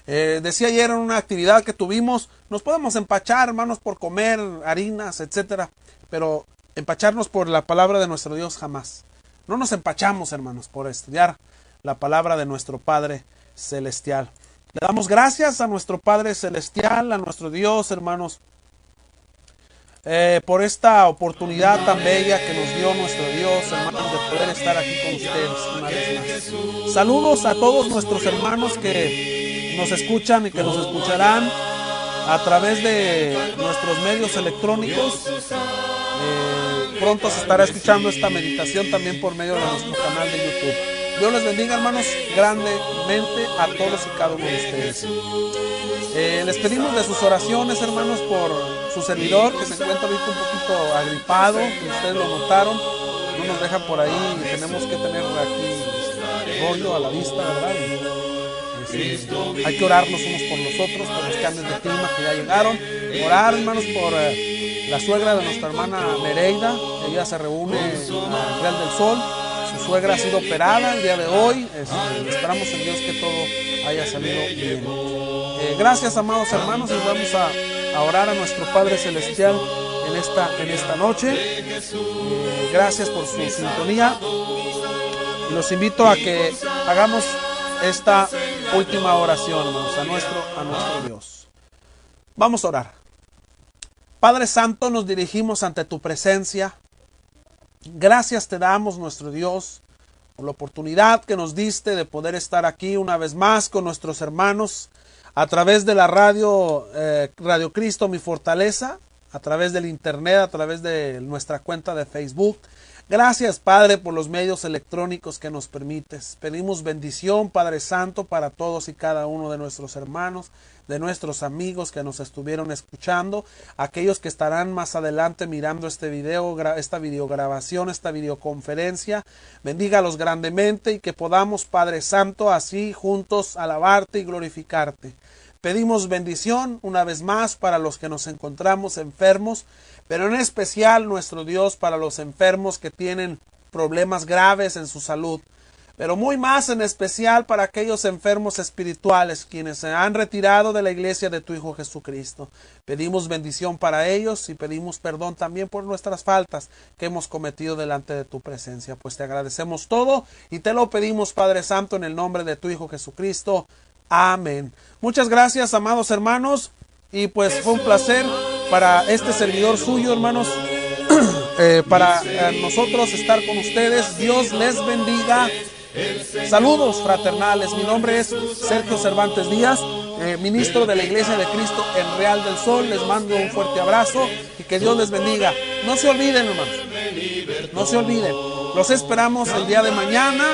C: Decía ayer en una actividad que tuvimos, nos podemos empachar, hermanos, por comer harinas, etcétera, pero empacharnos por la palabra de nuestro Dios jamás. No nos empachamos, hermanos, por estudiar la palabra de nuestro Padre Celestial. Le damos gracias a nuestro Padre Celestial, a nuestro Dios, hermanos, por esta oportunidad tan bella que nos dio nuestro Dios, hermanos, de poder estar aquí con ustedes una vez más. Saludos a todos nuestros hermanos que nos escuchan y que nos escucharán a través de nuestros medios electrónicos. Pronto se estará escuchando esta meditación también por medio de nuestro canal de YouTube. Dios les bendiga, hermanos, grandemente a todos y cada uno de ustedes. Les pedimos de sus oraciones, hermanos, por su servidor, que se encuentra ahorita un poquito agripado, que ustedes lo notaron, no nos dejan por ahí, tenemos que tener aquí rollo a la vista, ¿verdad? Hay que orar los unos por los otros, por los cambios de clima que ya llegaron. Orar, hermanos, por la suegra de nuestra hermana Nereida. Ella se reúne en Real del Sol. Su suegra ha sido operada el día de hoy. Esperamos en Dios que todo haya salido bien. Gracias, amados hermanos, y vamos a orar a nuestro Padre Celestial en esta noche. Gracias por su sintonía. Y los invito a que hagamos esta última oración, hermanos, a nuestro Dios. Vamos a orar. Padre Santo, nos dirigimos ante tu presencia. Gracias te damos, nuestro Dios, por la oportunidad que nos diste de poder estar aquí una vez más con nuestros hermanos a través de la Radio Cristo Mi Fortaleza, a través del internet, a través de nuestra cuenta de Facebook. Gracias, Padre, por los medios electrónicos que nos permites. Pedimos bendición, Padre Santo, para todos y cada uno de nuestros hermanos, de nuestros amigos que nos estuvieron escuchando, aquellos que estarán más adelante mirando este video, esta videograbación, esta videoconferencia. Bendígalos grandemente y que podamos, Padre Santo, así juntos alabarte y glorificarte. Pedimos bendición una vez más para los que nos encontramos enfermos, pero en especial, nuestro Dios, para los enfermos que tienen problemas graves en su salud, pero muy más en especial para aquellos enfermos espirituales, quienes se han retirado de la iglesia de tu Hijo Jesucristo. Pedimos bendición para ellos y pedimos perdón también por nuestras faltas que hemos cometido delante de tu presencia, pues te agradecemos todo y te lo pedimos, Padre Santo, en el nombre de tu Hijo Jesucristo. Amén. Muchas gracias, amados hermanos, y pues fue un placer para este servidor suyo, hermanos, para nosotros estar con ustedes. Dios les bendiga. Saludos fraternales. Mi nombre es Sergio Cervantes Díaz, ministro de la Iglesia de Cristo en Real del Sol. Les mando un fuerte abrazo y que Dios les bendiga. No se olviden, hermanos, no se olviden. Los esperamos el día de mañana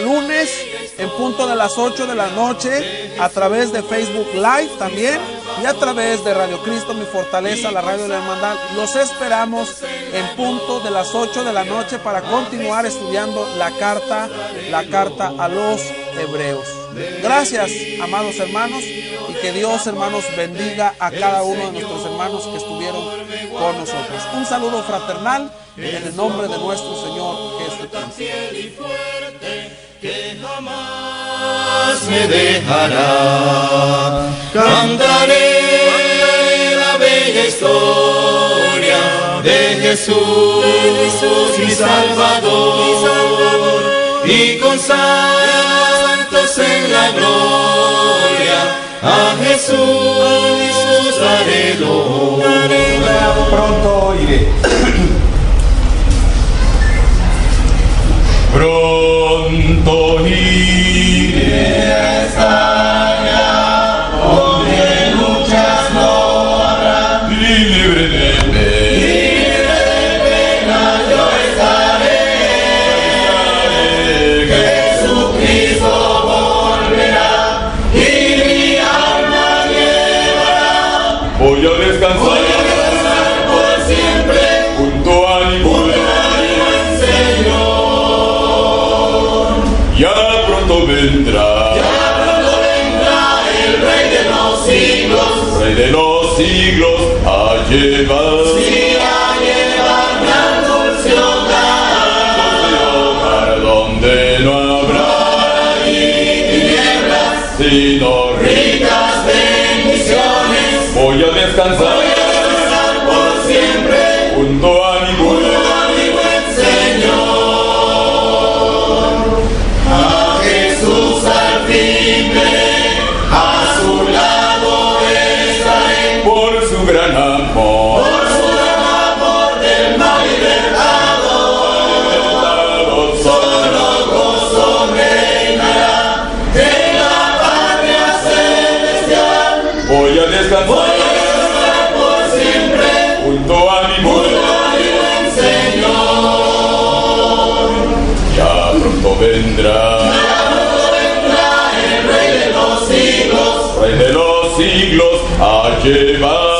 C: lunes, en punto de las 8 de la noche, a través de Facebook Live también, y a través de Radio Cristo, mi fortaleza, la radio de la hermandad. Los esperamos en punto de las 8 de la noche para continuar estudiando la carta a los Hebreos. Gracias, amados hermanos, y que Dios, hermanos, bendiga a cada uno de nuestros hermanos que estuvieron con nosotros. Un saludo fraternal en el nombre de nuestro Señor Jesucristo.
A: Que jamás me dejará. Cantaré la bella historia de Jesús, mi Salvador, y con santos en la gloria a Jesús haré gloria.
B: Pronto iré. Pronto iré a España, donde luchas no habrá, y libre de pena yo estaré. Jesucristo volverá y mi alma llevará. Voy a descansar por siempre junto a mi buen Señor. Ya pronto vendrá el Rey de los siglos a llevar, gran dulce hogar, donde no habrá tinieblas, sino ricas bendiciones. Voy a descansar por siempre junto a mi buen Señor. A Jesús al fin veré, a su lado estaré, por su gran amor del mal libertado, solo gozo reinará en la patria celestial. Voy a descansar por siempre junto a mi buen Señor. Ya pronto vendrá el Rey de los siglos a llevar